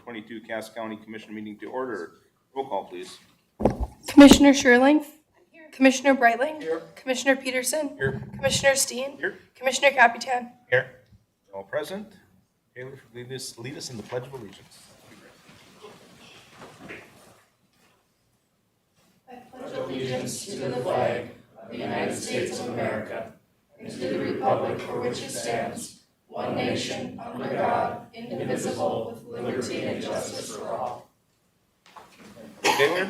2022 Cass County Commission meeting to order. Roll call, please. Commissioner Sherling? Here. Commissioner Breitling? Here. Commissioner Peterson? Here. Commissioner Steen? Here. Commissioner Capitan? Here. All present. Taylor, lead us in the Pledge of Allegiance. I pledge allegiance to the flag of the United States of America and to the republic for which it stands, one nation, under God, indivisible, with liberty and justice for all. Taylor?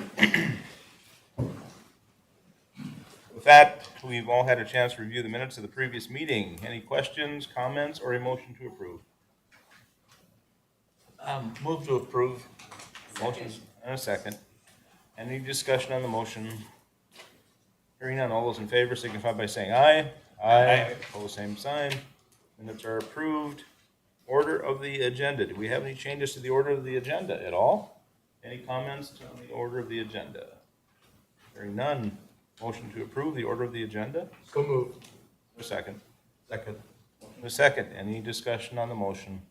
With that, we've all had a chance to review the minutes of the previous meeting. Any questions, comments, or a motion to approve? Move to approve. Motion and a second. Any discussion on the motion? Hearing none, all those in favor signify by saying aye. Aye. Opposed, same sign. Minutes are approved. Order of the agenda. Do we have any changes to the order of the agenda at all? Any comments on the order of the agenda? Hearing none. Motion to approve the order of the agenda? So moved. A second. Second. A second. Any discussion on the motion?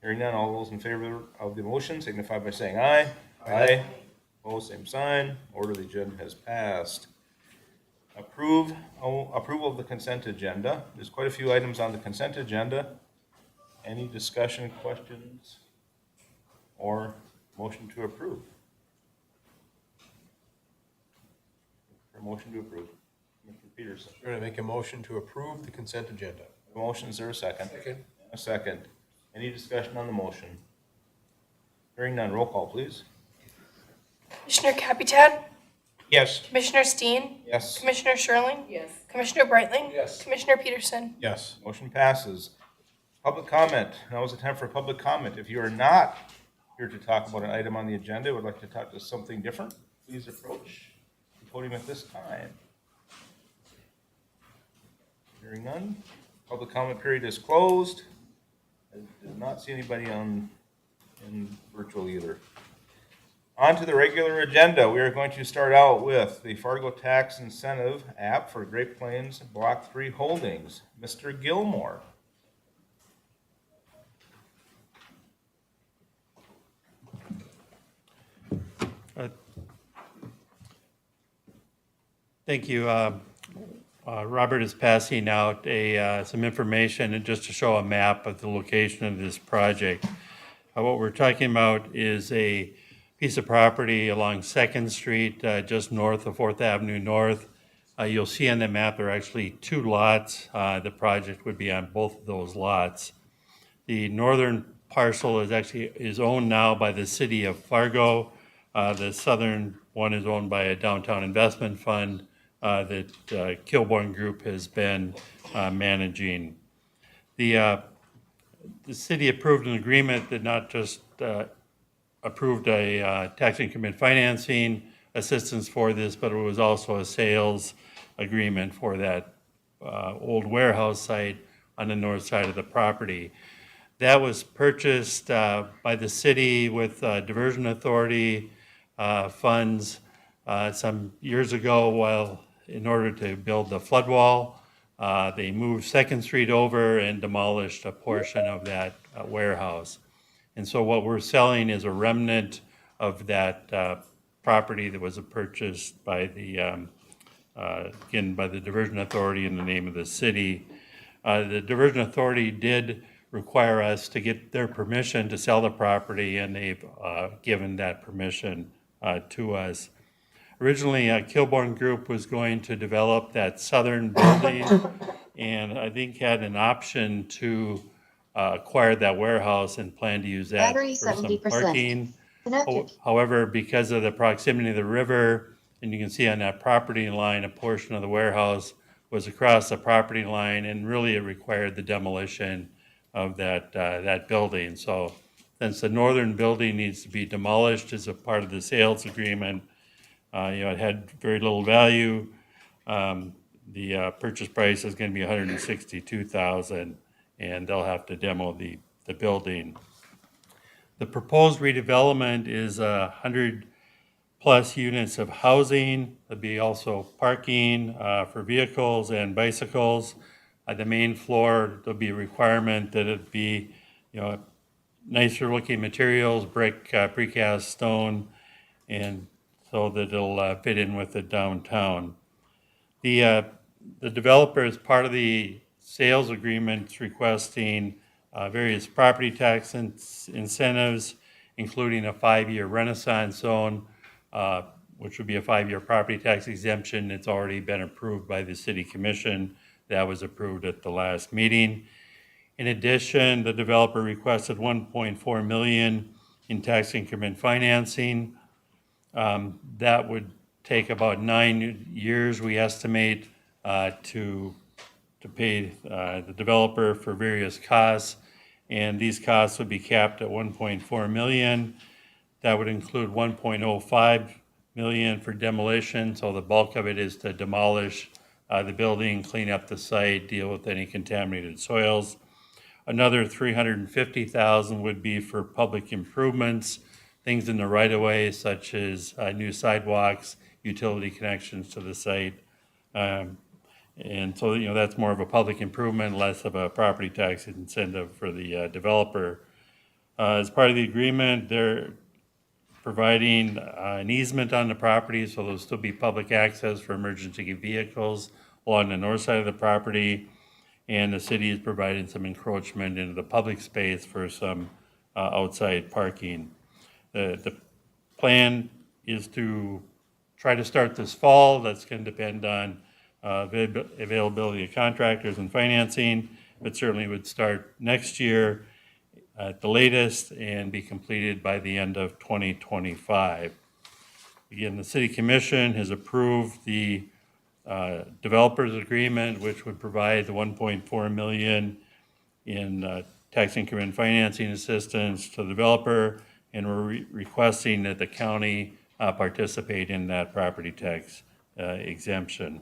Hearing none, all those in favor of the motion signify by saying aye. Aye. Opposed, same sign. Order of the agenda has passed. Approval of the consent agenda. There's quite a few items on the consent agenda. Any discussion, questions, or motion to approve? For motion to approve. Mr. Peterson. We're going to make a motion to approve the consent agenda. Motion, is there a second? Second. A second. Any discussion on the motion? Hearing none, roll call, please. Commissioner Capitan? Yes. Commissioner Steen? Yes. Commissioner Sherling? Yes. Commissioner Breitling? Yes. Commissioner Peterson? Yes. Motion passes. Public comment. Now is the time for public comment. If you are not here to talk about an item on the agenda, would like to talk to something different, please approach the podium at this time. Hearing none. Public comment period is closed. I did not see anybody in virtual either. On to the regular agenda. We are going to start out with the Fargo Tax Incentive app for Great Plains Block 3 Holdings. Mr. Gilmore. Thank you. Robert is passing out some information and just to show a map of the location of this project. What we're talking about is a piece of property along 2nd Street, just north of 4th Avenue North. You'll see on the map there are actually 2 lots. The project would be on both of those lots. The northern parcel is owned now by the city of Fargo. The southern one is owned by a downtown investment fund that Kilbourne Group has been managing. The city approved an agreement that not just approved a tax increment financing assistance for this, but it was also a sales agreement for that old warehouse site on the north side of the property. That was purchased by the city with Diversion Authority funds some years ago while in order to build the flood wall. They moved 2nd Street over and demolished a portion of that warehouse. And so what we're selling is a remnant of that property that was purchased by the, again, by the Diversion Authority in the name of the city. The Diversion Authority did require us to get their permission to sell the property, and they've given that permission to us. Originally, Kilbourne Group was going to develop that southern building and I think had an option to acquire that warehouse and plan to use that Battery for some 70%. parking. Connected. However, because of the proximity of the river, and you can see on that property line, a portion of the warehouse was across the property line, and really it required the demolition of that building. So since the northern building needs to be demolished as a part of the sales agreement, it had very little value. The purchase price is going to be $162,000, and they'll have to demo the building. The proposed redevelopment is 100 plus units of housing. There'll be also parking for vehicles and bicycles. The main floor, there'll be a requirement that it be, nicer looking materials, brick, precast stone, and so that it'll fit in with the downtown. The developer, as part of the sales agreement, requesting various property tax incentives, including a 5-year Renaissance zone, which would be a 5-year property tax exemption. It's already been approved by the City Commission. That was approved at the last meeting. In addition, the developer requested $1.4 million in tax increment financing. That would take about 9 years, we estimate, to pay the developer for various costs. And these costs would be capped at $1.4 million. That would include $1.05 million for demolition, so the bulk of it is to demolish the building, clean up the site, deal with any contaminated soils. Another $350,000 would be for public improvements, things in the right-of-way such as new sidewalks, utility connections to the site. And so, that's more of a public improvement, less of a property tax incentive for the developer. As part of the agreement, they're providing an easement on the property, so there'll still be public access for emergency vehicles along the north side of the property. And the city is providing some encroachment into the public space for some outside parking. The plan is to try to start this fall. That's going to depend on availability of contractors and financing, but certainly would start next year at the latest and be completed by the end of 2025. Again, the City Commission has approved the developers agreement, which would provide the $1.4 million in tax increment financing assistance to the developer, and we're requesting that the county participate in that property tax exemption.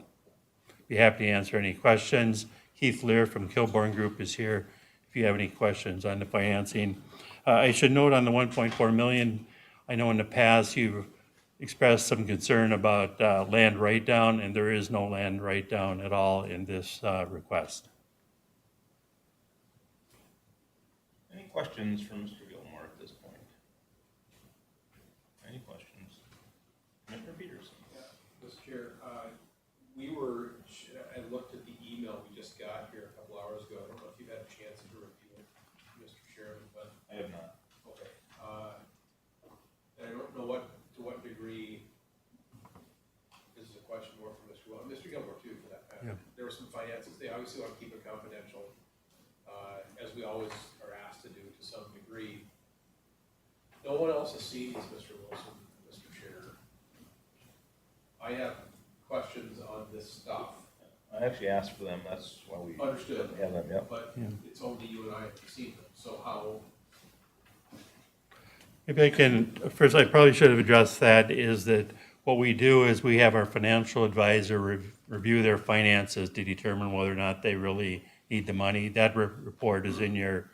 Be happy to answer any questions. Keith Lear from Kilbourne Group is here if you have any questions on the financing. I should note on the $1.4 million, I know in the past you've expressed some concern about land write-down, and there is no land write-down at all in this request. Any questions from Mr. Gilmore at this point? Any questions? Commissioner Peterson? Mr. Chair, I looked at the email we just got here a couple hours ago. I don't know if you've had a chance to review it, Mr. Chairman, but. I have not. Okay. And I don't know to what degree, this is a question more for Mr. Gilmore too, for that matter. Yeah. There were some finances, they obviously want to keep it confidential, as we always are asked to do to some degree. No one else has seen these, Mr. Wilson, Mr. Chair. I have questions on this stuff. I actually asked for them, that's why we Understood. have them, yep. But it's only you and I have seen them, so how? If I can, first, I probably should have addressed that, is that what we do is we have our financial advisor review their finances to determine whether or not they really need the money. That report is in your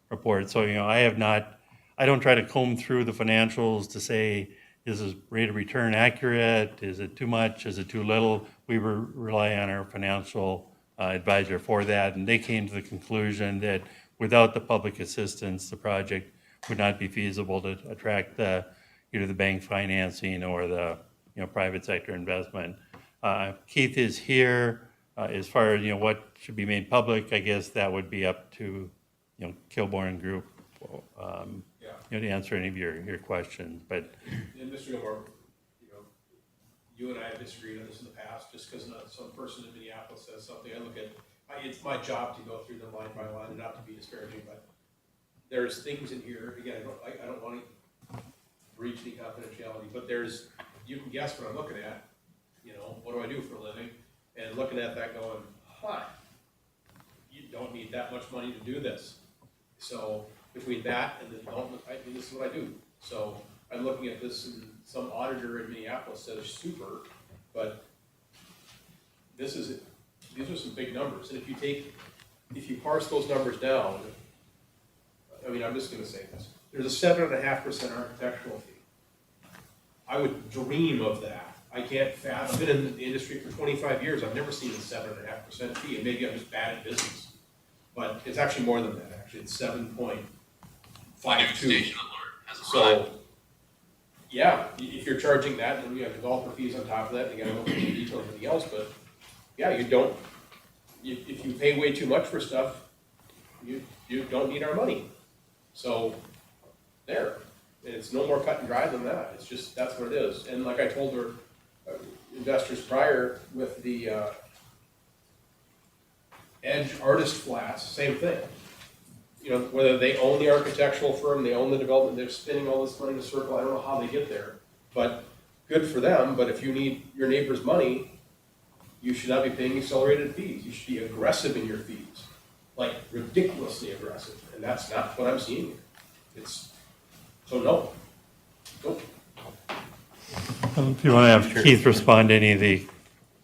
report. So, I don't try to comb through the financials to say, is this rate of return accurate? Is it too much? Is it too little? We rely on our financial advisor for that, and they came to the conclusion that without the public assistance, the project would not be feasible to attract either the bank financing or the private sector investment. Keith is here. As far as what should be made public, I guess that would be up to Kilbourne Group to answer any of your questions. But And Mr. Gilmore, you and I have disagreed on this in the past, just because some person in Minneapolis says something, I look at, it's my job to go through them line by line, and not to be disparaging, but there's things in here, again, I don't want to breach any confidentiality, but you can guess what I'm looking at, what do I do for a living? And looking at that going, you don't need that much money to do this. So between that and the development, this is what I do. So I'm looking at this, and some auditor in Minneapolis says super, but these are some big numbers. And if you parse those numbers down, I'm just going to say this. There's a 7.5% architectural fee. I would dream of that. I can't fathom. I've been in the industry for 25 years. I've never seen a 7.5% fee, and maybe I'm just bad at business. But it's actually more than that. Actually, it's 7.4 5.2. So, yeah, if you're charging that, then you have developer fees on top of that, you gotta look at the detail and everything else, but, yeah, if you pay way too much for stuff, you don't need our money. So, there, it's no more cut and dry than that, it's just, that's what it is. And like I told her, investors prior with the, Edge Artist Flats, same thing. You know, whether they own the architectural firm, they own the development, they're spending all this money in a circle, I don't know how they get there. But good for them, but if you need your neighbor's money, you should not be paying accelerated fees. You should be aggressive in your fees, like ridiculously aggressive, and that's not what I'm seeing here. So no. Nope. If you want to have Keith respond to any of the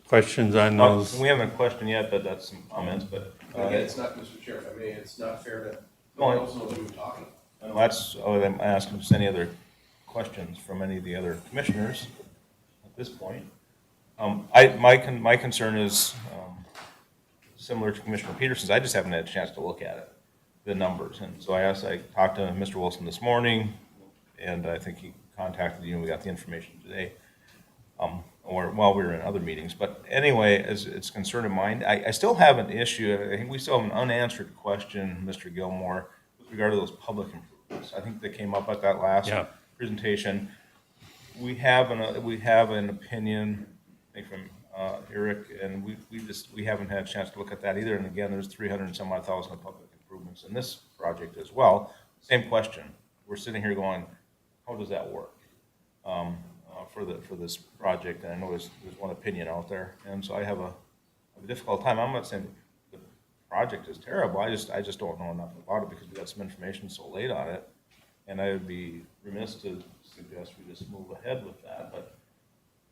questions on those. We haven't questioned yet, but that's some comments, but. Again, it's not, Mr. Chair, if I may, it's not fair to, no one else knows what we're talking about. Well, that's, I'm asking if there's any other questions from any of the other commissioners at this point. My concern is similar to Commissioner Peterson's. I just haven't had a chance to look at it, the numbers. And so I talked to Mr. Wilson this morning, and I think he contacted you, and we got the information today, or while we were in other meetings. But anyway, as it's a concern of mine, I still have an issue. I think we still have an unanswered question, Mr. Gilmore, with regard to those public improvements. I think they came up at that last presentation. We have an opinion, I think, from Eric, and we haven't had a chance to look at that either. And again, there's 300 and some odd thousand of public improvements in this project as well. Same question. We're sitting here going, how does that work for this project? And I know there's one opinion out there, and so I have a difficult time. I'm not saying the project is terrible. I just don't know enough about it because we got some information so late on it, and I would be remiss to suggest we just move ahead with that. But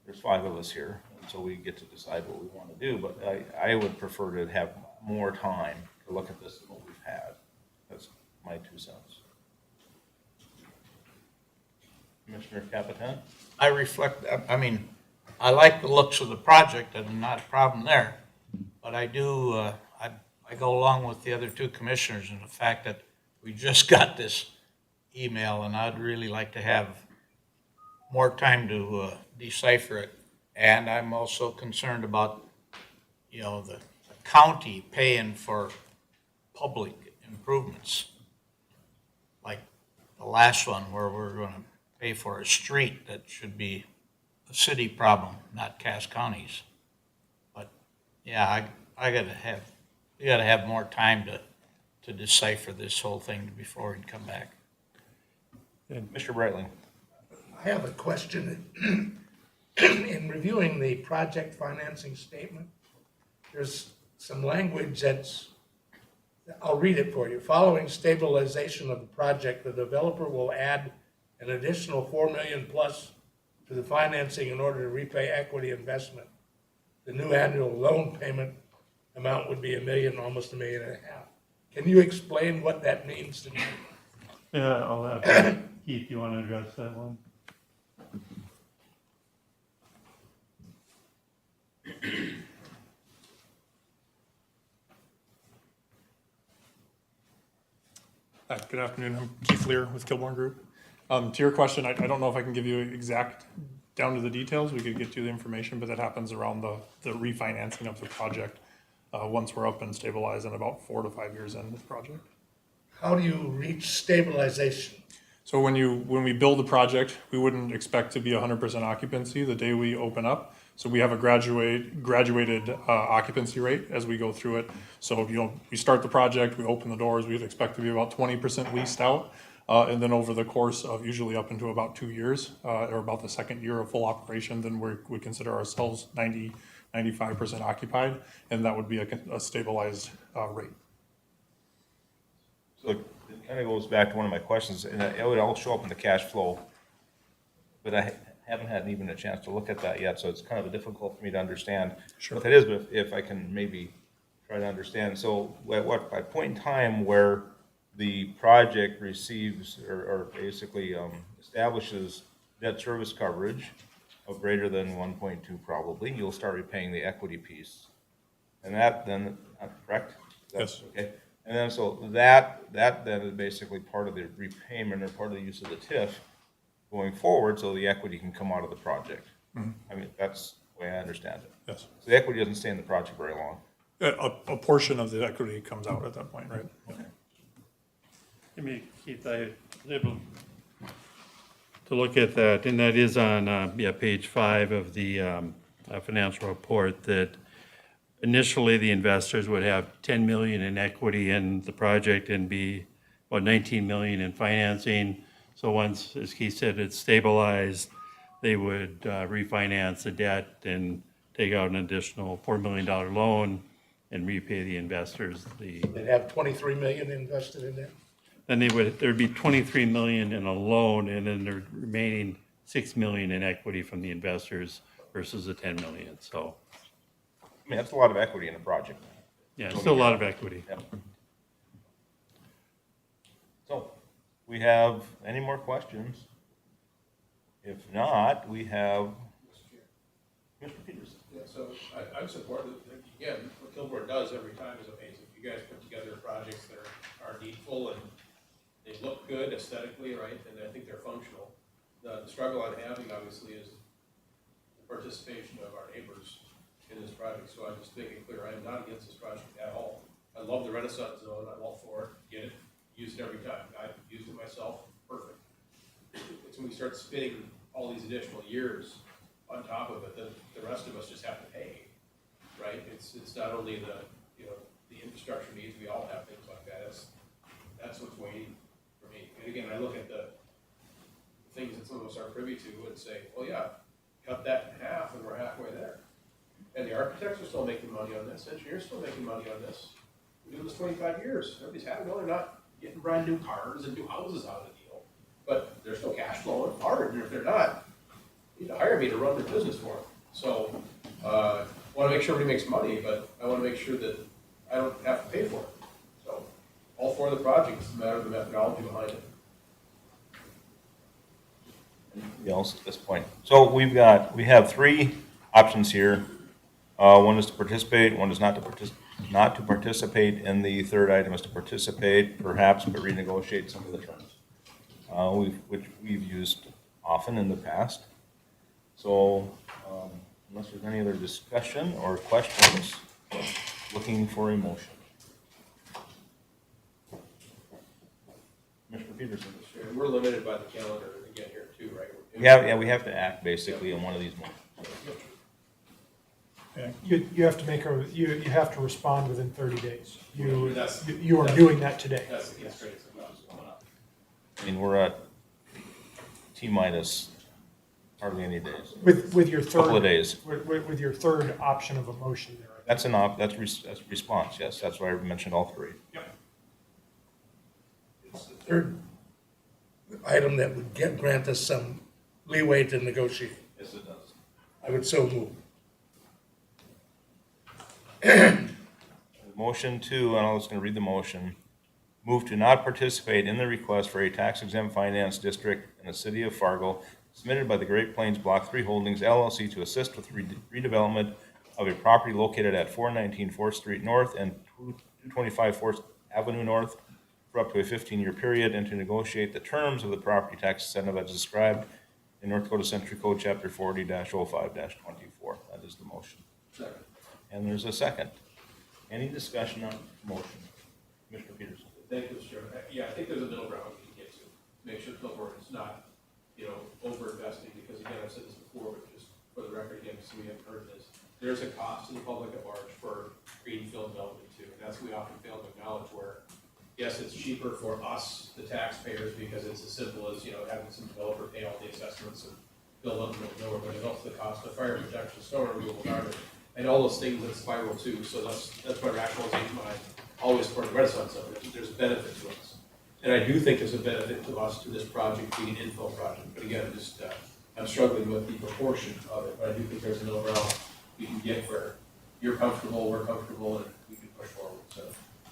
there's 5 of us here, and so we get to decide what we want to do. But I would prefer to have more time to look at this than what we've had. That's my 2 cents. Commissioner Capitan? I like the looks of the project, and not a problem there. But I do, I go along with the other 2 commissioners in the fact that we just got this email, and I'd really like to have more time to decipher it. And I'm also concerned about, the county paying for public improvements. Like the last one where we're going to pay for a street that should be a city problem, not Cass County's. But yeah, we gotta have more time to decipher this whole thing before we can come back. Mr. Breitling? I have a question. In reviewing the project financing statement, there's some language I'll read it for you. Following stabilization of the project, the developer will add an additional $4 million plus to the financing in order to repay equity investment. The new annual loan payment amount would be $1 million, almost $1.5 million. Can you explain what that means to me? Yeah, I'll have Keith, you want to address that one? Good afternoon. I'm Keith Lear with Kilborn Group. To your question, I don't know if I can give you exact down to the details. We could get you the information, but that happens around the refinancing of the project once we're up and stabilized and about 4 to 5 years in this project. How do you reach stabilization? So when we build the project, we wouldn't expect to be 100% occupancy the day we open up. So we have a graduated occupancy rate as we go through it. So we start the project, we open the doors, we'd expect to be about 20% leased out. And then over the course of usually up into about 2 years, or about the second year of full operation, then we consider ourselves 95% occupied, and that would be a stabilized rate. So it kind of goes back to one of my questions, and it would all show up in the cash flow, but I haven't had even a chance to look at that yet, so it's kind of difficult for me to understand what that is, but if I can maybe try to understand. So at point in time where the project receives or basically establishes debt service coverage of greater than 1.2 probably, you'll start repaying the equity piece. And that then, correct? Yes. Okay. And then, so that then is basically part of the repayment or part of the use of the TIF going forward, so the equity can come out of the project. I mean, that's the way I understand it. Yes. So the equity doesn't stay in the project very long. A portion of the equity comes out at that point, right? I mean, Keith, I was able to look at that, and that is on, page 5 of the financial report, that initially the investors would have 10 million in equity in the project and be, 19 million in financing. So once, as Keith said, it's stabilized, they would refinance the debt and take out an additional $4 million loan and repay the investors the. They'd have 23 million invested in there. Then there'd be 23 million in a loan, and then the remaining 6 million in equity from the investors versus the 10 million, so, I mean, that's a lot of equity in a project. yeah, still a lot of equity. Yep. So, we have any more questions? If not, we have Mr. Peterson. Yeah, so I'm supportive. Again, what Kilgore does every time is amazing. You guys put together projects that are needful and they look good aesthetically, right? And I think they're functional. The struggle I'm having obviously is the participation of our neighbors in this project. So I'm just making clear, I am not against this project at all. I love the Renaissance Zone. I'm all for it. Get it. Use it every time. I've used it myself. Perfect. It's when we start spinning all these additional years on top of it, the rest of us just have to pay, right? It's not only the infrastructure needs, we all have things like that. That's what's waiting for me. And again, I look at the things that some of us are privy to and say, well, yeah, cut that in half and we're halfway there. And the architects are still making money on this, engineers still making money on this. We've been doing this 25 years. Everybody's happy. No, they're not getting brand new cars and new houses out of the deal, but they're still cash flowing hard. And if they're not, you need to hire me to run their business for them. So, I want to make sure everybody makes money, but I want to make sure that I don't have to pay for it. So, all for the project, it's a matter of the methodology behind it. Anything else at this point? So we have 3 options here. One is to participate, one is not to participate, and the third item is to participate, perhaps, but renegotiate some of the terms, which we've used often in the past. So, unless there's any other discussion or questions, looking for a motion. Mr. Peterson. Sure. We're limited by the calendar again here too, right? We have to act basically in one of these motions. You have to you have to respond within 30 days. That's- You are doing that today. That's the constraints that was coming up. I mean, we're at T-minus hardly any days. With your third. Couple of days. With your third option of a motion there. That's that's response, yes, that's why I mentioned all 3. It's the third item that would grant us some leeway to negotiate. Yes, it does. I would so move. Motion to, and I was gonna read the motion, move to not participate in the request for a tax exempt finance district in the city of Fargo submitted by the Great Plains Block 3 Holdings LLC to assist with redevelopment of a property located at 419 4th Street North and 225 4th Avenue North for up to a 15-year period, and to negotiate the terms of the property tax incentive as described in North Dakota Century Code Chapter 40-05-24. That is the motion. Second. And there's a second. Any discussion on motion? Mr. Peterson. Thank you, Mr. Chairman. Yeah, I think there's a middle ground we can get to make sure Kilgore is not, over-investing, because again, I've said this before, but just for the record again, so we haven't heard this. There's a cost to the public at large for greenfield development too. And that's what we often fail to acknowledge, where yes, it's cheaper for us, the taxpayers, because it's as simple as, having some developer pay all the assessments and build up in the middle of nowhere, but it's also the cost of fire protection, snow removal, garbage, and all those things that spiral too. So that's why rationalization mind always for the Renaissance of it. There's a benefit to us. And I do think there's a benefit to us to this project being an infill project. But again, I'm struggling with the proportion of it, but I do think there's an overall we can get where you're comfortable, we're comfortable, and we can push forward. So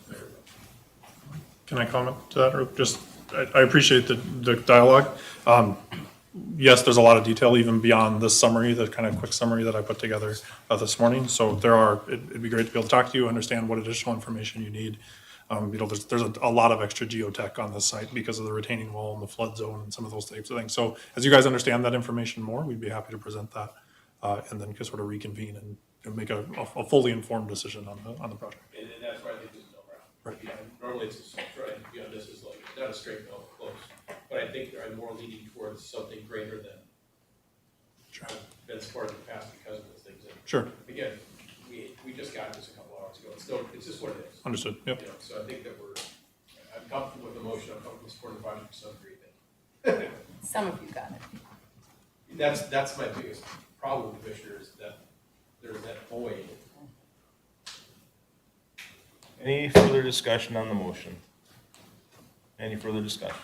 there we go. Can I comment to that, or just, I appreciate the dialogue. Yes, there's a lot of detail even beyond this summary, the kind of quick summary that I put together this morning. So it'd be great to be able to talk to you, understand what additional information you need. There's a lot of extra geotech on this site because of the retaining wall and the flood zone and some of those types of things. So as you guys understand that information more, we'd be happy to present that and then sort of reconvene and make a fully informed decision on the project. And that's why I think there's no ground. Right. Yeah, normally it's just trying to be on this is like, not a straight no, close. But I think I'm more leaning towards something greater than Sure. been supported in the past because of those things. And Sure. again, we just got this a couple hours ago. It's just what it is. Understood. Yep. You know, so I think that I'm comfortable with the motion. I'm comfortable supporting the project to some degree. Some of you got it. That's my biggest problem, Commissioner, is that there's that void. Any further discussion on the motion? Any further discussion?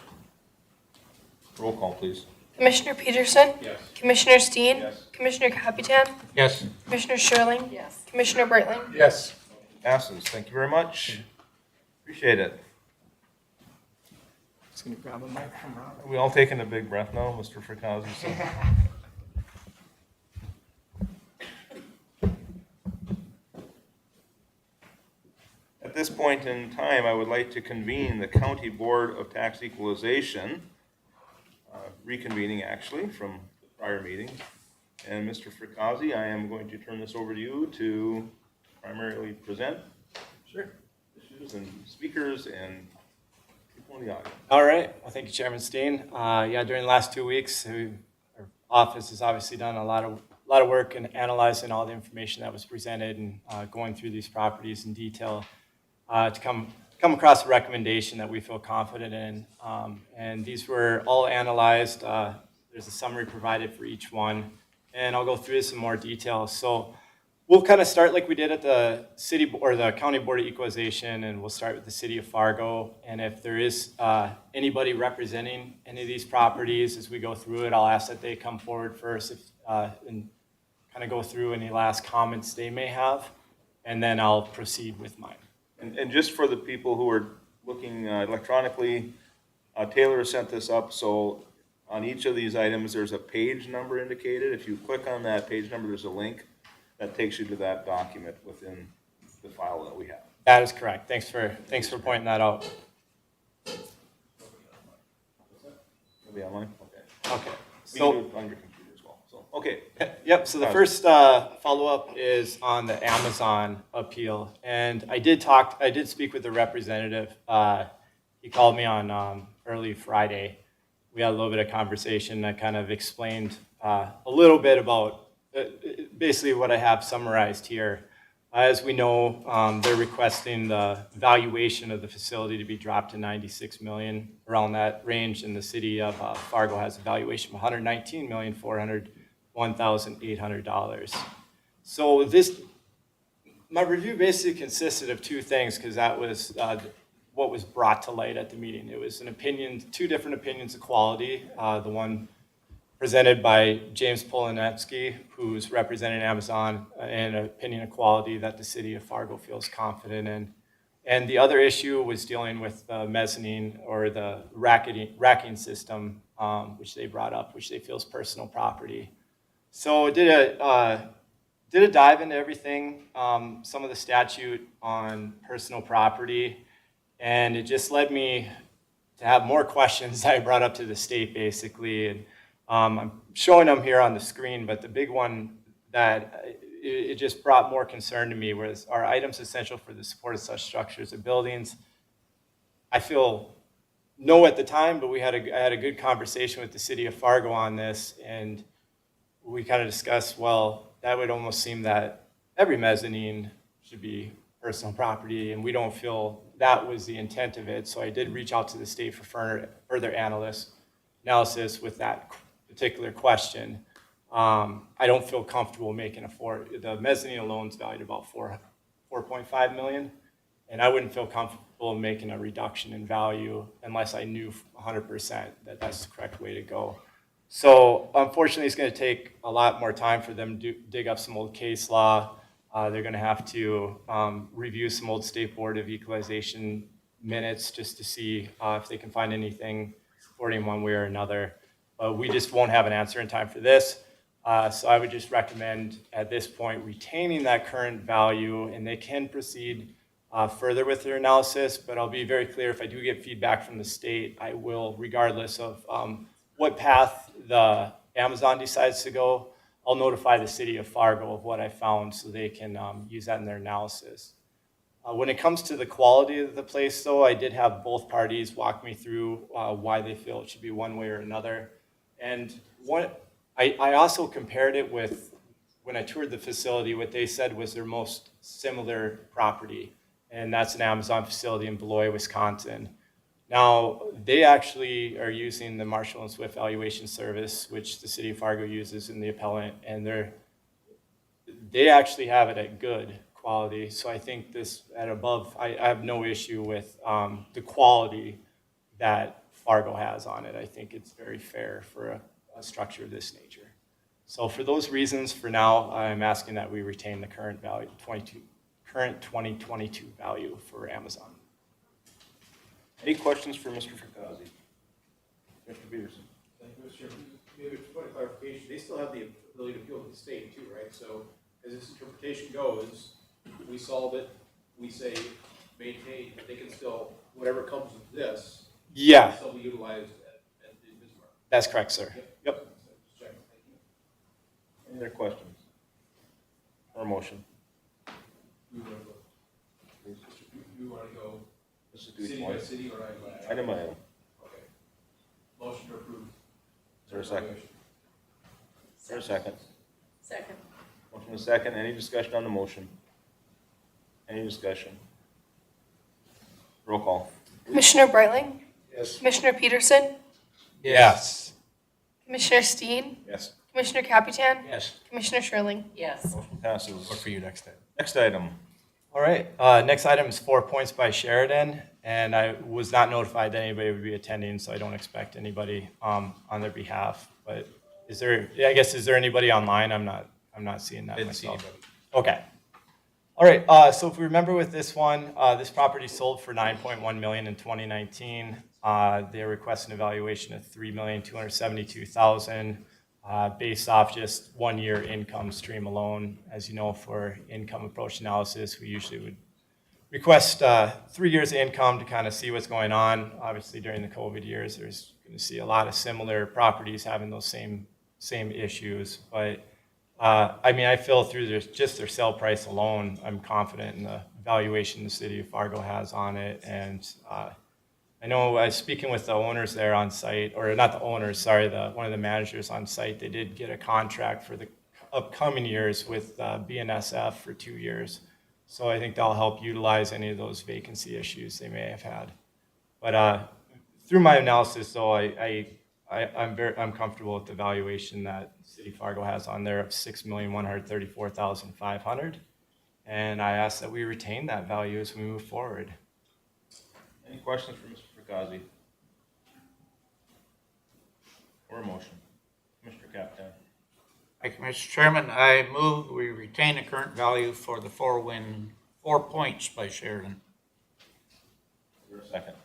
Roll call, please. Commissioner Peterson? Yes. Commissioner Steen? Yes. Commissioner Capitan? Yes. Commissioner Sherling? Yes. Commissioner Brightling? Yes. Passes. Thank you very much. Appreciate it. Just gonna grab a mic from Robert. Are we all taking a big breath now, Mr. Fricazzi? At this point in time, I would like to convene the County Board of Tax Equalization, reconvening actually from the prior meeting. And Mr. Fricazzi, I am going to turn this over to you to primarily present issues and speakers and people in the audience. All right. Well, thank you, Chairman Steen. Yeah, during the last 2 weeks, our office has obviously done a lot of work in analyzing all the information that was presented and going through these properties in detail to come across a recommendation that we feel confident in. And these were all analyzed. There's a summary provided for each one, and I'll go through this in more detail. So we'll kind of start like we did at the city or the County Board of Equalization, and we'll start with the city of Fargo. And if there is anybody representing any of these properties as we go through it, I'll ask that they come forward first and kind of go through any last comments they may have, and then I'll proceed with mine. And just for the people who are looking electronically, Taylor sent this up, so on each of these items, there's a page number indicated. If you click on that page number, there's a link that takes you to that document within the file that we have. That is correct. Thanks for pointing that out. It'll be online? Okay. Okay. We So. can do it on your computer as well, so, okay. Yep, so the first follow-up is on the Amazon appeal. And I did speak with the representative. He called me on early Friday. We had a little bit of conversation. I kind of explained a little bit about basically what I have summarized here. As we know, they're requesting the valuation of the facility to be dropped to $96 million, around that range, and the city of Fargo has a valuation of $119,401,800. So my review basically consisted of two things, because that was what was brought to light at the meeting. It was two different opinions of quality. The one presented by James Polanetsky, who's representing Amazon, and an opinion of quality that the city of Fargo feels confident in. And the other issue was dealing with the mezzanine or the racking system, which they brought up, which they feel is personal property. So did a dive into everything, some of the statute on personal property, and it just led me to have more questions that I brought up to the state, basically. And I'm showing them here on the screen, but the big one that it just brought more concern to me was, are items essential for the support of such structures or buildings? I feel no at the time, but I had a good conversation with the city of Fargo on this, and we kind of discussed, well, that would almost seem that every mezzanine should be personal property, and we don't feel that was the intent of it. So I did reach out to the state for further analysis with that particular question. I don't feel comfortable making the mezzanine alone is valued about $4.5 million, and I wouldn't feel comfortable making a reduction in value unless I knew 100% that that's the correct way to go. So unfortunately, it's going to take a lot more time for them to dig up some old case law. They're going to have to review some old State Board of Equalization minutes just to see if they can find anything supporting one way or another. We just won't have an answer in time for this. So I would just recommend at this point retaining that current value, and they can proceed further with their analysis, but I'll be very clear, if I do get feedback from the state, I will, regardless of what path the Amazon decides to go, I'll notify the city of Fargo of what I found so they can use that in their analysis. When it comes to the quality of the place, though, I did have both parties walk me through why they feel it should be one way or another. And I also compared it with, when I toured the facility, what they said was their most similar property, and that's an Amazon facility in Beloit, Wisconsin. Now, they actually are using the Marshall and Swift valuation service, which the city of Fargo uses in the appellant, and they actually have it at good quality. So I think this at above, I have no issue with the quality that Fargo has on it. I think it's very fair for a structure of this nature. So for those reasons, for now, I'm asking that we retain the current value, current 2022 value for Amazon. Any questions for Mr. Fricassi? Mr. Peterson? Thank you, Mr. Chairman. Maybe a point of clarification, they still have the ability to appeal to the state too, right? So as this interpretation goes, we solve it, we say maintain, but they can still, whatever comes of this, Yeah, can still be utilized at Bismarck. that's correct, sir. Yep. Just checking. Thank you. Any other questions? Or motion? You want to go? You want to go Let's just do each city one. by city or item by item? Item by item. Okay. Motion to approve. Is there a second? Is there a second? Second. Motion is second. Any discussion on the motion? Any discussion? Roll call. Commissioner Brightling, Yes. Commissioner Peterson, Yes. Commissioner Steen, Yes. Commissioner Caputan, Yes. Commissioner Sherling. Yes. Motion passes. For you next time. Next item. All right, next item is 4 points by Sheridan, and I was not notified that anybody would be attending, so I don't expect anybody on their behalf. But is there anybody online? I'm not seeing that Didn't see myself. anybody. Okay. All right, so if we remember with this one, this property sold for $9.1 million in 2019. They're requesting a valuation of $3,272,000 based off just 1 year income stream alone. As you know, for income approach analysis, we usually would request 3 years of income to kind of see what's going on. Obviously, during the COVID years, there's going to see a lot of similar properties having those same issues, but I feel through just their sale price alone, I'm confident in the valuation the city of Fargo has on it. And I know I was speaking with the owners there on site, or not the owners, sorry, one of the managers on site. They did get a contract for the upcoming years with BNSF for 2 years. So I think that'll help utilize any of those vacancy issues they may have had. But through my analysis, though, I'm comfortable with the valuation that City of Fargo has on there of $6,134,500, and I ask that we retain that value as we move forward. Any questions for Mr. Fricassi? Or a motion? Mr. Captain? Thank you, Mr. Chairman. I move we retain the current value for the 4 points by Sheridan. Is there a second?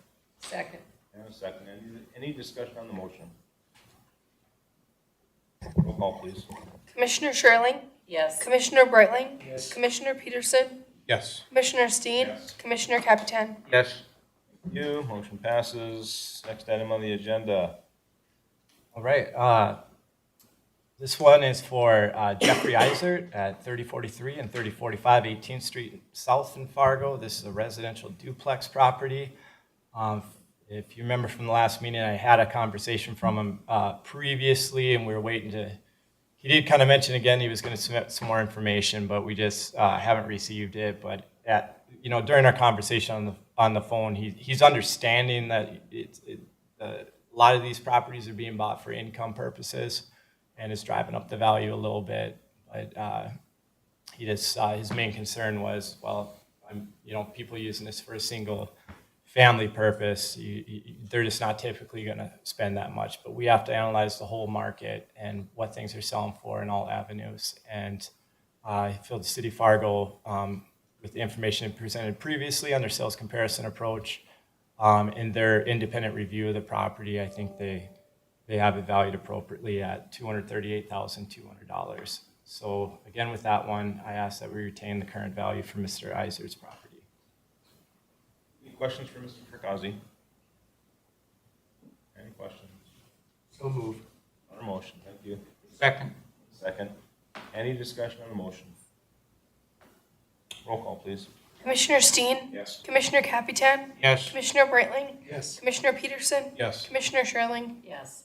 Second. And a second. Any discussion on the motion? Roll call, please. Commissioner Sherling, Yes. Commissioner Brightling, Yes. Commissioner Peterson, Yes. Commissioner Steen, Yes. Commissioner Caputan. Yes. Thank you. Motion passes. Next item on the agenda. All right. This one is for Jeffrey Eisert at 3043 and 3045 18th Street South in Fargo. This is a residential duplex property. If you remember from the last meeting, I had a conversation from him previously, and we were waiting he did kind of mention again he was going to submit some more information, but we just haven't received it. But during our conversation on the phone, he's understanding that a lot of these properties are being bought for income purposes, and it's driving up the value a little bit. But his main concern was, people using this for a single family purpose, they're just not typically going to spend that much. But we have to analyze the whole market and what things are selling for in all avenues. And I feel the City of Fargo, with the information presented previously on their sales comparison approach, in their independent review of the property, I think they have it valued appropriately at $238,200. So again, with that one, I ask that we retain the current value for Mr. Eisert's property. questions for Mr. Fracassi? Any questions? So moved. On a motion, thank you. Second. Second. Any discussion on the motion? Roll call, please. Commissioner Steen? Yes. Commissioner Capitan? Yes. Commissioner Brightling? Yes. Commissioner Peterson? Yes. Commissioner Sherling? Yes.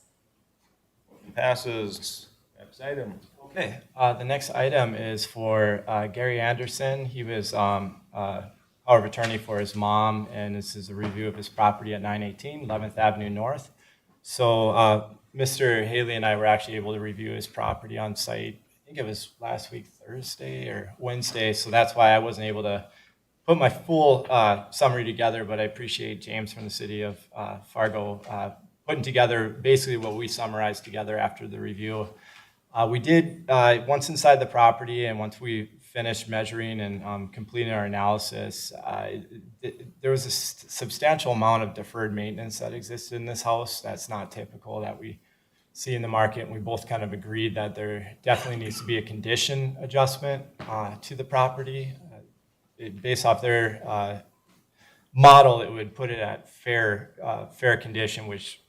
Motion passes. Next item. Okay, the next item is for Gary Anderson. He was power of attorney for his mom, and this is a review of his property at 918 11th Avenue North. So Mr. Haley and I were actually able to review his property on site. I think it was last week, Thursday or Wednesday, so that's why I wasn't able to put my full summary together, but I appreciate James from the city of Fargo putting together basically what we summarized together after the review. We did, once inside the property and once we finished measuring and completing our analysis, there was a substantial amount of deferred maintenance that existed in this house. That's not typical that we see in the market. And we both kind of agreed that there definitely needs to be a condition adjustment to the property. Based off their model, it would put it at fair condition, which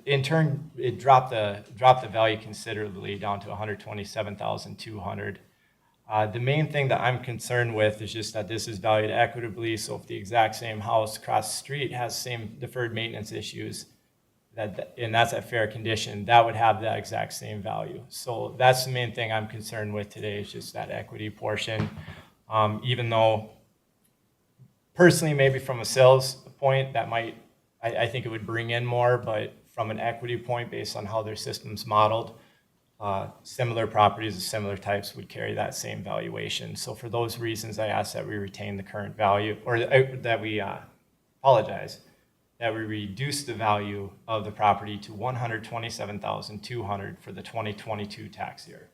in turn, it dropped the value considerably down to $127,200. The main thing that I'm concerned with is just that this is valued equitably. So if the exact same house across the street has same deferred maintenance issues, and that's at fair condition, that would have that exact same value. So that's the main thing I'm concerned with today is just that equity portion. Even though personally, maybe from a sales point, that might, I think it would bring in more, but from an equity point, based on how their system's modeled, similar properties of similar types would carry that same valuation. So for those reasons, I ask that we retain the current value, or that we that we reduce the value of the property to $127,200 for the 2022 tax year.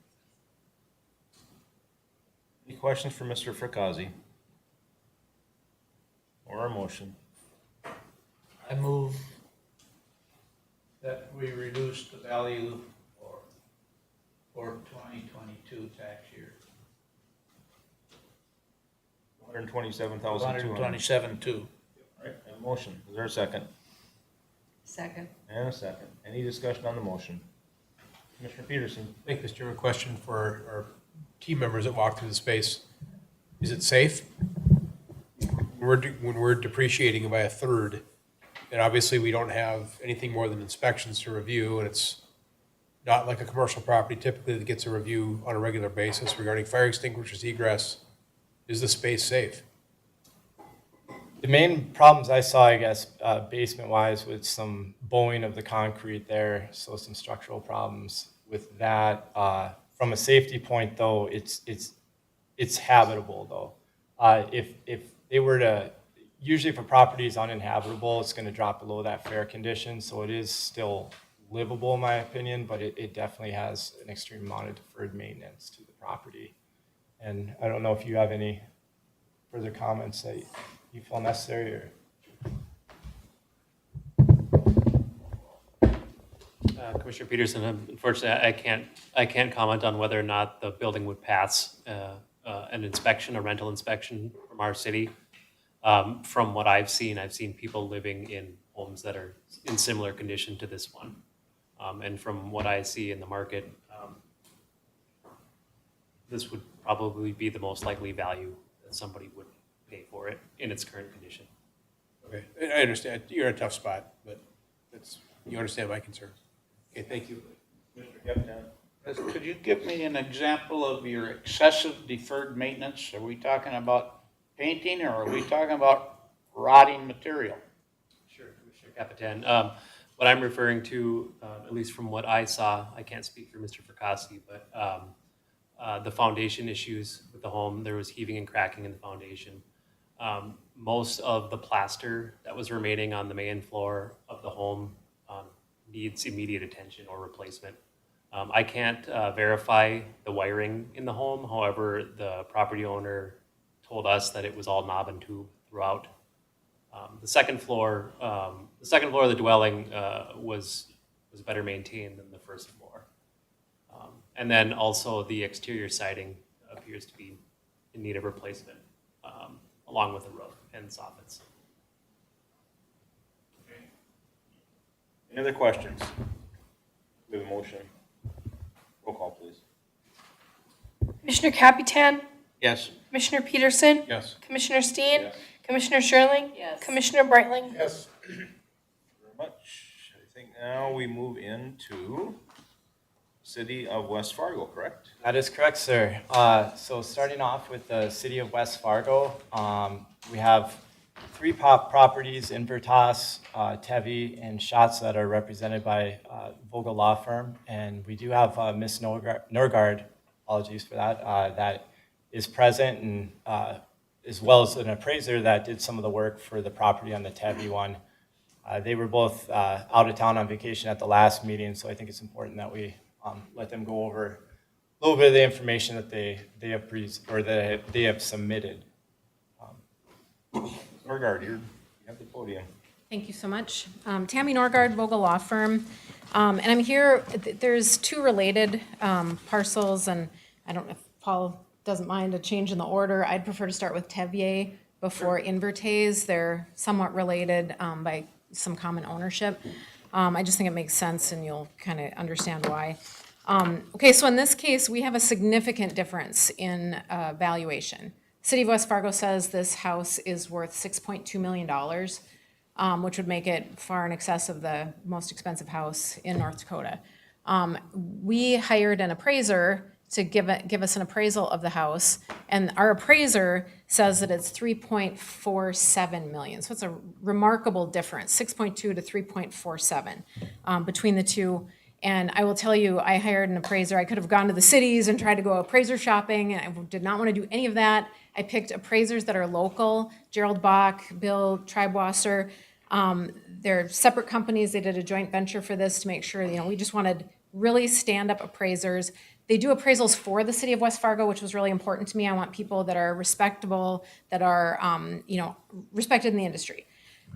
Any questions for Mr. Fracassi? Or a motion? I move that we reduce the value for 2022 tax year. 127,200. 127,200. All right, a motion. Is there a second? Second. And a second. Any discussion on the motion? Commissioner Peterson? I think, Mr. Chairman, question for our team members that walk through the space. Is it safe? When we're depreciating by a third, and obviously we don't have anything more than inspections to review, and it's not like a commercial property typically that gets a review on a regular basis regarding fire extinguishers, egress. Is the space safe? The main problems I saw, I guess, basement-wise, was some bowing of the concrete there, so some structural problems with that. From a safety point, though, it's habitable, though. If they were to, usually if a property is uninhabitable, it's going to drop below that fair condition, so it is still livable, in my opinion, but it definitely has an extreme amount of deferred maintenance to the property. And I don't know if you have any further comments that you feel necessary, or? Commissioner Peterson, unfortunately, I can't comment on whether or not the building would pass an inspection, a rental inspection from our city. From what I've seen people living in homes that are in similar condition to this one. And from what I see in the market, this would probably be the most likely value that somebody would pay for it in its current condition. Okay, I understand. You're in a tough spot, but you understand my concerns. Okay, thank you. Mr. Capitan? Could you give me an example of your excessive deferred maintenance? Are we talking about painting or are we talking about rotting material? Sure, Commissioner Capitan. What I'm referring to, at least from what I saw, I can't speak for Mr. Fracassi, but the foundation issues with the home, there was heaving and cracking in the foundation. Most of the plaster that was remaining on the main floor of the home needs immediate attention or replacement. I can't verify the wiring in the home. However, the property owner told us that it was all knob and tube throughout. The second floor of the dwelling was better maintained than the first floor. And then also the exterior siding appears to be in need of replacement, along with the roof and soffits. Any other questions? We have a motion. Roll call, please. Commissioner Capitan, Yes. Commissioner Peterson, Yes. Commissioner Steen, Yes. Commissioner Sherling, Yes. Commissioner Brightling. Yes. Very much. I think now we move into City of West Fargo, correct? That is correct, sir. So starting off with the city of West Fargo, we have three properties in Vertas, Tevi, and Schatz that are represented by Vogel Law Firm. And we do have Ms. Norgard, apologies for that, that is present, and as well as an appraiser that did some of the work for the property on the Tevi one. They were both out of town on vacation at the last meeting, so I think it's important that we let them go over a little bit of the information that they have submitted. Norgard, you have the podium. Thank you so much. Tammy Norgard, Vogel Law Firm. And I'm here, there's two related parcels, and I don't know if Paul doesn't mind a change in the order. I'd prefer to start with Tevier before Invertes. They're somewhat related by some common ownership. I just think it makes sense, and you'll kind of understand why. Okay, so in this case, we have a significant difference in valuation. City of West Fargo says this house is worth $6.2 million, which would make it far in excess of the most expensive house in North Dakota. We hired an appraiser to give us an appraisal of the house, and our appraiser says that it's $3.47 million. So it's a remarkable difference, 6.2 to 3.47 between the two. And I will tell you, I hired an appraiser. I could have gone to the cities and tried to go appraiser shopping, and I did not want to do any of that. I picked appraisers that are local, Gerald Bach, Bill Treibwasser. They're separate companies. They did a joint venture for this to make sure, we just wanted really stand-up appraisers. They do appraisals for the city of West Fargo, which was really important to me. I want people that are respectable, that are, respected in the industry.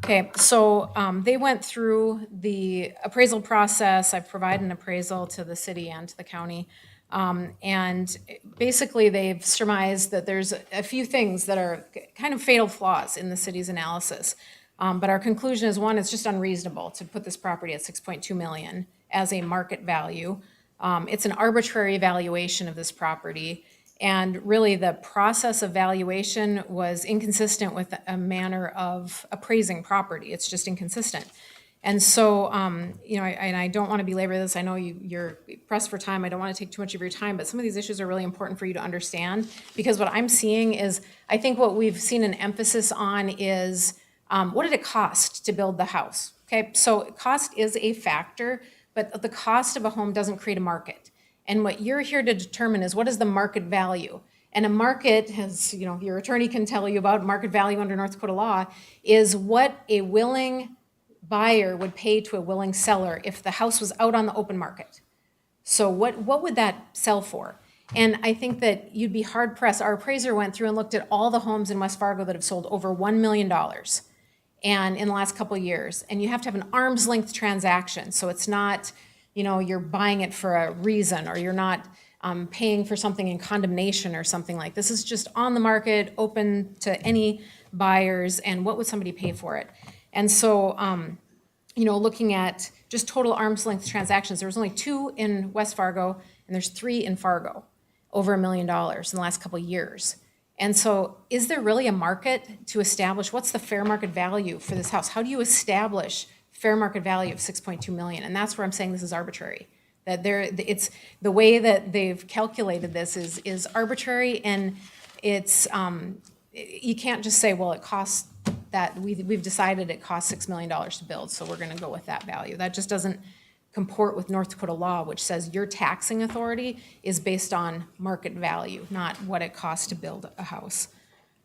Okay, so they went through the appraisal process. I've provided an appraisal to the city and to the county. And basically, they've surmised that there's a few things that are kind of fatal flaws in the city's analysis. But our conclusion is, one, it's just unreasonable to put this property at $6.2 million as a market value. It's an arbitrary valuation of this property. And really, the process of valuation was inconsistent with a manner of appraising property. It's just inconsistent. And so, and I don't want to belabor this. I know you're pressed for time. I don't want to take too much of your time, but some of these issues are really important for you to understand, because what I'm seeing is, I think what we've seen an emphasis on is, what did it cost to build the house? Okay, so cost is a factor, but the cost of a home doesn't create a market. And what you're here to determine is, what is the market value? And a market, as your attorney can tell you about market value under North Dakota law, is what a willing buyer would pay to a willing seller if the house was out on the open market. So what would that sell for? And I think that you'd be hard pressed. Our appraiser went through and looked at all the homes in West Fargo that have sold over $1 million and in the last couple of years. And you have to have an arm's length transaction. So it's not, you're buying it for a reason, or you're not paying for something in condemnation or something like this. This is just on the market, open to any buyers, and what would somebody pay for it? And so, looking at just total arm's length transactions, there was only 2 in West Fargo, and there's 3 in Fargo, over $1 million in the last couple of years. And so, is there really a market to establish what's the fair market value for this house? How do you establish fair market value of $6.2 million? And that's where I'm saying this is arbitrary. That it's the way that they've calculated this is arbitrary, and it's you can't just say, well, it costs that we've decided it costs $6 million to build, so we're going to go with that value. That just doesn't comport with North Dakota law, which says your taxing authority is based on market value, not what it costs to build a house.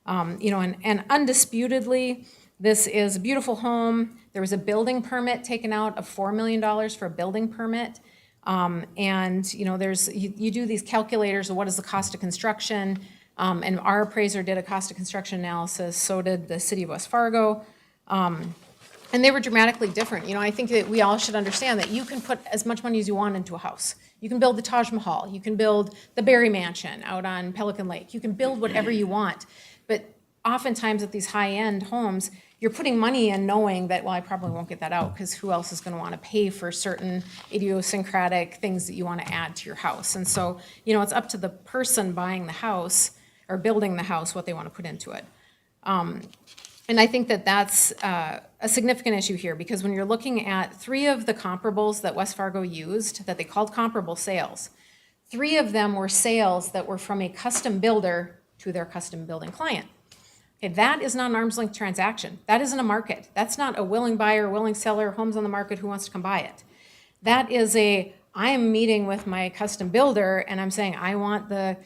And undisputedly, this is a beautiful home. There was a building permit taken out of $4 million for a building permit. And you do these calculators of what is the cost of construction. And our appraiser did a cost of construction analysis, so did the city of West Fargo. And they were dramatically different. I think that we all should understand that you can put as much money as you want into a house. You can build the Taj Mahal. You can build the Berry Mansion out on Pelican Lake. You can build whatever you want. But oftentimes at these high-end homes, you're putting money in knowing that, well, I probably won't get that out because who else is going to want to pay for certain idiosyncratic things that you want to add to your house? And so, it's up to the person buying the house or building the house what they want to put into it. And I think that that's a significant issue here because when you're looking at 3 of the comparables that West Fargo used that they called comparable sales, 3 of them were sales that were from a custom builder to their custom building client. Okay, that is not an arm's length transaction. That isn't a market. That's not a willing buyer, willing seller, homes on the market, who wants to come buy it. That is I am meeting with my custom builder and I'm saying, I want the,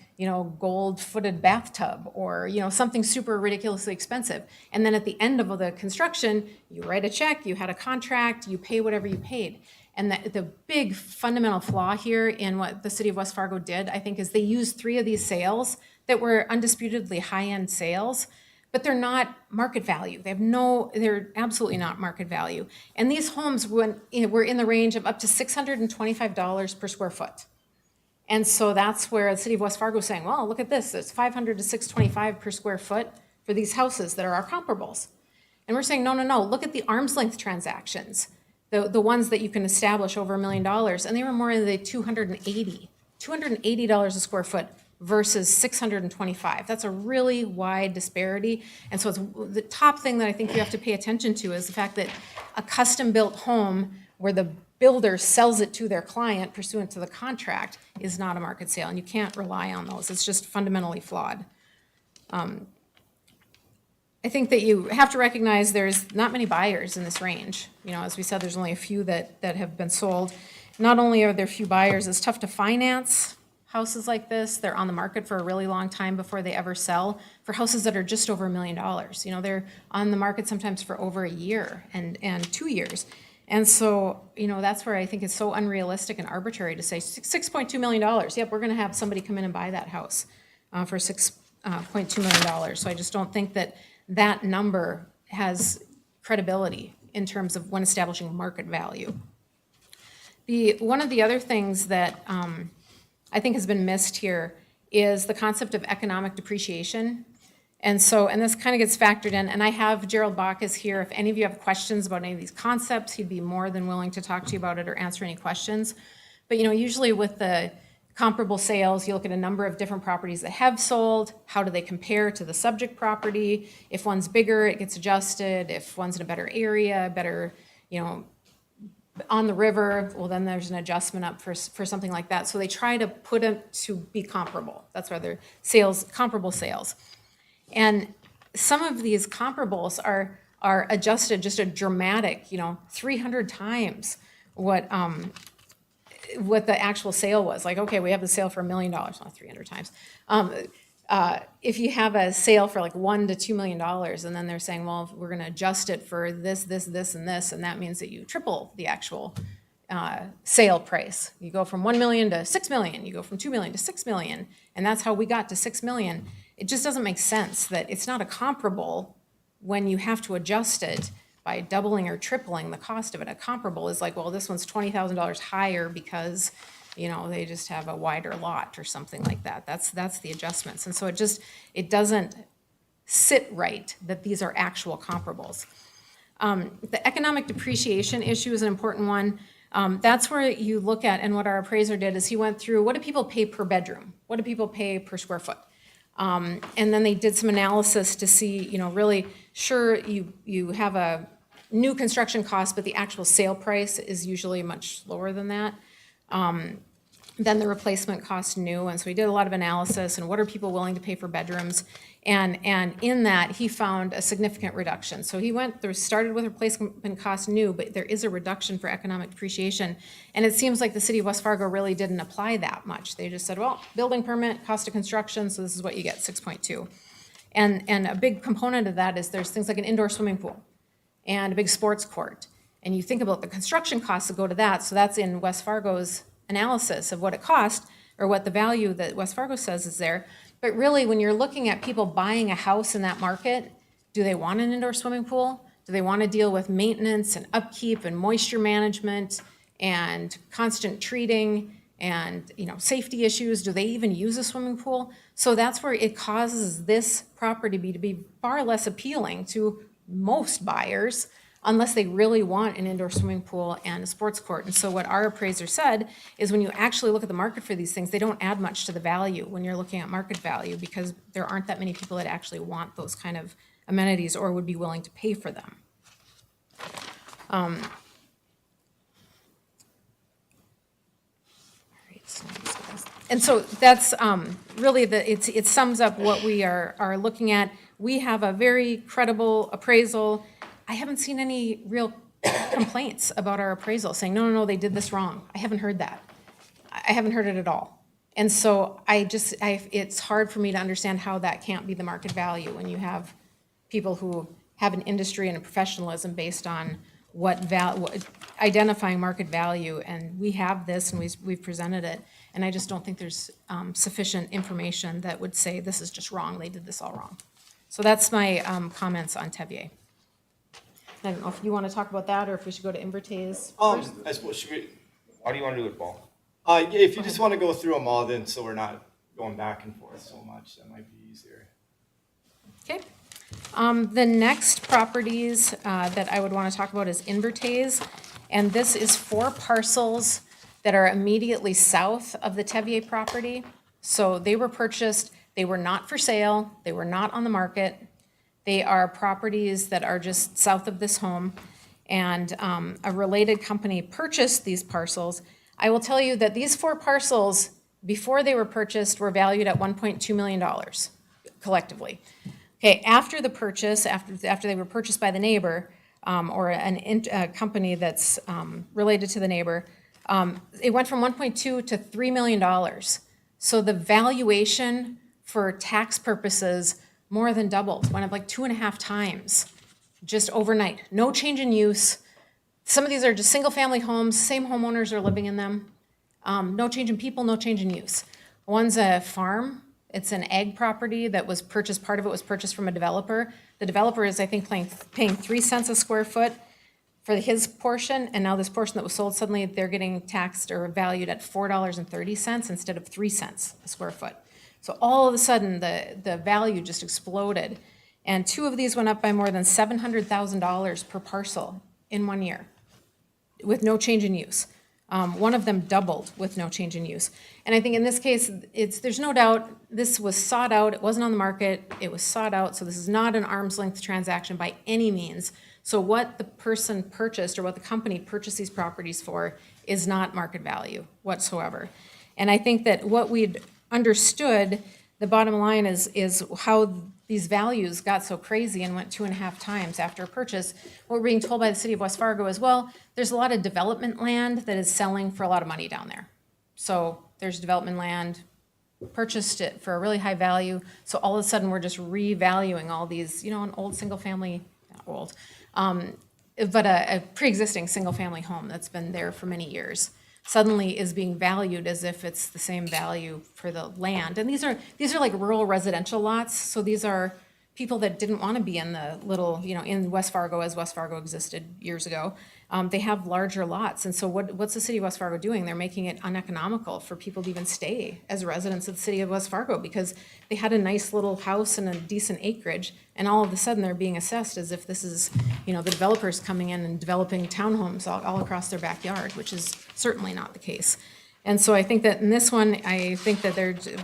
gold-footed bathtub or, something super ridiculously expensive. And then at the end of the construction, you write a check, you had a contract, you pay whatever you paid. And the big fundamental flaw here in what the city of West Fargo did, I think, is they used 3 of these sales that were undisputedly high-end sales, but they're not market value. They're absolutely not market value. And these homes were in the range of up to $625 per square foot. And so that's where the city of West Fargo is saying, well, look at this. It's $500 to $625 per square foot for these houses that are our comparables. And we're saying, no, look at the arm's length transactions, the ones that you can establish over $1 million. And they were more in the $280 a square foot versus $625. That's a really wide disparity. And so it's the top thing that I think you have to pay attention to is the fact that a custom-built home where the builder sells it to their client pursuant to the contract is not a market sale, and you can't rely on those. It's just fundamentally flawed. I think that you have to recognize there's not many buyers in this range. As we said, there's only a few that have been sold. Not only are there few buyers, it's tough to finance houses like this. They're on the market for a really long time before they ever sell. For houses that are just over $1 million, they're on the market sometimes for over a year and 2 years. And so, that's where I think it's so unrealistic and arbitrary to say $6.2 million. Yep, we're going to have somebody come in and buy that house for $6.2 million. So I just don't think that number has credibility in terms of when establishing market value. One of the other things that I think has been missed here is the concept of economic depreciation. And this kind of gets factored in, and I have Gerald Bacchus here. If any of you have questions about any of these concepts, he'd be more than willing to talk to you about it or answer any questions. But usually with the comparable sales, you look at a number of different properties that have sold. How do they compare to the subject property? If one's bigger, it gets adjusted. If one's in a better area, better, on the river, well, then there's an adjustment up for something like that. So they try to put it to be comparable. That's why they're comparable sales. And some of these comparables are adjusted just a dramatic, 300 times what the actual sale was. Like, okay, we have the sale for $1 million, not 300 times. If you have a sale for like $1 to $2 million, and then they're saying, well, we're going to adjust it for this, and this, and that means that you triple the actual sale price. You go from 1 million to 6 million. You go from 2 million to 6 million, and that's how we got to 6 million. It just doesn't make sense that it's not a comparable when you have to adjust it by doubling or tripling the cost of it. A comparable is like, well, this one's $20,000 higher because they just have a wider lot or something like that. That's the adjustments. And so it doesn't sit right that these are actual comparables. The economic depreciation issue is an important one. That's where you look at, and what our appraiser did is he went through, what do people pay per bedroom? What do people pay per square foot? And then they did some analysis to see, really, sure, you have a new construction cost, but the actual sale price is usually much lower than that. Then the replacement cost new, and so he did a lot of analysis and what are people willing to pay for bedrooms, and in that he found a significant reduction. So he started with replacement cost new, but there is a reduction for economic depreciation, and it seems like the city of West Fargo really didn't apply that much. They just said, well, building permit, cost of construction, so this is what you get, 6.2. And a big component of that is there's things like an indoor swimming pool and a big sports court, and you think about the construction costs that go to that, so that's in West Fargo's analysis of what it cost or what the value that West Fargo says is there. But really, when you're looking at people buying a house in that market, do they want an indoor swimming pool? Do they want to deal with maintenance and upkeep and moisture management and constant treating and, safety issues. Do they even use a swimming pool? So that's where it causes this property to be far less appealing to most buyers unless they really want an indoor swimming pool and a sports court. And so what our appraiser said is when you actually look at the market for these things, they don't add much to the value when you're looking at market value because there aren't that many people that actually want those kind of amenities or would be willing to pay for them. And so that's really it sums up what we are looking at. We have a very credible appraisal. I haven't seen any real complaints about our appraisal saying, no, they did this wrong. I haven't heard that. I haven't heard it at all. And so it's hard for me to understand how that can't be the market value when you have people who have an industry and a professionalism based on identifying market value. And we have this and we've presented it. And I just don't think there's sufficient information that would say this is just wrong, they did this all wrong. So that's my comments on Tevier. I don't know if you want to talk about that or if we should go to Invertase first. I suppose, should we, How do you want to do it, Paul? yeah, if you just want to go through them all, then so we're not going back and forth so much, that might be easier. Okay. The next properties that I would want to talk about is Invertase. And this is 4 parcels that are immediately south of the Tevier property. So they were purchased, they were not for sale, they were not on the market. They are properties that are just south of this home. And a related company purchased these parcels. I will tell you that these 4 parcels, before they were purchased, were valued at $1.2 million collectively. Okay, after the purchase, after they were purchased by the neighbor, or a company that's related to the neighbor, it went from 1.2 to $3 million. So the valuation for tax purposes more than doubled, went up like 2.5 times just overnight. No change in use. Some of these are just single-family homes, same homeowners are living in them. No change in people, no change in use. One's a farm. It's an ag property that was purchased, part of it was purchased from a developer. The developer is, I think, paying 3 cents a square foot for his portion, and now this portion that was sold, suddenly they're getting taxed or valued at $4.30 instead of 3 cents a square foot. So all of a sudden, the value just exploded. And 2 of these went up by more than $700,000 per parcel in 1 year with no change in use. One of them doubled with no change in use. And I think in this case, there's no doubt this was sought out. It wasn't on the market. It was sought out. So this is not an arm's length transaction by any means. So what the person purchased or what the company purchased these properties for is not market value whatsoever. And I think that what we'd understood, the bottom line is how these values got so crazy and went 2.5 times after a purchase. What we're being told by the city of West Fargo as well, there's a lot of development land that is selling for a lot of money down there. So there's development land, purchased it for a really high value. So all of a sudden we're just revaluing all these, an old single family, not old, but a pre-existing single family home that's been there for many years suddenly is being valued as if it's the same value for the land. And these are like rural residential lots. So these are people that didn't want to be in the little, in West Fargo as West Fargo existed years ago. They have larger lots. And so what's the city of West Fargo doing? They're making it uneconomical for people to even stay as residents of the city of West Fargo because they had a nice little house and a decent acreage. And all of a sudden they're being assessed as if this is, the developers coming in and developing townhomes all across their backyard, which is certainly not the case. And so I think that in this one, I think that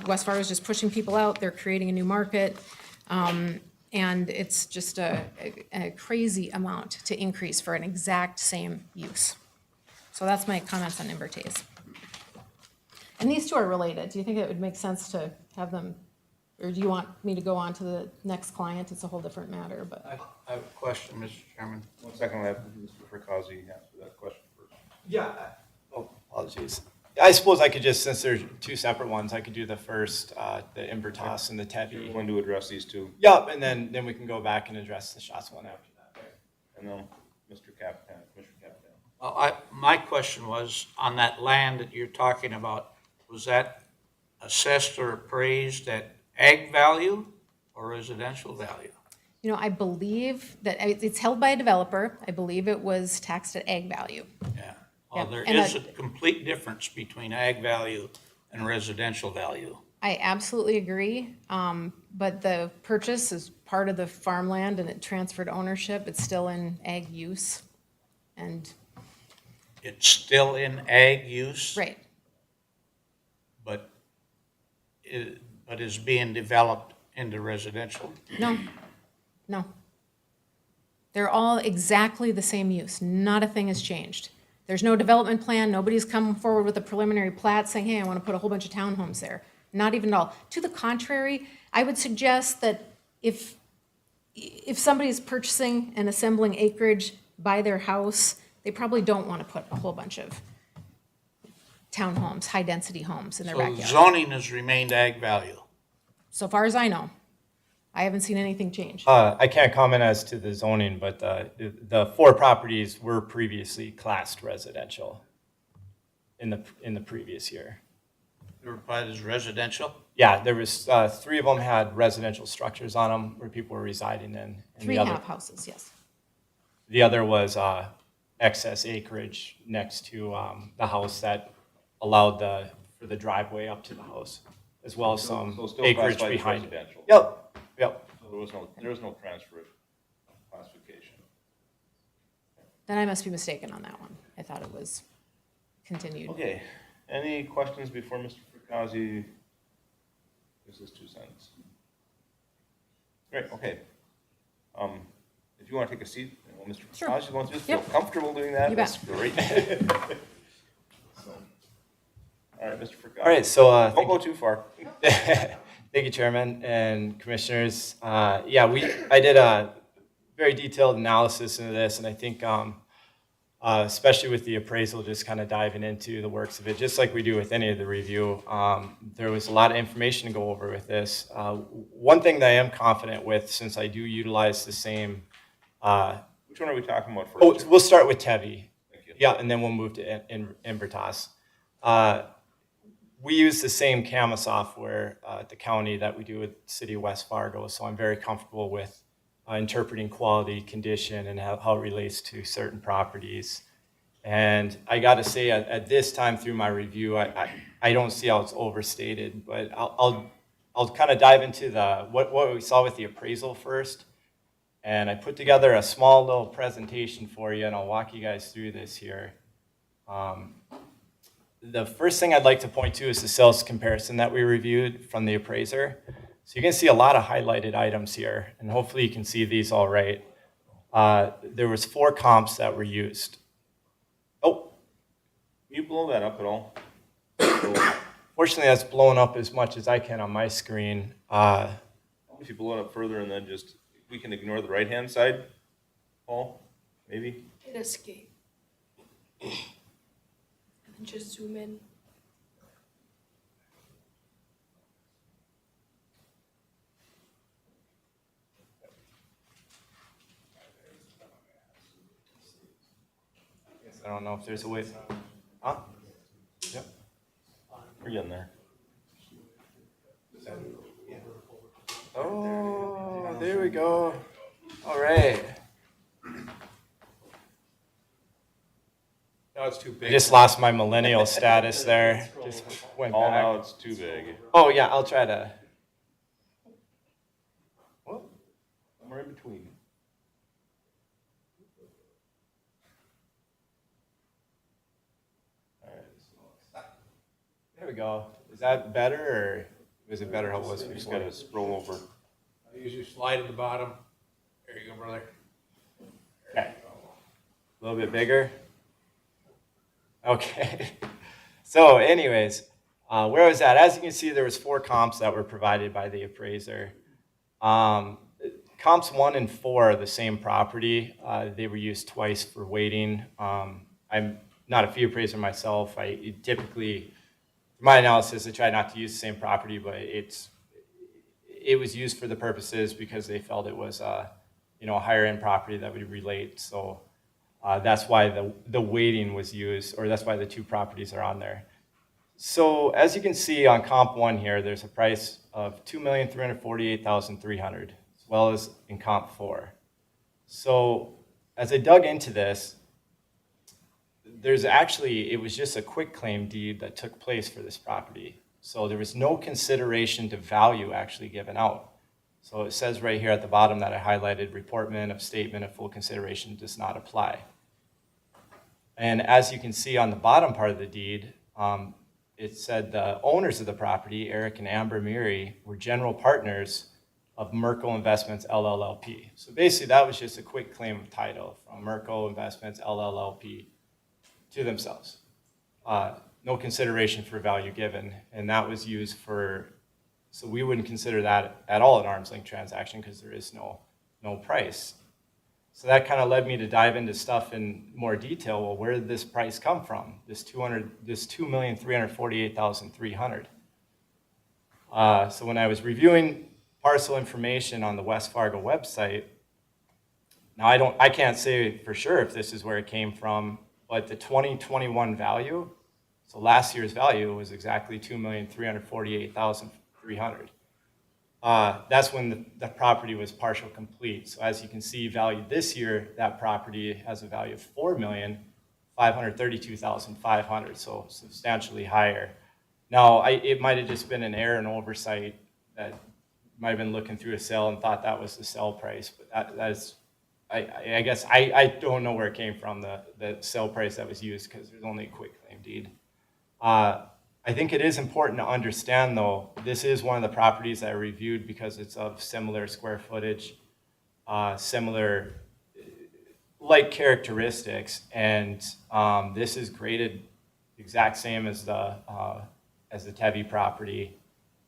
West Fargo is just pushing people out. They're creating a new market. And it's just a crazy amount to increase for an exact same use. So that's my comments on Invertase. And these 2 are related. Do you think it would make sense to have them, or do you want me to go on to the next client? It's a whole different matter, but. I have a question, Mr. Chairman. 1 second, I have Mr. Fricassi answer that question first. Yeah. Oh, apologies. I suppose I could just, since there's 2 separate ones, I could do the first, the Invertase and the Tevi. When to address these 2? Yep, and then we can go back and address the shots one after that. And then Mr. Capitan, Commissioner Capitan. Well, my question was, on that land that you're talking about, was that assessed or appraised at ag value or residential value? I believe that it's held by a developer. I believe it was taxed at ag value. Yeah, Well, Yeah, there and is a complete difference between ag value and residential value. I absolutely agree, but the purchase is part of the farmland and it transferred ownership. It's still in ag use. And, It's still in ag use, right, but is being developed into residential. no, no. They're all exactly the same use. Not a thing has changed. There's no development plan. Nobody's come forward with a preliminary plat saying, hey, I want to put a whole bunch of townhomes there. Not even at all. To the contrary, I would suggest that if somebody's purchasing and assembling acreage by their house, they probably don't want to put a whole bunch of townhomes, high-density homes in their So backyard. zoning has remained ag value. So far as I know, I haven't seen anything change. I can't comment as to the zoning, but the 4 properties were previously classed residential in the previous year. They were applied as residential. Yeah, there was 3 of them had residential structures on them where people were residing in. And 3 half houses, yes. the other was excess acreage next to the house that allowed for the driveway up to the house, as well as some So still acreage classified as behind. residential. Yep, yep. So there was no transfer of classification. Then I must be mistaken on that one. I thought it was continued. Okay, any questions before Mr. Fracassi gives his 2 cents? Great, okay. If you want to take a seat, while Mr. Sure. Fracassi wants to feel Yep. comfortable doing that, You that's bet. great. All right, Mr. Fracassi. All right, so Don't go too far. thank you, Chairman and Commissioners. Yeah, I did a very detailed analysis into this, and I think especially with the appraisal, just kind of diving into the works of it, just like we do with any of the review. There was a lot of information to go over with this. One thing that I am confident with, since I do utilize the same. Which one are we talking about first? Oh, we'll start with Tevi. Thank you. Yeah, and then we'll move to Embertas. We use the same CAMA software at the county that we do with the city of West Fargo, so I'm very comfortable with interpreting quality, condition, and how it relates to certain properties. And I got to say, at this time through my review, I don't see how it's overstated, but I'll kind of dive into what we saw with the appraisal first. And I put together a small little presentation for you, and I'll walk you guys through this here. The first thing I'd like to point to is the sales comparison that we reviewed from the appraiser. So you can see a lot of highlighted items here, and hopefully you can see these all right. There was 4 comps that were used. Oh, Can you blow that up at all? fortunately that's blown up as much as I can on my screen. If you blow it up further and then just, we can ignore the right-hand side, Paul, maybe? Hit escape. And just zoom in. I don't know if there's a way. Huh? Yep. We're getting there. Oh, there we go. All right. Now it's too I big. just lost my millennial status there. Just went Oh, now back. it's too big. Oh, yeah, I'll try to. Somewhere in between. There we go. Is that better, or was it better how it was You just before? gotta scroll over. I usually slide at the bottom. There you go, brother. Okay. A little bit bigger? Okay. So anyways, where I was at, as you can see, there was 4 comps that were provided by the appraiser. Comps 1 and 4 are the same property. They were used twice for weighting. I'm not a fee appraiser myself. I typically, my analysis, I try not to use the same property, but it was used for the purposes because they felt it was a higher end property that would relate. So that's why the weighting was used, or that's why the 2 properties are on there. So as you can see on comp 1 here, there's a price of $2,348,300, as well as in comp 4. So as I dug into this, there's actually, it was just a quick claim deed that took place for this property. So there was no consideration to value actually given out. So it says right here at the bottom that I highlighted, reportment of statement of full consideration does not apply. And as you can see on the bottom part of the deed, it said the owners of the property, Eric and Amber Meary, were general partners of Merkel Investments LLLP. So basically that was just a quick claim of title from Merkel Investments LLLP to themselves. No consideration for value given, and that was used for, so we wouldn't consider that at all an arm's length transaction because there is no price. So that kind of led me to dive into stuff in more detail. Well, where did this price come from? This $2,348,300. So when I was reviewing parcel information on the West Fargo website, now I can't say for sure if this is where it came from, but the 2021 value, so last year's value was exactly $2,348,300. That's when the property was partial complete. So as you can see, valued this year, that property has a value of $4,532,500, so substantially higher. Now, it might have just been an error and oversight that might have been looking through a sale and thought that was the sell price, but that is, I guess I don't know where it came from, the sell price that was used, because there's only a quick claim deed. I think it is important to understand, though, this is one of the properties that I reviewed because it's of similar square footage, similar like characteristics, and this is graded exact same as the Tevi property,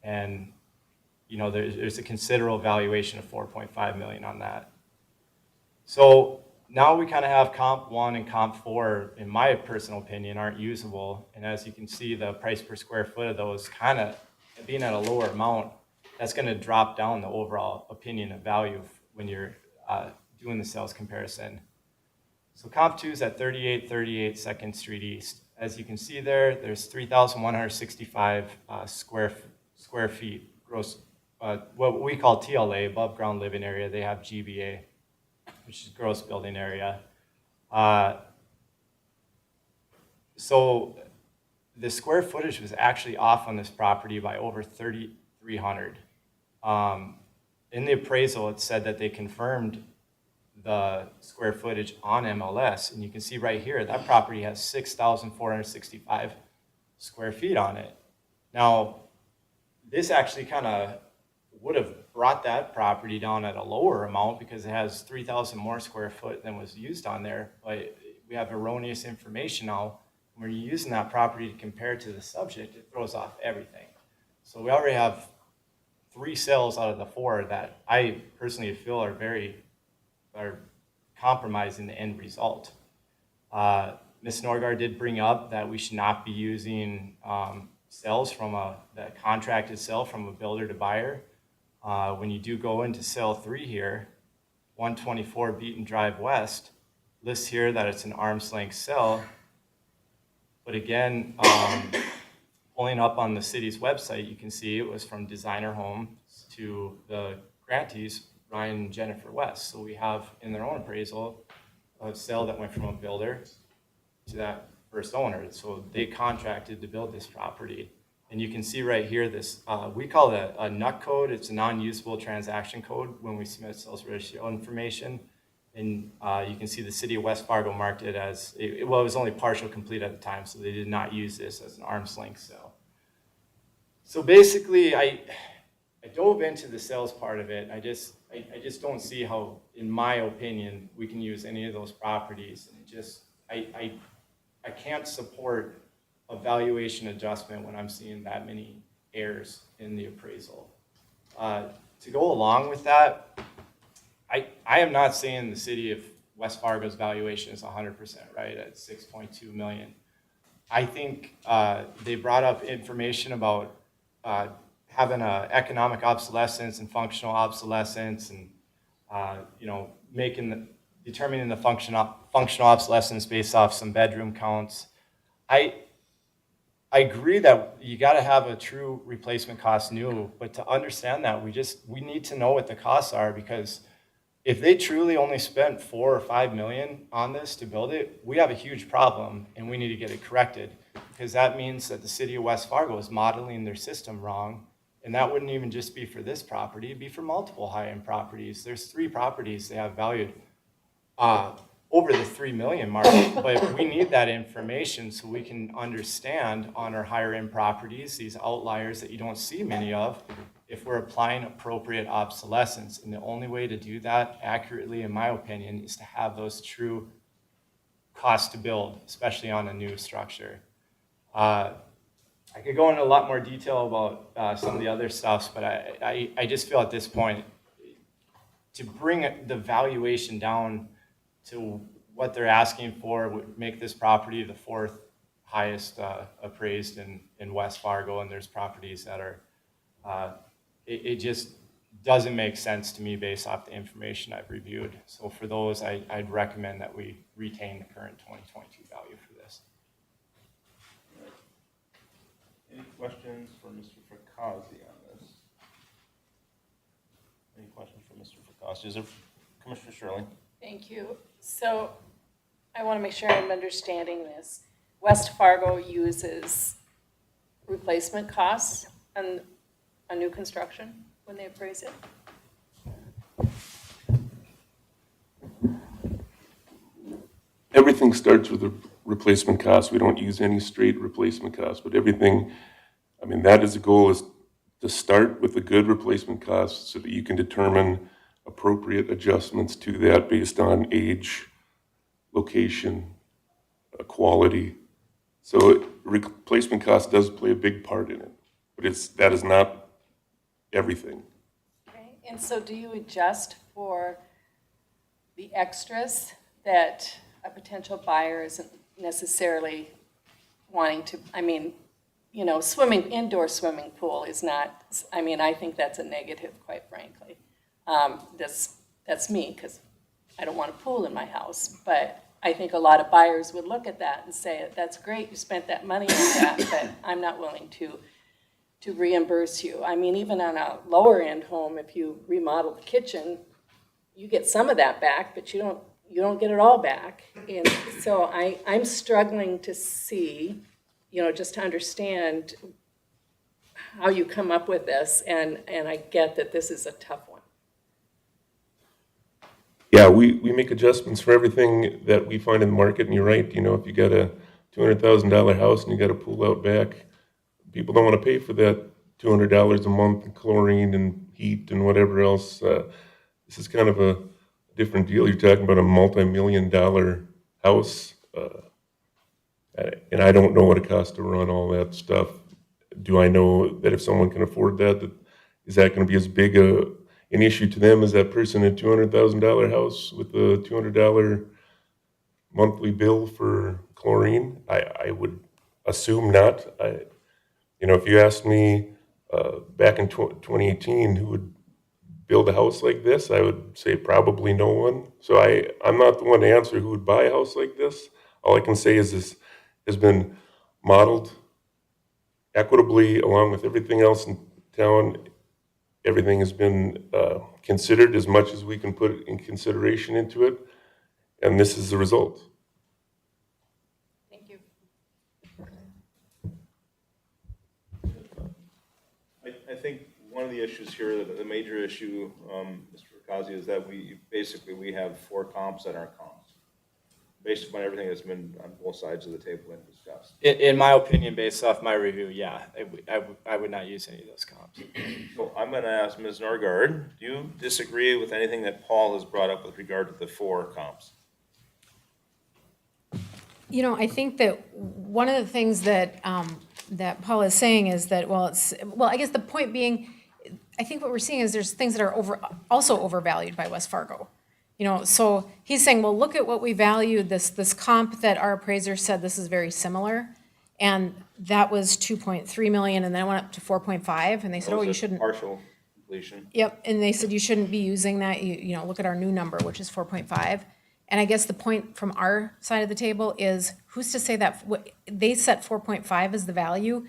and you know there's a considerable valuation of $4.5 million on that. So now we kind of have comp 1 and comp 4, in my personal opinion, aren't usable. And as you can see, the price per square foot of those kind of being at a lower amount, that's going to drop down the overall opinion of value when you're doing the sales comparison. So comp 2 is at 3838 2nd Street East. As you can see there, there's 3,165 square feet gross, what we call TLA, above ground living area. They have GBA, which is gross building area. So the square footage was actually off on this property by over 3,300. In the appraisal, it said that they confirmed the square footage on MLS, and you can see right here, that property has 6,465 square feet on it. Now, this actually kind of would have brought that property down at a lower amount because it has 3,000 more square foot than was used on there. But we have erroneous information now. When you're using that property to compare to the subject, it throws off everything. So we already have 3 sales out of the 4 that I personally feel are compromising the end result. Ms. Norgard did bring up that we should not be using sales from the contracted sale from a builder to buyer. When you do go into cell 3 here, 124 Beaton Drive West, lists here that it's an arm's length sell. But again, pulling up on the city's website, you can see it was from designer homes to the grantees, Ryan and Jennifer West. So we have in their own appraisal a sale that went from a builder to that first owner. So they contracted to build this property. And you can see right here this, we call it a NUT code. It's a non-usable transaction code when we submit sales ratio information. And you can see the city of West Fargo marked it as, it was only partial complete at the time, so they did not use this as an arm's length sale. So basically, I dove into the sales part of it. I just don't see how, in my opinion, we can use any of those properties. And I can't support a valuation adjustment when I'm seeing that many errors in the appraisal. To go along with that, I am not saying the city of West Fargo's valuation is 100% right at $6.2 million. I think they brought up information about having an economic obsolescence and functional obsolescence, and determining the functional obsolescence based off some bedroom counts. I agree that you got to have a true replacement cost new, but to understand that, we need to know what the costs are, because if they truly only spent 4 or 5 million on this to build it, we have a huge problem and we need to get it corrected. Because that means that the city of West Fargo is modeling their system wrong. And that wouldn't even just be for this property, it'd be for multiple high-end properties. There's 3 properties they have valued over the 3 million mark, but we need that information so we can understand on our higher-end properties, these outliers that you don't see many of, if we're applying appropriate obsolescence. And the only way to do that accurately, in my opinion, is to have those true costs to build, especially on a new structure. I could go into a lot more detail about some of the other stuffs, but I just feel at this point, to bring the valuation down to what they're asking for would make this property the 4th highest appraised in West Fargo, and there's properties that are, it just doesn't make sense to me based off the information I've reviewed. So for those, I'd recommend that we retain the current 2022 value for this. Any questions for Mr. Fracassi on this? Any questions for Mr. Fracassi? Is it Commissioner Shirley? Thank you. So I want to make sure I'm understanding this. West Fargo uses replacement costs on a new construction when they appraise it? Everything starts with a replacement cost. We don't use any straight replacement cost, but everything, I mean, that is the goal, is to start with a good replacement cost so that you can determine appropriate adjustments to that based on age, location, quality. So replacement cost does play a big part in it, but that is not everything. Okay. And so do you adjust for the extras that a potential buyer isn't necessarily wanting to, I mean, you know, indoor swimming pool is not, I mean, I think that's a negative, quite frankly. That's me, because I don't want a pool in my house, but I think a lot of buyers would look at that and say, that's great, you spent that money on that, but I'm not willing to reimburse you. I mean, even on a lower end home, if you remodel the kitchen, you get some of that back, but you don't get it all back. And so I'm struggling to see, you know, just to understand how you come up with this, and I get that this is a tough one. Yeah, we make adjustments for everything that we find in the market, and you're right, you know, if you got a $200,000 house and you got a pool out back, people don't want to pay for that $200 a month in chlorine and heat and whatever else. This is kind of a different deal. You're talking about a multi-million-dollar house, and I don't know what it costs to run all that stuff. Do I know that if someone can afford that is that going to be as big an issue to them as that person in a $200,000 house with a $200 monthly bill for chlorine? I would assume not. You know, if you asked me back in 2018 who would build a house like this, I would say probably no one. So I'm not the one to answer who would buy a house like this. All I can say is this has been modeled equitably along with everything else in town. Everything has been considered as much as we can put in consideration into it, and this is the result. Thank you. I think one of the issues here, the major issue, Mr. Fracassi, is that we have 4 comps that aren't comps, based upon everything that's been on both sides of the table and discussed. In my opinion, based off my review, yeah, I would not use any of those comps. So I'm going to ask Ms. Norgard, do you disagree with anything that Paul has brought up with regard to the 4 comps? You know, I think that one of the things that that Paul is saying is that, I guess the point being, I think what we're seeing is there's things that are also overvalued by West Fargo. You know, so he's saying, well, look at what we valued, this comp that our appraiser said this is very similar, and that was 2.3 million, and then it went up to 4.5, and they said, oh, you shouldn't. Partial completion. Yep, and they said you shouldn't be using that, you know, look at our new number, which is 4.5. And I guess the point from our side of the table is, who's to say that they set 4.5 as the value?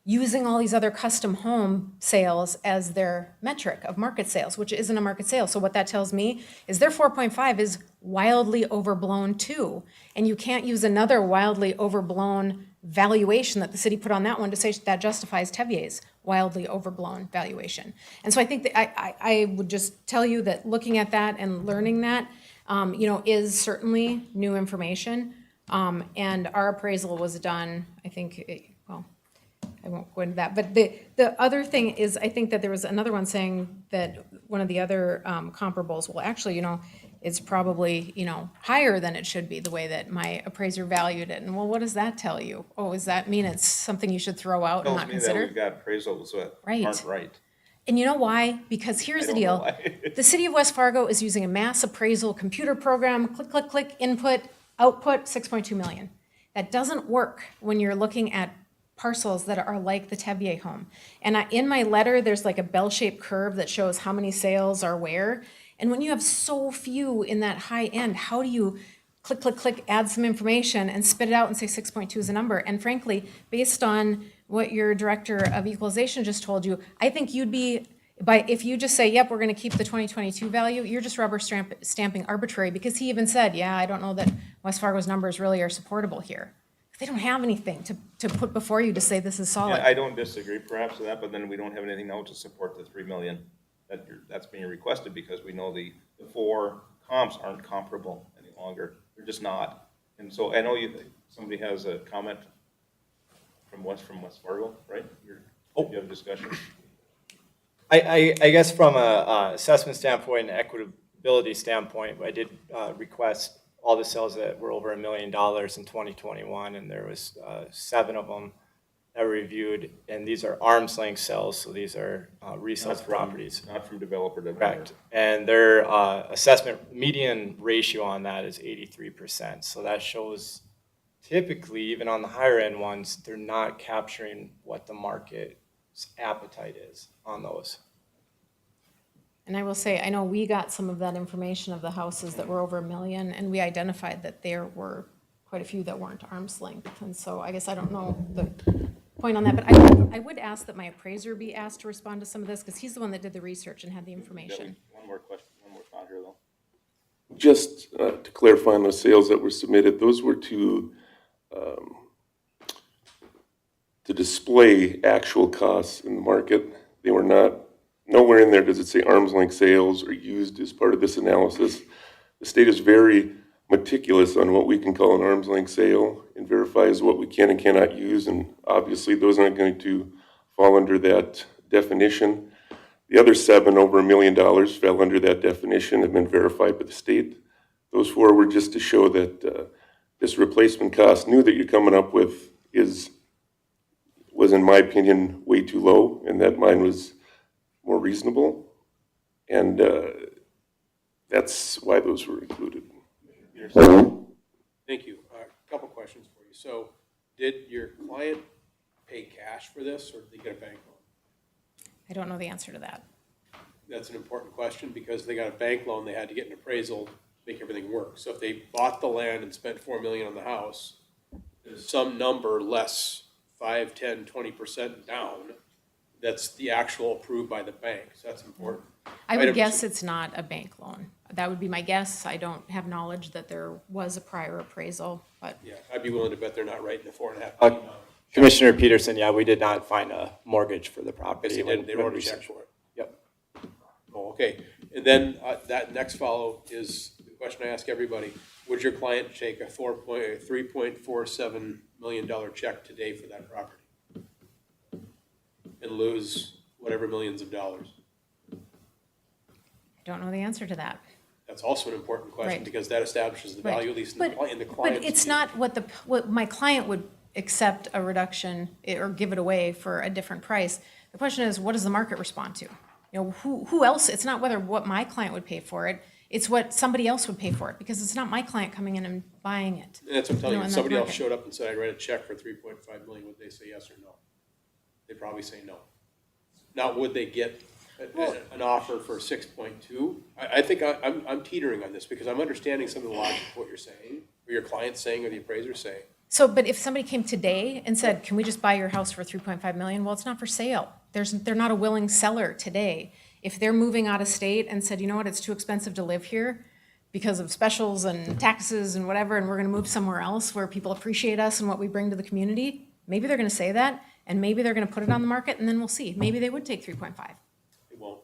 using all these other custom home sales as their metric of market sales, which isn't a market sale. So what that tells me is their 4.5 is wildly overblown too. And you can't use another wildly overblown valuation that the city put on that one to say that justifies Tevye's wildly overblown valuation. And so I think that I would just tell you that looking at that and learning that, is certainly new information. And our appraisal was done, I think, I won't go into that. But the other thing is, I think that there was another one saying that one of the other comparables, well, actually, it's probably, higher than it should be, the way that my appraiser valued it. And well, what does that tell you? Oh, does that mean it's something you should throw out and Tells not me that consider? we've got appraisals that Right. aren't right. And you know why? Because here's the I don't know deal. why. The city of West Fargo is using a mass appraisal computer program, click, click, click, input, output, 6.2 million. That doesn't work when you're looking at parcels that are like the Tevye home. And in my letter, there's like a bell-shaped curve that shows how many sales are where. And when you have so few in that high end, how do you click, click, click, add some information and spit it out and say 6.2 is a number? And frankly, based on what your director of equalization just told you, I think you'd be, if you just say, yep, we're gonna keep the 2022 value, you're just rubber stamping arbitrary, because he even said, yeah, I don't know that West Fargo's numbers really are supportable here. They don't have anything to put before you to say this is solid. Yeah, I don't disagree perhaps with that, but then we don't have anything now to support the 3 million that's being requested, because we know the four comps aren't comparable any longer. They're just not. And so I know somebody has a comment from West Fargo, right? You have a discussion. I guess from a assessment standpoint and equitability standpoint, I did request all the sales that were over $1 million in 2021, and there was 7 of them that were reviewed, and these are arm's length sales, so these are resale properties. Not from developer to Correct. And their assessment median ratio on that is 83%. So that shows typically, even on the higher end ones, they're not capturing what the market's appetite is on those. And I will say, I know we got some of that information of the houses that were over $1 million, and we identified that there were quite a few that weren't arm's length. And so I guess I don't know the point on that, but I would ask that my appraiser be asked to respond to some of this, because he's the one that did the research and had the information. One more question, one more thought here though. Just to clarify on those sales that were submitted, those were to display actual costs in the market. They were not, nowhere in there does it say arm's length sales or used as part of this analysis. The state is very meticulous on what we can call an arm's length sale and verifies what we can and cannot use, and obviously those aren't going to fall under that definition. The other 7 over $1 million fell under that definition, have been verified by the state. Those 4 were just to show that this replacement cost new that you're coming up with was, in my opinion, way too low, and that mine was more reasonable. And that's why those were included. Thank you. A couple questions for you. So did your client pay cash for this, or did they get a bank loan? I don't know the answer to that. That's an important question, because they got a bank loan, they had to get an appraisal to make everything work. So if they bought the land and spent $4 million on the house, there's some number less 5, 10, 20% down. That's the actual approved by the bank. So that's important. I would Item guess two. it's not a bank loan. That would be my guess. I don't have knowledge that there was a prior appraisal, but Yeah, I'd be willing to bet they're not writing the $4.5 million. Commissioner Peterson, yeah, we did not find a mortgage for the property. Yes, they did. They when wrote a we check searched. for it. Yep. Oh, okay. And then that next follow is the question I ask everybody. Would your client take a $3.47 million check today for that property and lose whatever millions of dollars? I don't know the answer to that. That's also an important question, Right. because that establishes the Right. value, at least in the But client's it's view. not what my client would accept a reduction or give it away for a different price. The question is, what does the market respond to? Who else? It's not what my client would pay for it. It's what somebody else would pay for it, because it's not my client coming in and buying it. And that's what I'm telling you. in If that somebody else market. showed up and said, I'd write a check for $3.5 million, would they say yes or no? They'd probably say no. Now, would they get an offer for 6.2? I think I'm teetering on this, because I'm understanding some of the logic of what you're saying, or your client's saying, or the appraiser's saying. So, but if somebody came today and said, can we just buy your house for 3.5 million? Well, it's not for sale. They're not a willing seller today. If they're moving out of state and said, you know what, it's too expensive to live here because of specials and taxes and whatever, and we're gonna move somewhere else where people appreciate us and what we bring to the community, maybe they're gonna say that, and maybe they're gonna put it on the market, and then we'll see. Maybe they would take 3.5. It won't.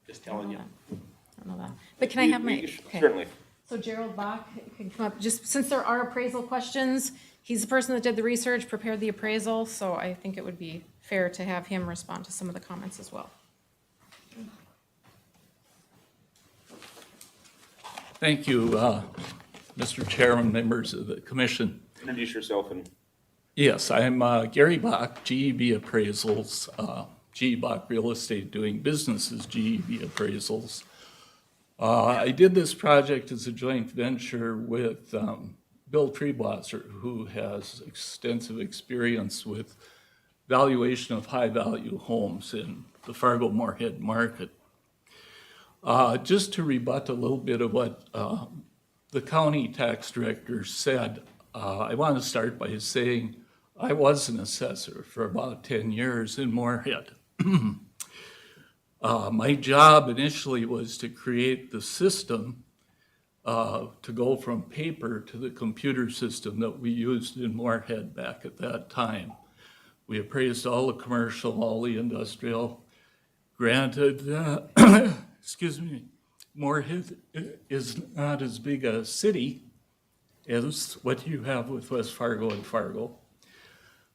Just telling you. I don't know that. But can I have my, okay. Certainly. So Gerald Bach can come up, just since there are appraisal questions, he's the person that did the research, prepared the appraisal, so I think it would be fair to have him respond to some of the comments as well. Thank you, Mr. Chairman, members of the commission. Introduce yourself and. Yes, I'm Gary Bach, GEB Appraisals, GE Bach Real Estate doing business as GEB Appraisals. I did this project as a joint venture with Bill Treebwasser, who has extensive experience with valuation of high-value homes in the Fargo Moorhead market. Just to rebut a little bit of what the county tax director said, I want to start by saying I was an assessor for about 10 years in Moorhead. My job initially was to create the system to go from paper to the computer system that we used in Moorhead back at that time. We appraised all the commercial, all the industrial. Granted, excuse me, Moorhead is not as big a city as what you have with West Fargo and Fargo,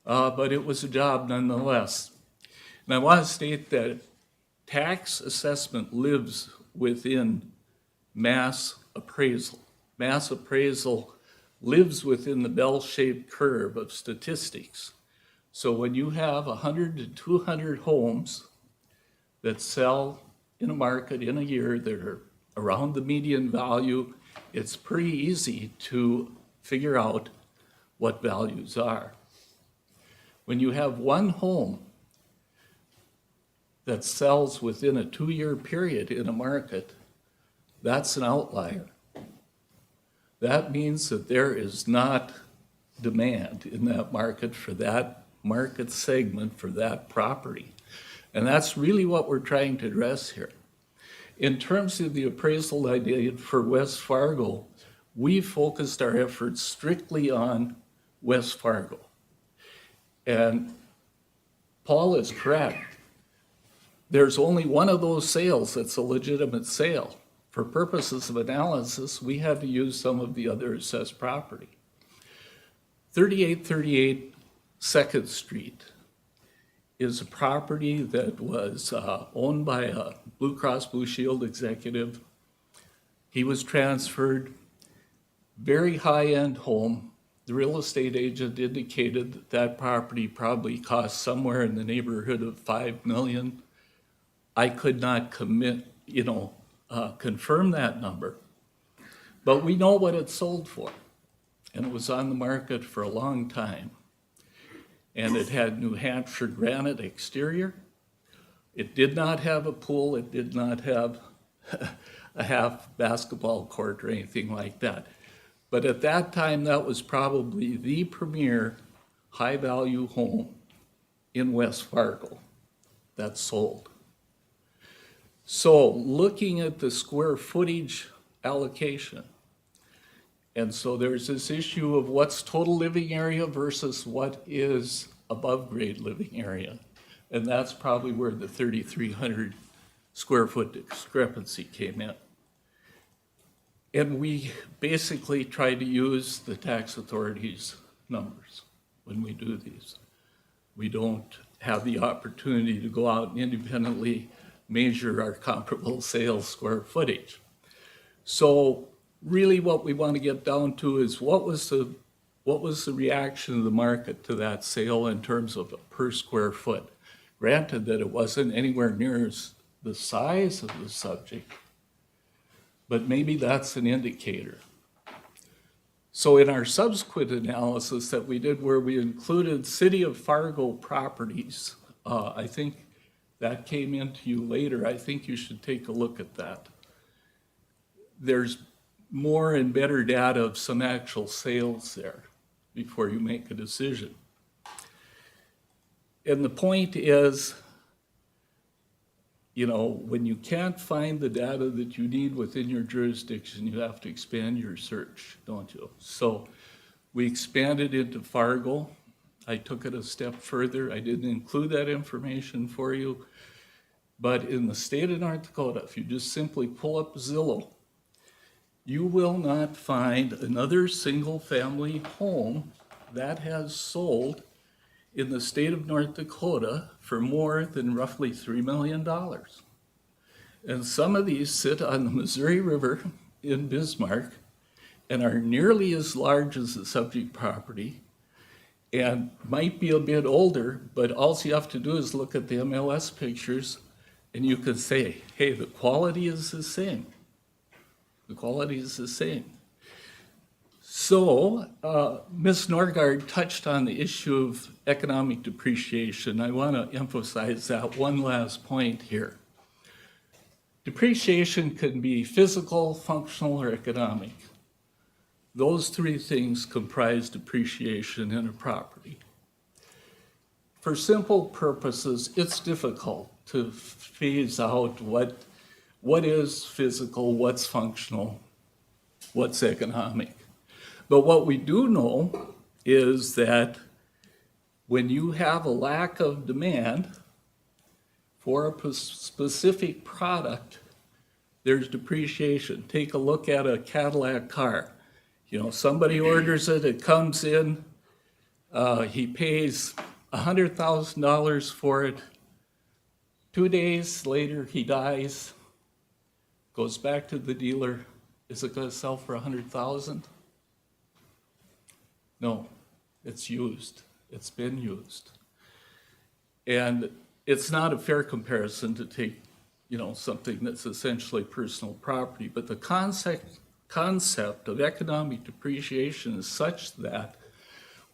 but it was a job nonetheless. And I want to state that tax assessment lives within mass appraisal. Mass appraisal lives within the bell-shaped curve of statistics. So when you have 100 to 200 homes that sell in a market in a year that are around the median value, it's pretty easy to figure out what values are. When you have one home that sells within a 2-year period in a market, that's an outlier. That means that there is not demand in that market for that market segment for that property. And that's really what we're trying to address here. In terms of the appraisal I did for West Fargo, we focused our efforts strictly on West Fargo. And Paul is correct. There's only one of those sales that's a legitimate sale. For purposes of analysis, we had to use some of the other assessed property. 3838 2nd Street is a property that was owned by a Blue Cross Blue Shield executive. He was transferred, very high-end home. The real estate agent indicated that that property probably cost somewhere in the neighborhood of $5 million. I could not confirm that number, but we know what it sold for, and it was on the market for a long time. And it had New Hampshire granite exterior. It did not have a pool. It did not have a half basketball court or anything like that. But at that time, that was probably the premier high-value home in West Fargo that sold. So looking at the square footage allocation, and so there's this issue of what's total living area versus what is above grade living area. And that's probably where the 3,300 square foot discrepancy came in. And we basically try to use the tax authority's numbers when we do these. We don't have the opportunity to go out and independently measure our comparable sales square footage. So really what we want to get down to is what was the reaction of the market to that sale in terms of per square foot? Granted that it wasn't anywhere near the size of the subject, but maybe that's an indicator. So in our subsequent analysis that we did where we included City of Fargo properties, I think that came into you later. I think you should take a look at that. There's more and better data of some actual sales there before you make a decision. And the point is, you know, when you can't find the data that you need within your jurisdiction, you have to expand your search, don't you? So we expanded into Fargo. I took it a step further. I didn't include that information for you. But in the state of North Dakota, if you just simply pull up Zillow, you will not find another single-family home that has sold in the state of North Dakota for more than roughly $3 million. And some of these sit on the Missouri River in Bismarck and are nearly as large as the subject property and might be a bit older, but all you have to do is look at the MLS pictures and you can say, hey, the quality is the same. The quality is the same. So, Ms. Norgard touched on the issue of economic depreciation. I want to emphasize that one last point here. Depreciation can be physical, functional, or economic. Those three things comprise depreciation in a property. For simple purposes, it's difficult to phase out what is physical, what's functional, what's economic. But what we do know is that when you have a lack of demand for a specific product, there's depreciation. Take a look at a Cadillac car. You know, somebody orders it, it comes in, he pays $100,000 for it. 2 days later, he dies, goes back to the dealer. Is it going to sell for $100,000? No, it's used. It's been used. And it's not a fair comparison to take, you know, something that's essentially personal property, but the concept of economic depreciation is such that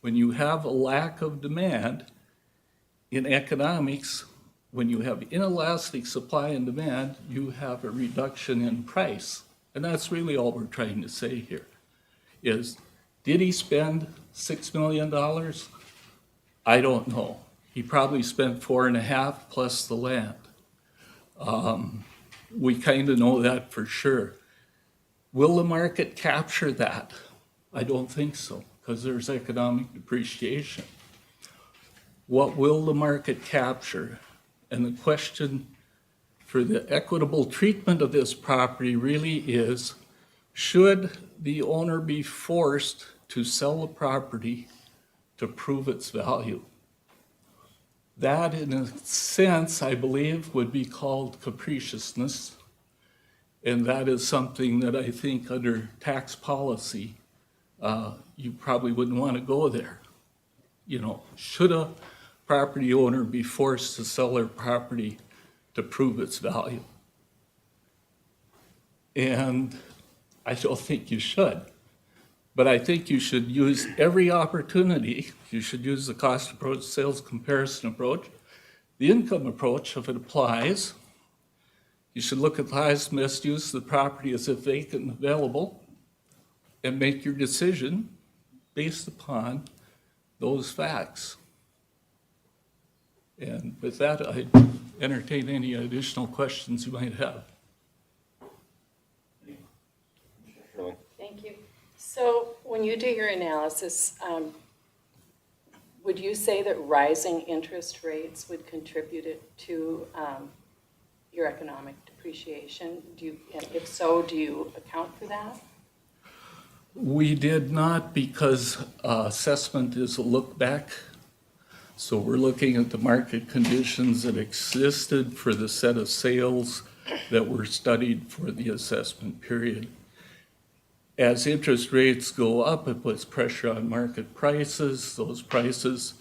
when you have a lack of demand in economics, when you have inelastic supply and demand, you have a reduction in price. And that's really all we're trying to say here is, did he spend $6 million? I don't know. He probably spent 4.5 plus the land. We kind of know that for sure. Will the market capture that? I don't think so, because there's economic depreciation. What will the market capture? And the question for the equitable treatment of this property really is, should the owner be forced to sell the property to prove its value? That, in a sense, I believe, would be called capriciousness. And that is something that I think under tax policy, you probably wouldn't want to go there. You know, should a property owner be forced to sell their property to prove its value? And I don't think you should. But I think you should use every opportunity. You should use the cost approach, sales comparison approach, the income approach if it applies. You should look at the highest and best use of the property as if vacant and available and make your decision based upon those facts. And with that, I entertain any additional questions you might have. Thank you. So when you do your analysis, would you say that rising interest rates would contribute to your economic depreciation? And if so, do you account for that? We did not, because assessment is a look back. So we're looking at the market conditions that existed for the set of sales that were studied for the assessment period. As interest rates go up, it puts pressure on market prices. Those prices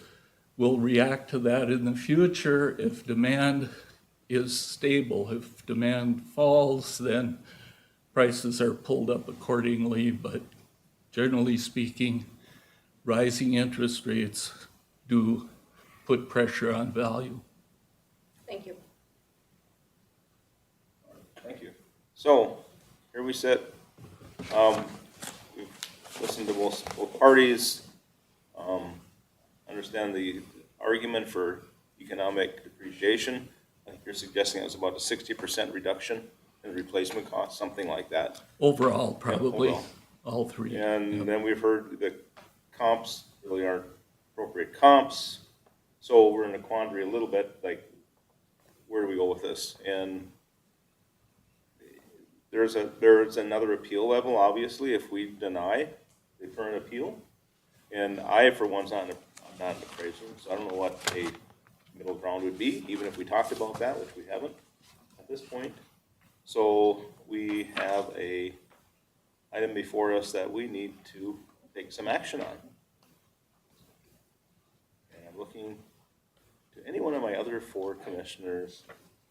will react to that in the future. If demand is stable, if demand falls, then prices are pulled up accordingly. But generally speaking, rising interest rates do put pressure on value. Thank you. Thank you. So, here we sit. We've listened to both parties. Understand the argument for economic depreciation. I think you're suggesting it was about a 60% reduction in replacement cost, something like that. Overall, probably, overall. all three. And then we've heard that comps really aren't appropriate comps. So we're in a quandary a little bit, like, where do we go with this? And there's another appeal level, obviously, if we deny the current appeal. And I, for one's I'm not an appraiser, so I don't know what a middle ground would be, even if we talked about that, which we haven't at this point. So we have a item before us that we need to take some action on. And I'm looking to any one of my other four commissioners.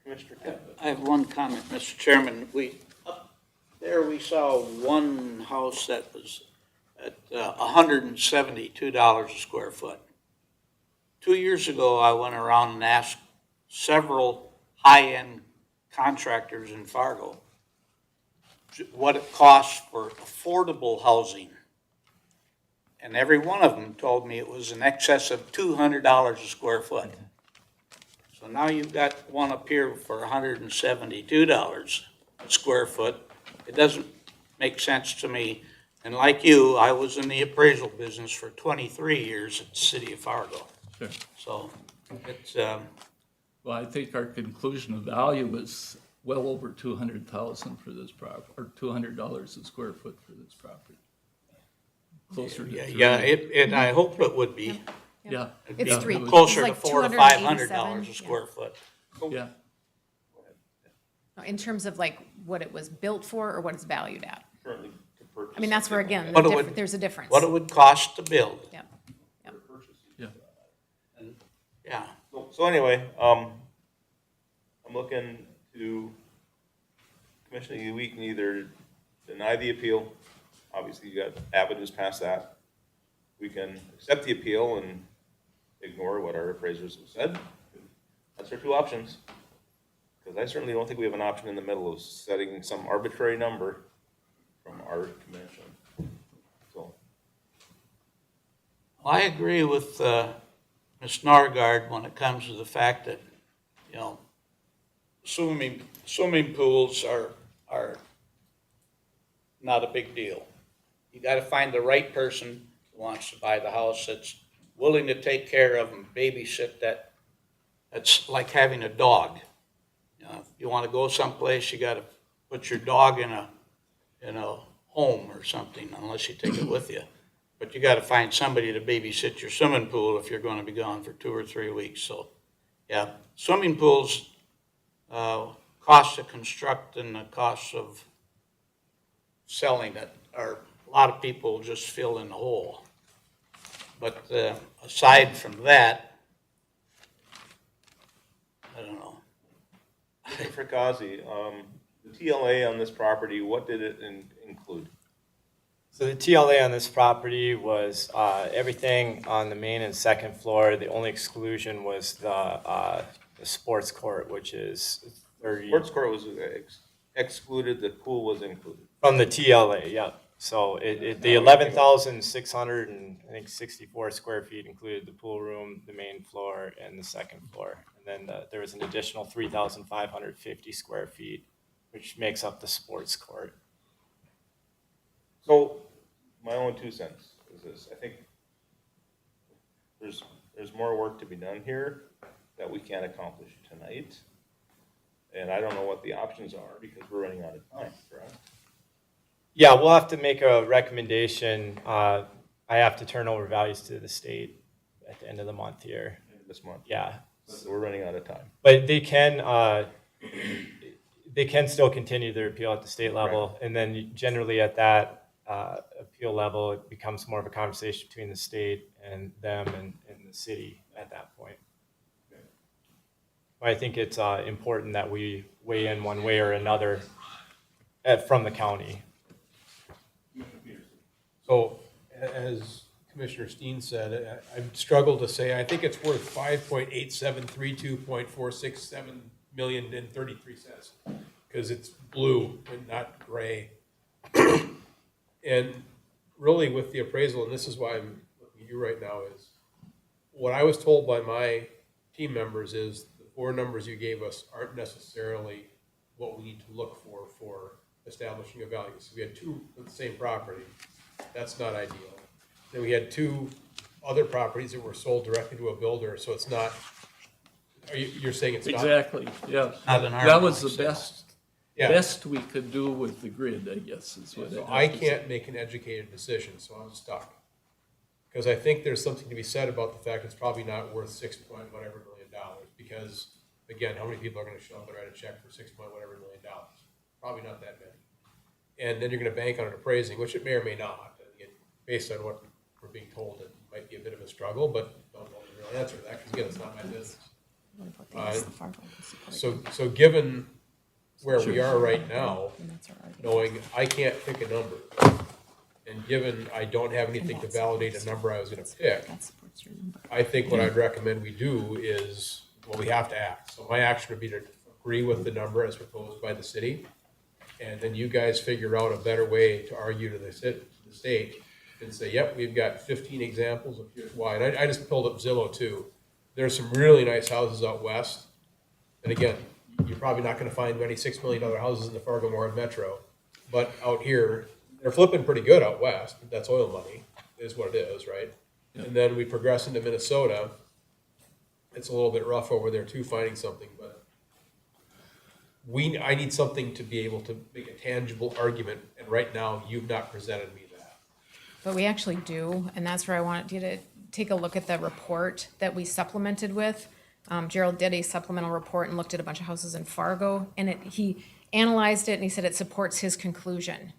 Commissioner Kemp. I have one comment, Mr. Chairman. Up there we saw one house that was at $172 a square foot. 2 years ago, I went around and asked several high-end contractors in Fargo what it costs for affordable housing. And every one of them told me it was in excess of $200 a square foot. So now you've got one up here for $172 a square foot. It doesn't make sense to me. And like you, I was in the appraisal business for 23 years at the city of Fargo. Sure. So it's, Well, I think our conclusion of value is well over 200,000 for this property, or $200 a square foot for this property. Closer to three. yeah, I hope it would be. Yeah. It's yeah, three. it was- Closer It's to like $400 to $500 $287, a square foot. Yeah, In terms of like what it was built for or what it's valued at. Currently to purchase. I mean, that's where, again, What it would- there's a difference. What it would cost to build. Yeah. yeah. Yeah. So anyway, I'm looking to, Commissioner, we can either deny the appeal, obviously you got avenues past that. We can accept the appeal and ignore what our appraisers have said. That's our two options. Because I certainly don't think we have an option in the middle of setting some arbitrary number from our commission. So, Well, I agree with Ms. Norgard when it comes to the fact that, you know, swimming pools are not a big deal. You got to find the right person who wants to buy the house that's willing to take care of and babysit that. That's like having a dog. You know, if you want to go someplace, you got to put your dog in a home or something, unless you take it with you. But you got to find somebody to babysit your swimming pool if you're going to be gone for 2 or 3 weeks. So, yeah, swimming pools, cost to construct and the cost of selling it are, a lot of people just fill in the hole. But aside from that, I don't know. Mr. Fricassi, the TLA on this property, what did it include? So the TLA on this property was everything on the main and second floor. The only exclusion was the sports court, which is 30. Sports court was excluded, the pool was included. From the TLA, yeah. So the 11,600 and I think 64 square feet included the pool room, the main floor, and the second floor. And then there was an additional 3,550 square feet, which makes up the sports court. So, my own 2 cents is this, I think there's more work to be done here that we can't accomplish tonight. And I don't know what the options are because we're running out of time, correct? Yeah, we'll have to make a recommendation. I have to turn over values to the state at the end of the month here. This month. Yeah. So we're running out of time. But they can still continue their appeal at the state level. Right. And then generally at that appeal level, it becomes more of a conversation between the state and them and the city at that point. Okay. I think it's important that we weigh in one way or another from the county. So, as Commissioner Steen said, I've struggled to say, I think it's worth $5.8732.467 million and 33 cents, because it's blue and not gray. And really with the appraisal, and this is why I'm looking you do right now is, what I was told by my team members is the 4 numbers you gave us aren't necessarily what we need to look for establishing a value. So we had 2 of the same property. That's not ideal. Then we had 2 other properties that were sold directly to a builder, so it's not, you're saying it's not? Exactly, yeah. Not an That was the arm length best we could do with the grid, I guess, is what So it I has to say. can't make an educated decision, so I'm stuck. Because I think there's something to be said about the fact it's probably not worth $6 point whatever million, because, again, how many people are gonna show up and write a check for $6 point whatever million? Probably not that many. And then you're gonna bank on it appraising, which it may or may not. Again, based on what we're being told, it might be a bit of a struggle, but don't know the real answer to that, because again, it's not my business. So given where we are right now, knowing I can't pick a number, and given I don't have anything to validate a number I was gonna pick, I think what I'd recommend we do is, well, we have to act. So my action would be to agree with the number as proposed by the city, and then you guys figure out a better way to argue to the state and say, yep, we've got 15 examples of here's why. And I just pulled up Zillow too. There's some really nice houses out west. And again, you're probably not gonna find many $6 million houses in the Fargo Moorhead Metro. But out here, they're flipping pretty good out west. That's oil money, is what it is, right? Yeah. And then we progress into Minnesota. It's a little bit rough over there too, finding something, but I need something to be able to make a tangible argument, and right now, you've not presented me that. But we actually do, and that's where I wanted you to take a look at the report that we supplemented with. Gerald did a supplemental report and looked at a bunch of houses in Fargo, and he analyzed it and he said it supports his conclusion.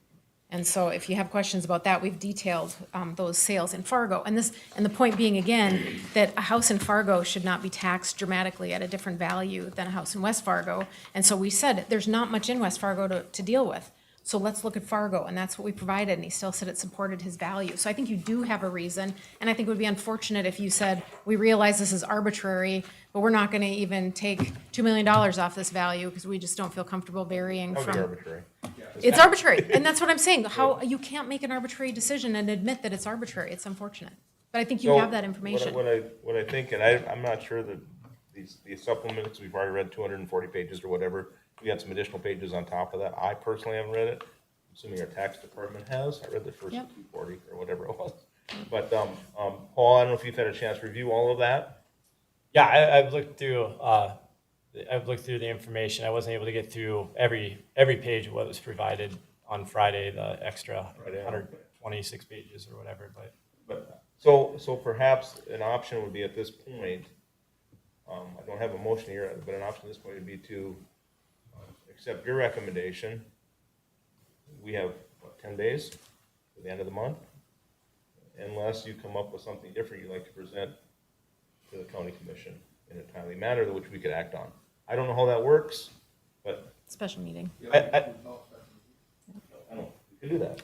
And so if you have questions about that, we've detailed those sales in Fargo. And the point being, again, that a house in Fargo should not be taxed dramatically at a different value than a house in West Fargo. And so we said, there's not much in West Fargo to deal with. So let's look at Fargo, and that's what we provided, and he still said it supported his value. So I think you do have a reason, and I think it would be unfortunate if you said, we realize this is arbitrary, but we're not gonna even take $2 million off this value because we just don't feel comfortable varying That would be from. arbitrary. It's arbitrary, and that's what I'm saying. How, you can't make an arbitrary decision and admit that it's arbitrary. It's unfortunate. But I think you So, have that information. What I think, and I'm not sure that these supplements, we've already read 240 pages or whatever. We got some additional pages on top of that. I personally haven't read it. I'm assuming our tax department has. I read the first 240 or whatever it was. But, Paul, I don't know if you've had a chance to review all of that. Yeah, I've looked through the information. I wasn't able to get through every page of what was provided on Friday, the extra 126 pages or whatever, But so perhaps an option would be at this point, I don't have a motion here, but an option at this point would be to accept your recommendation. We have, 10 days to the end of the month? Unless you come up with something different you'd like to present to the county commission in a timely manner, which we could act on. I don't know how that works, but Special meeting. I know, we can do that.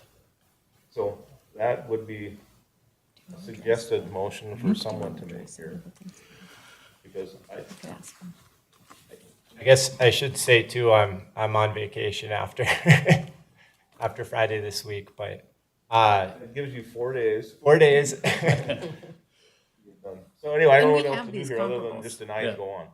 So that would be a suggested motion for someone to make here. Because I guess I should say too, I'm on vacation after after Friday this week, but it gives you 4 days. 4 days. So anyway, I don't know And we what else have to do these here other than comparables. just deny it and go on.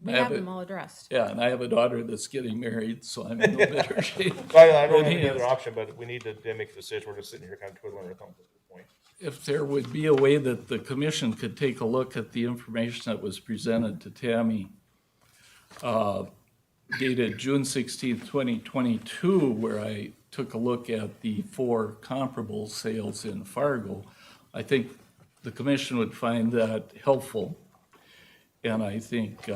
We I have have them it. all addressed. Yeah, and I have a daughter that's getting married, so I'm in no better shape. So I don't than have he any is. other option, but we need to make a decision. We're just sitting here kind of twiddling our thumbs at this point. If there would be a way that the commission could take a look at the information that was presented to Tammy, dated June 16th, 2022, where I took a look at the 4 comparable sales in Fargo, I think the commission would find that helpful. And I think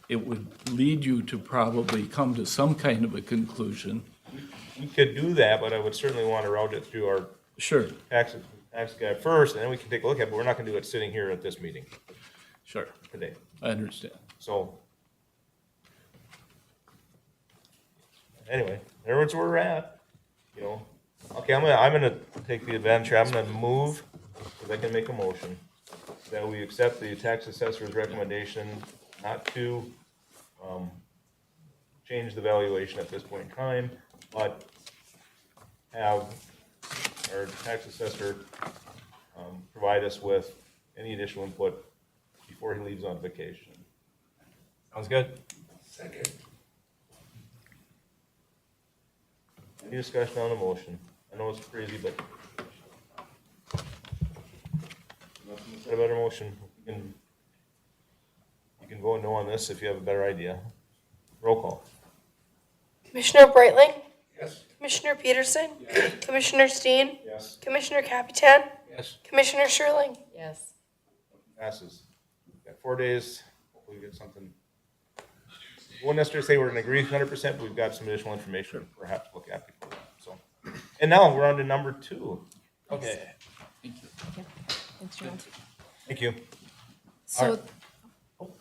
it would lead you to probably come to some kind of a conclusion. We could do that, but I would certainly want to route it through our Sure, tax guy first, and then we can take a look at it, but we're not going to do it sitting here at this meeting sure, today. I understand. So, anyway, there's where we're at, you know. Okay, I'm gonna take the adventure. I'm gonna move, because I can make a motion, that we accept the tax assessor's recommendation not to change the valuation at this point in time, but have our tax assessor provide us with any additional input before he leaves on vacation. Sounds good. Second. Any discussion on the motion? I know it's crazy, but nothing said about a motion. You can vote no on this if you have a better idea. Roll call. Commissioner Breitling? Yes. Commissioner Peterson? Commissioner Steen? Yes. Commissioner Capitan? Yes. Commissioner Sherling? Yes. Passes. Got 4 days. Hopefully we get something. Won't necessarily say we're gonna agree 100%, but we've got some additional information to perhaps look at before that, so. And now we're on to number 2. Okay. Thanks, Gerald. Thank you. So Go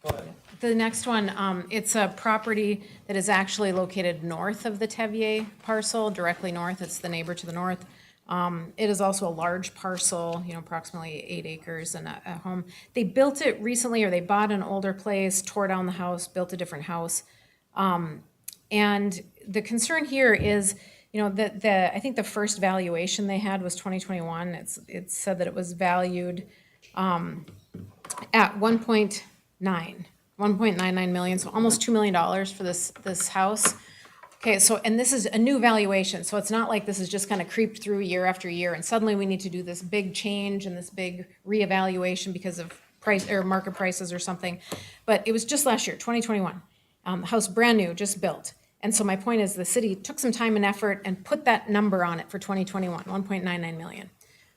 ahead. the next one, it's a property that is actually located north of the Tevier parcel, directly north. It's the neighbor to the north. It is also a large parcel, approximately 8 acres and a home. They built it recently, or they bought an older place, tore down the house, built a different house. And the concern here is, that I think the first valuation they had was 2021. It said that it was valued at 1.99 million, so almost $2 million for this house. Okay, so, and this is a new valuation, so it's not like this is just kind of creeped through year after year, and suddenly we need to do this big change and this big reevaluation because of price or market prices or something. But it was just last year, 2021. House brand new, just built. And so my point is the city took some time and effort and put that number on it for 2021, 1.99 million.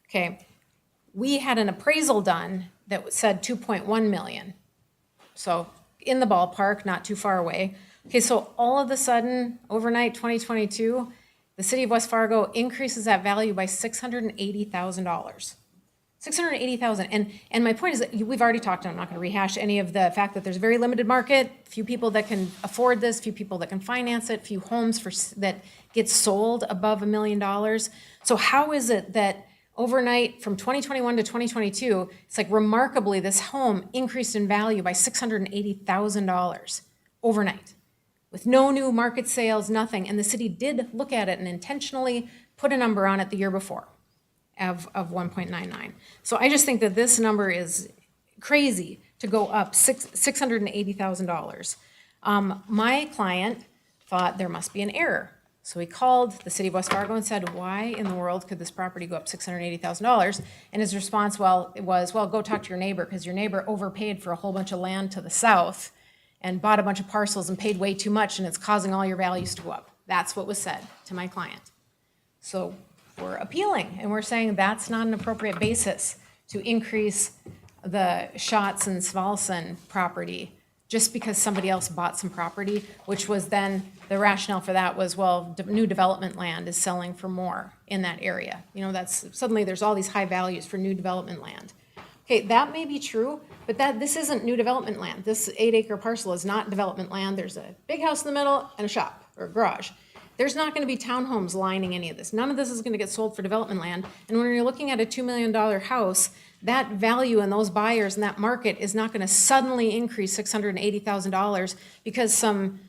Okay, we had an appraisal done that said 2.1 million. So in the ballpark, not too far away. Okay, so all of a sudden, overnight 2022, the city of West Fargo increases that value by $680,000. $680,000. And my point is that we've already talked, and I'm not going to rehash any of the fact that there's a very limited market, few people that can afford this, few people that can finance it, few homes that get sold above $1 million. So how is it that overnight from 2021 to 2022, it's like remarkably this home increased in value by $680,000 overnight with no new market sales, nothing. And the city did look at it and intentionally put a number on it the year before of 1.99. So I just think that this number is crazy to go up $680,000. My client thought there must be an error. So he called the city of West Fargo and said, why in the world could this property go up $680,000? And his response, was, go talk to your neighbor, because your neighbor overpaid for a whole bunch of land to the south and bought a bunch of parcels and paid way too much, and it's causing all your values to go up. That's what was said to my client. So we're appealing, and we're saying that's not an appropriate basis to increase the Schatz and Svalson property just because somebody else bought some property, which was then, the rationale for that was, new development land is selling for more in that area. That's, suddenly there's all these high values for new development land. Okay, that may be true, but this isn't new development land. This 8-acre parcel is not development land. There's a big house in the middle and a shop or a garage. There's not going to be townhomes lining any of this. None of this is going to get sold for development land. And when you're looking at a $2 million house, that value and those buyers and that market is not going to suddenly increase $680,000 because some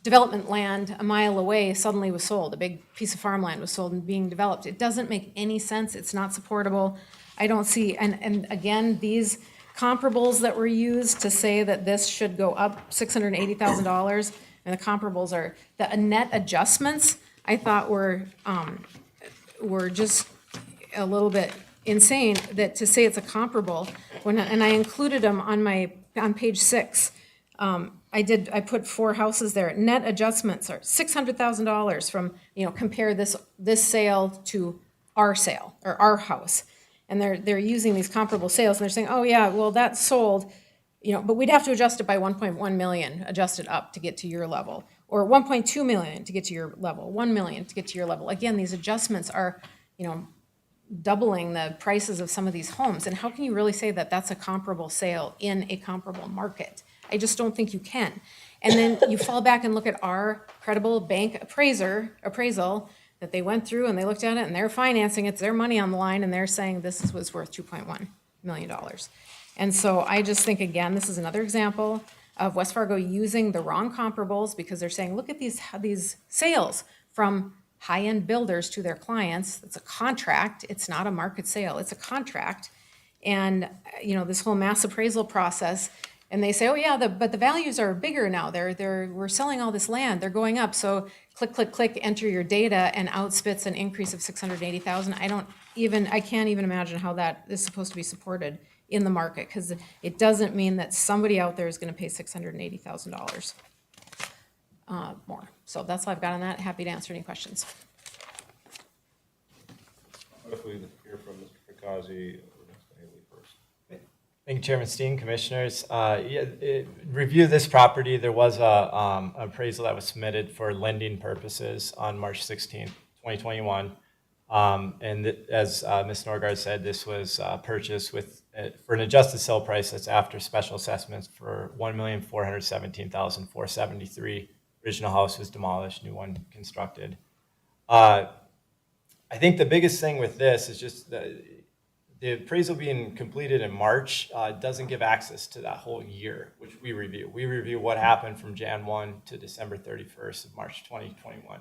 development land a mile away suddenly was sold. A big piece of farmland was sold and being developed. It doesn't make any sense. It's not supportable. I don't see, and again, these comparables that were used to say that this should go up $680,000, and the comparables are, the net adjustments, I thought were just a little bit insane, that to say it's a comparable, and I included them on page 6. I put 4 houses there. Net adjustments are $600,000 from, compare this sale to our sale, or our house. And they're using these comparable sales, and they're saying, oh yeah, well, that's sold, but we'd have to adjust it by 1.1 million, adjust it up to get to your level, or 1.2 million to get to your level, 1 million to get to your level. Again, these adjustments are, doubling the prices of some of these homes. And how can you really say that that's a comparable sale in a comparable market? I just don't think you can. And then you fall back and look at our credible bank appraisal that they went through, and they looked at it, and they're financing it, it's their money on the line, and they're saying this was worth $2.1 million. And so I just think, again, this is another example of West Fargo using the wrong comparables, because they're saying, look at these sales from high-end builders to their clients. It's a contract. It's not a market sale. It's a contract. And, this whole mass appraisal process, and they say, oh yeah, but the values are bigger now. We're selling all this land. They're going up. So click, click, click, enter your data, and out spits an increase of 680,000. I can't even imagine how that is supposed to be supported in the market, because it doesn't mean that somebody out there is going to pay $680,000 more. So that's all I've got on that. Happy to answer any questions. What if we hear from Mr. Fracassi or Mr. Haley first? Thank you, Chairman Steen, Commissioners. Review this property. There was a appraisal that was submitted for lending purposes on March 16th, 2021. As Ms. Norgard said, this was purchased for an adjusted sale price that's after special assessments for $1,417,473. Original house was demolished, new one constructed. I think the biggest thing with this is just the appraisal being completed in March doesn't give access to that whole year, which we review. We review what happened from Jan 1 to December 31st of March 2021.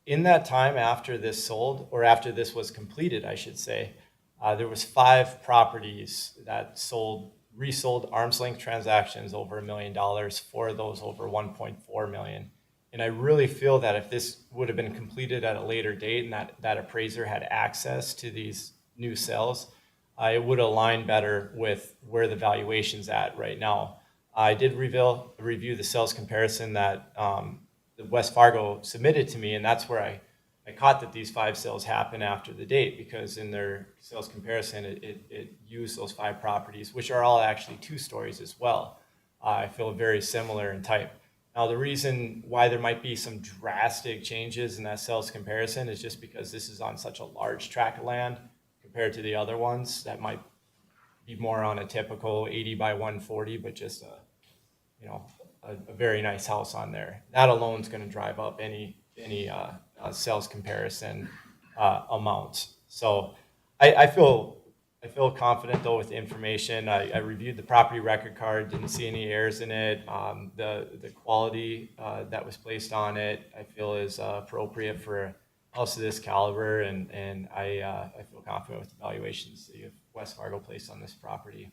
In that time after this sold, or after this was completed, I should say, there was 5 properties that resold arm's length transactions over $1 million, 4 of those over $1.4 million. And I really feel that if this would have been completed at a later date and that appraiser had access to these new sales, it would align better with where the valuation's at right now. I did review the sales comparison that the West Fargo submitted to me, and that's where I caught that these 5 sales happened after the date, because in their sales comparison, it used those 5 properties, which are all actually 2 stories as well. I feel very similar in type. Now, the reason why there might be some drastic changes in that sales comparison is just because this is on such a large tract of land compared to the other ones that might be more on a typical 80 by 140, but just a very nice house on there. That alone is going to drive up any sales comparison amounts. So I feel confident though with the information. I reviewed the property record card, didn't see any errors in it. The quality that was placed on it, I feel is appropriate for a house of this caliber, and I feel confident with the valuation the City of West Fargo placed on this property.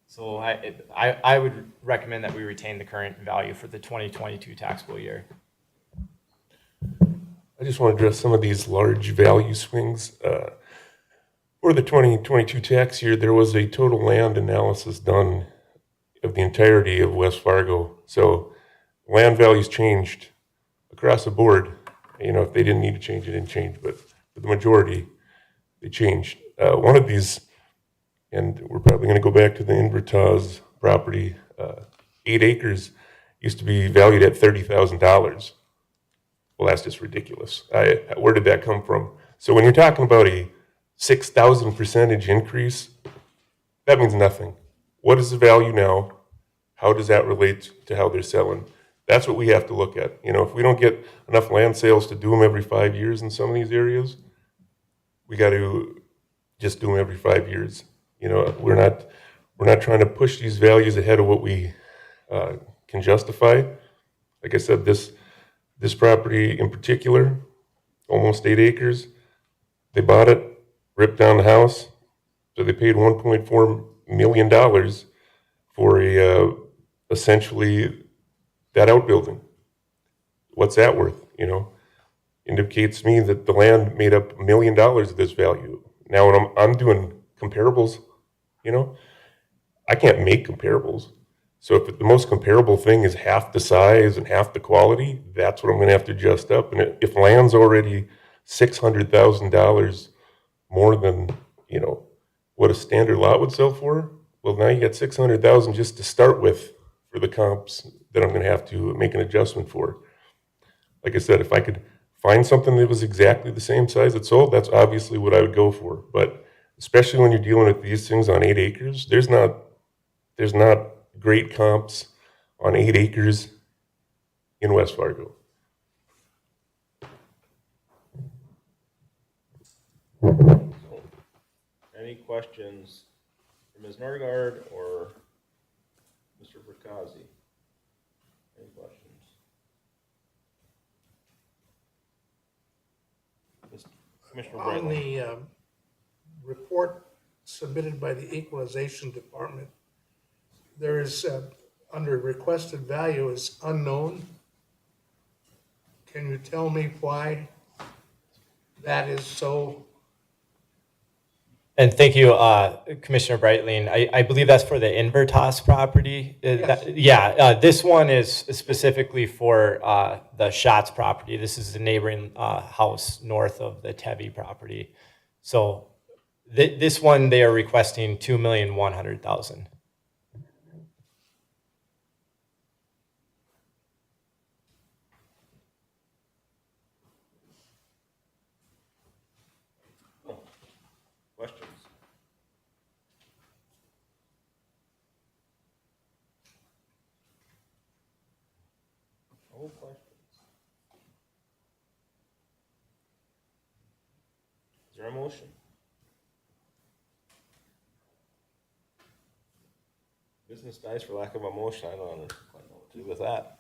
So I would recommend that we retain the current value for the 2022 taxable year. I just want to address some of these large value swings. For the 2022 tax year, there was a total land analysis done of the entirety of West Fargo. So land values changed across the board. If they didn't need to change, it didn't change, but for the majority, they changed. One of these, and we're probably going to go back to the Invertaz property, 8 acres used to be valued at $30,000. Well, that's just ridiculous. Where did that come from? So when you're talking about a 6,000% increase, that means nothing. What is the value now? How does that relate to how they're selling? That's what we have to look at. If we don't get enough land sales to do them every 5 years in some of these areas, we got to just do them every 5 years. We're not trying to push these values ahead of what we can justify. Like I said, this property in particular, almost 8 acres, they bought it, ripped down the house, so they paid $1.4 million for essentially that outbuilding. What's that worth? Indicates to me that the land made up $1 million of this value. Now, when I'm doing comparables, I can't make comparables. So if the most comparable thing is half the size and half the quality, that's what I'm going to have to adjust up. And if land's already $600,000 more than, what a standard lot would sell for, well, now you got $600,000 just to start with for the comps that I'm going to have to make an adjustment for. Like I said, if I could find something that was exactly the same size that sold, that's obviously what I would go for. But especially when you're dealing with these things on 8 acres, there's not great comps on 8 acres in West Fargo. Any questions for Ms. Norgard or Mr. Fracassi? Any questions? Commissioner On Brightling. the report submitted by the Equalization Department, there is, under requested value is unknown. Can you tell me why that is so? And thank you, Commissioner Brightling. I believe that's for the Invertas property. This one is specifically for the Schatz property. This is the neighboring house north of the Tebby property. So this one, they are requesting $2,100,000. Questions? No questions. Is there a motion? Business dies for lack of a motion. I don't quite know what to do with that.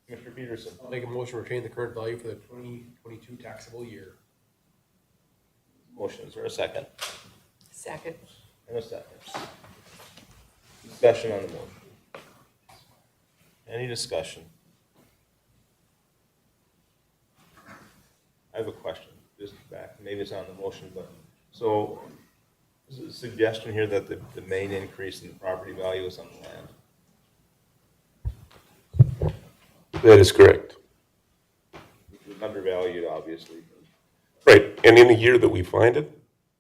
Commissioner Peterson. I'll make a motion to retain the current value for the 2022 taxable year. Motion, is there a second? Second. And a second. Discussion on the motion. Any discussion? I have a question, just back, maybe it's on the motion, but, so, is it a suggestion here that the main increase in the property value is on the land? That is correct. Which is undervalued, obviously. Right, and in the year that we find it,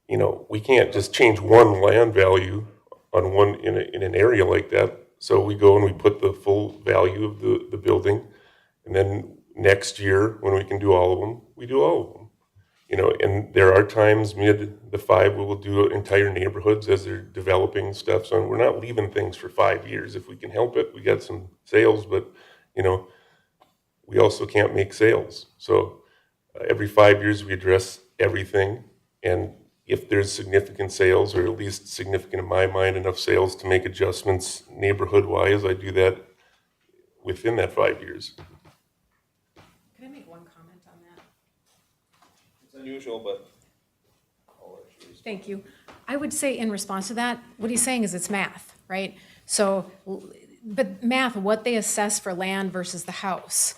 you know, we can't just change one land value on one, in an area like that. So we go and we put the full value of the building, and then next year, when we can do all of them, we do all of them. You know, and there are times mid the five we will do entire neighborhoods as they're developing stuff. So we're not leaving things for 5 years if we can help it. We got some sales, but you know, we also can't make sales. So every 5 years we address everything, and if there's significant sales, or at least significant in my mind enough sales to make adjustments neighborhood wise, I do that within that 5 years. Can I make one comment on that? It's unusual, but I'll let you respond. Thank you. I would say in response to that, what he's saying is it's math, right? So, but math, what they assess for land versus the house.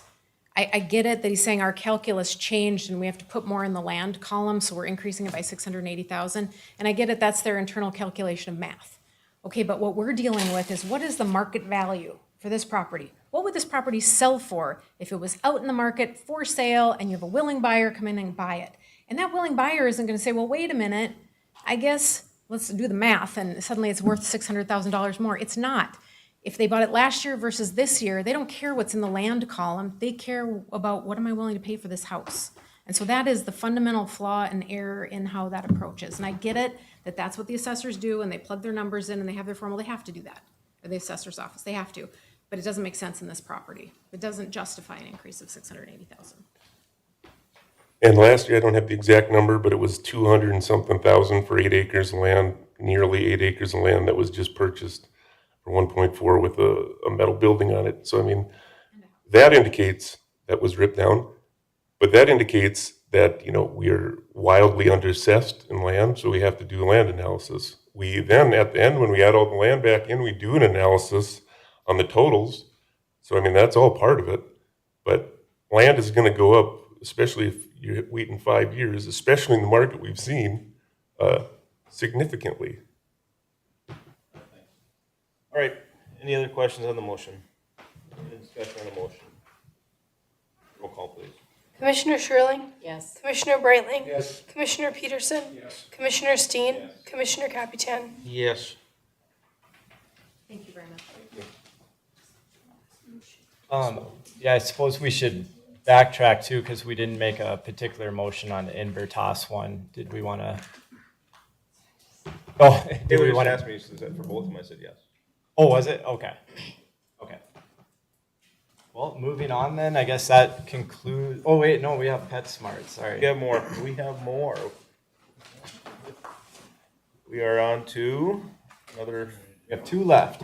I get it that he's saying our calculus changed and we have to put more in the land column, so we're increasing it by 680,000. And I get it, that's their internal calculation of math. Okay, but what we're dealing with is what is the market value for this property? What would this property sell for if it was out in the market for sale and you have a willing buyer come in and buy it? And that willing buyer isn't gonna say, well, wait a minute, I guess let's do the math and suddenly it's worth $600,000 more. It's not. If they bought it last year versus this year, they don't care what's in the land column. They care about what am I willing to pay for this house. And so that is the fundamental flaw and error in how that approaches. And I get it that that's what the assessors do, and they plug their numbers in and they have their formula. They have to do that, or the assessor's office. They have to. But it doesn't make sense in this property. It doesn't justify an increase of 680,000. And last year, I don't have the exact number, but it was 200 and something thousand for 8 acres of land, nearly 8 acres of land that was just purchased for 1.4 with a metal building on it. So, I mean, that indicates that was ripped down, but that indicates that, you know, we are wildly underassessed in land, so we have to do land analysis. We then, at the end, when we add all the land back in, we do an analysis on the totals. So, I mean, that's all part of it. But land is going to go up, especially if you're waiting 5 years, especially in the market we've seen, significantly. All right, any other questions on the motion? Any discussion on the motion? Roll call, please. Commissioner Sherling? Yes. Commissioner Brightling? Yes. Commissioner Peterson? Yes. Commissioner Steen? Yes. Commissioner Capitan? Yes. Thank you very much. Yeah, I suppose we should backtrack too, because we didn't make a particular motion on the Invertas one. Did we want to? Oh, did we want to? asked me, is that for both of them? I said yes. Oh, was it? Okay. Okay. Well, moving on then, I guess that concludes, oh wait, no, we have PetSmart, sorry. We have more. We have more. We are on to another. We have 2 left.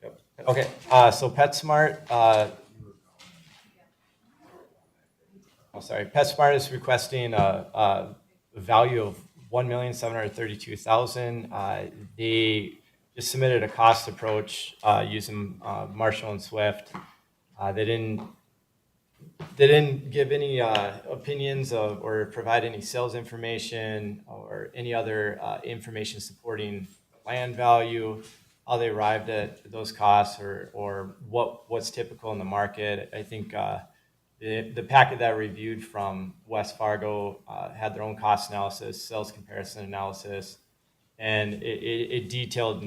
Yep. Okay, so PetSmart, PetSmart is requesting a value of $1,732,000. They just submitted a cost approach using Marshall and Swift. They didn't give any opinions of, or provide any sales information or any other information supporting land value, how they arrived at those costs, or what's typical in the market. I think the packet that I reviewed from West Fargo had their own cost analysis, sales comparison analysis, and it detailed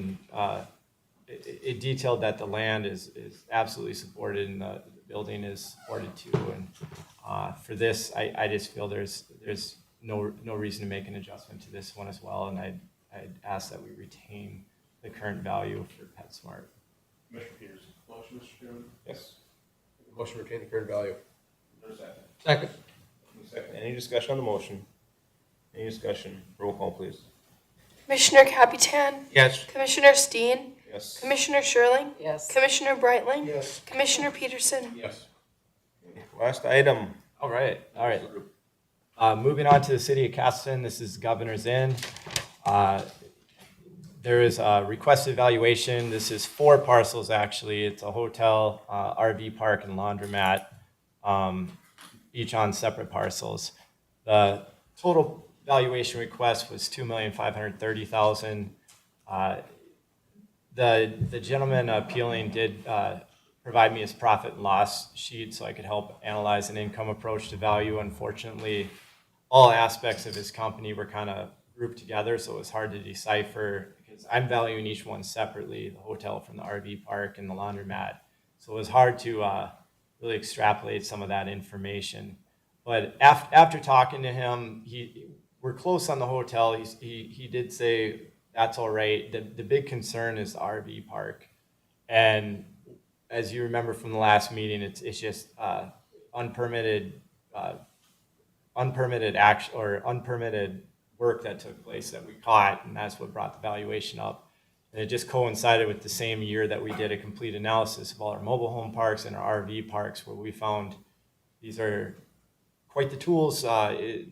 that the land is absolutely supported and the building is supported too. And for this, I just feel there's no reason to make an adjustment to this one as well. And I'd ask that we retain the current value for PetSmart. Commissioner Peters. Motion, Mr. Chairman. Yes. Motion to retain the current value. There's a second. Second. Second. Any discussion on the motion? Any discussion? Roll call, please. Commissioner Capitan, Yes. Commissioner Steen, Yes. Commissioner Sherling, Yes. Commissioner Brightling, Yes. Commissioner Peterson. Yes. Last item. All right. Moving on to the city of Castleton, this is Governor's Inn. There is a requested valuation. This is 4 parcels, actually. It's a hotel, RV park, and laundromat, each on separate parcels. The total valuation request was $2,530,000. The gentleman appealing did provide me his profit and loss sheet so I could help analyze an income approach to value. Unfortunately, all aspects of his company were kind of grouped together, so it was hard to decipher because I'm valuing each one separately, the hotel from the RV park and the laundromat. So it was hard to really extrapolate some of that information. But after talking to him, we're close on the hotel. He did say that's all right. The big concern is the RV park. And as you remember from the last meeting, it's just unpermitted action or unpermitted work that took place that we caught, and that's what brought the valuation up. And it just coincided with the same year that we did a complete analysis of all our mobile home parks and our RV parks, where we found these are quite the tools to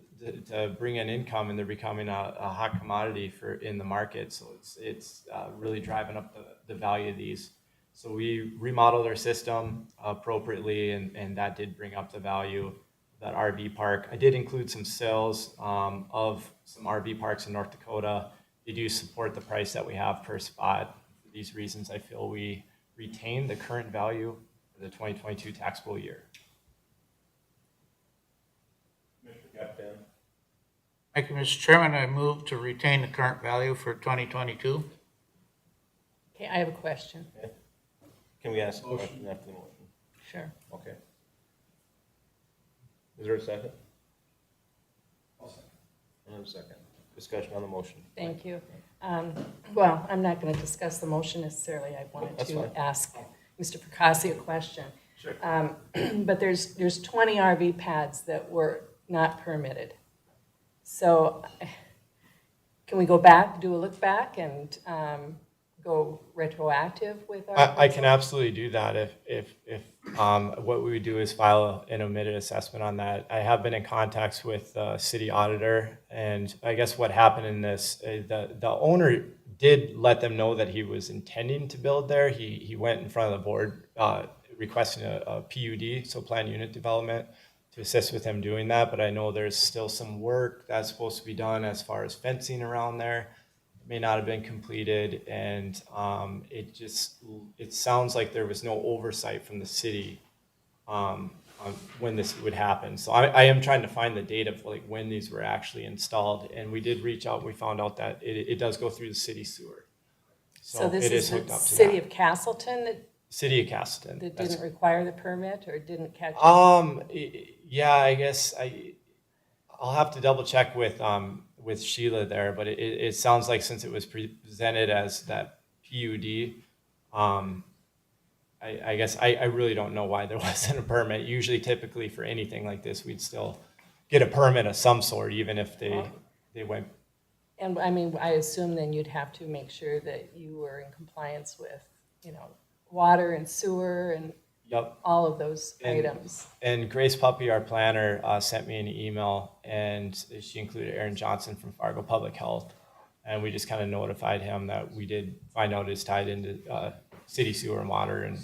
bring in income, and they're becoming a hot commodity in the market. So it's really driving up the value of these. So we remodeled our system appropriately, and that did bring up the value of that RV park. I did include some sales of some RV parks in North Dakota. They do support the price that we have per spot. For these reasons, I feel we retain the current value for the 2022 taxable year. Commissioner Capitan. Thank you, Mr. Chairman. I move to retain the current value for 2022. Okay, I have a question. Can we ask a question after the motion? Sure. Okay. Is there a second? I'll second. Another second. Discussion on the motion. Thank you. Well, I'm not going to discuss the motion necessarily. I wanted That's to fine. ask Mr. Percassi a question. Sure. But there's 20 RV pads that were not permitted. So can we go back, do a look back, and go retroactive with our? I can absolutely do that if what we would do is file an omitted assessment on that. I have been in contact with the city auditor, and I guess what happened in this, the owner did let them know that he was intending to build there. He went in front of the board requesting a PUD, so planned unit development, to assist with him doing that. But I know there's still some work that's supposed to be done as far as fencing around there. May not have been completed, and it sounds like there was no oversight from the city on when this would happen. So I am trying to find the date of like when these were actually installed, and we did reach out. We found out that it does go through the city sewer, So this it is hooked the up to city that. of Castleton City of Castleton. that That's- didn't require the permit or didn't catch? Yeah, I guess I'll have to double check with Sheila there, but it sounds like since it was presented as that PUD, I guess I really don't know why there wasn't a permit. Usually, typically for anything like this, we'd still get a permit of some sort, even if they went. And I mean, I assume then you'd have to make sure that you were in compliance with, water and sewer and. Yep. all of those And- items. And Grace Puppy, our planner, sent me an email, and she included Aaron Johnson from Fargo Public Health. And we just kind of notified him that we did find out it's tied into city sewer and water, and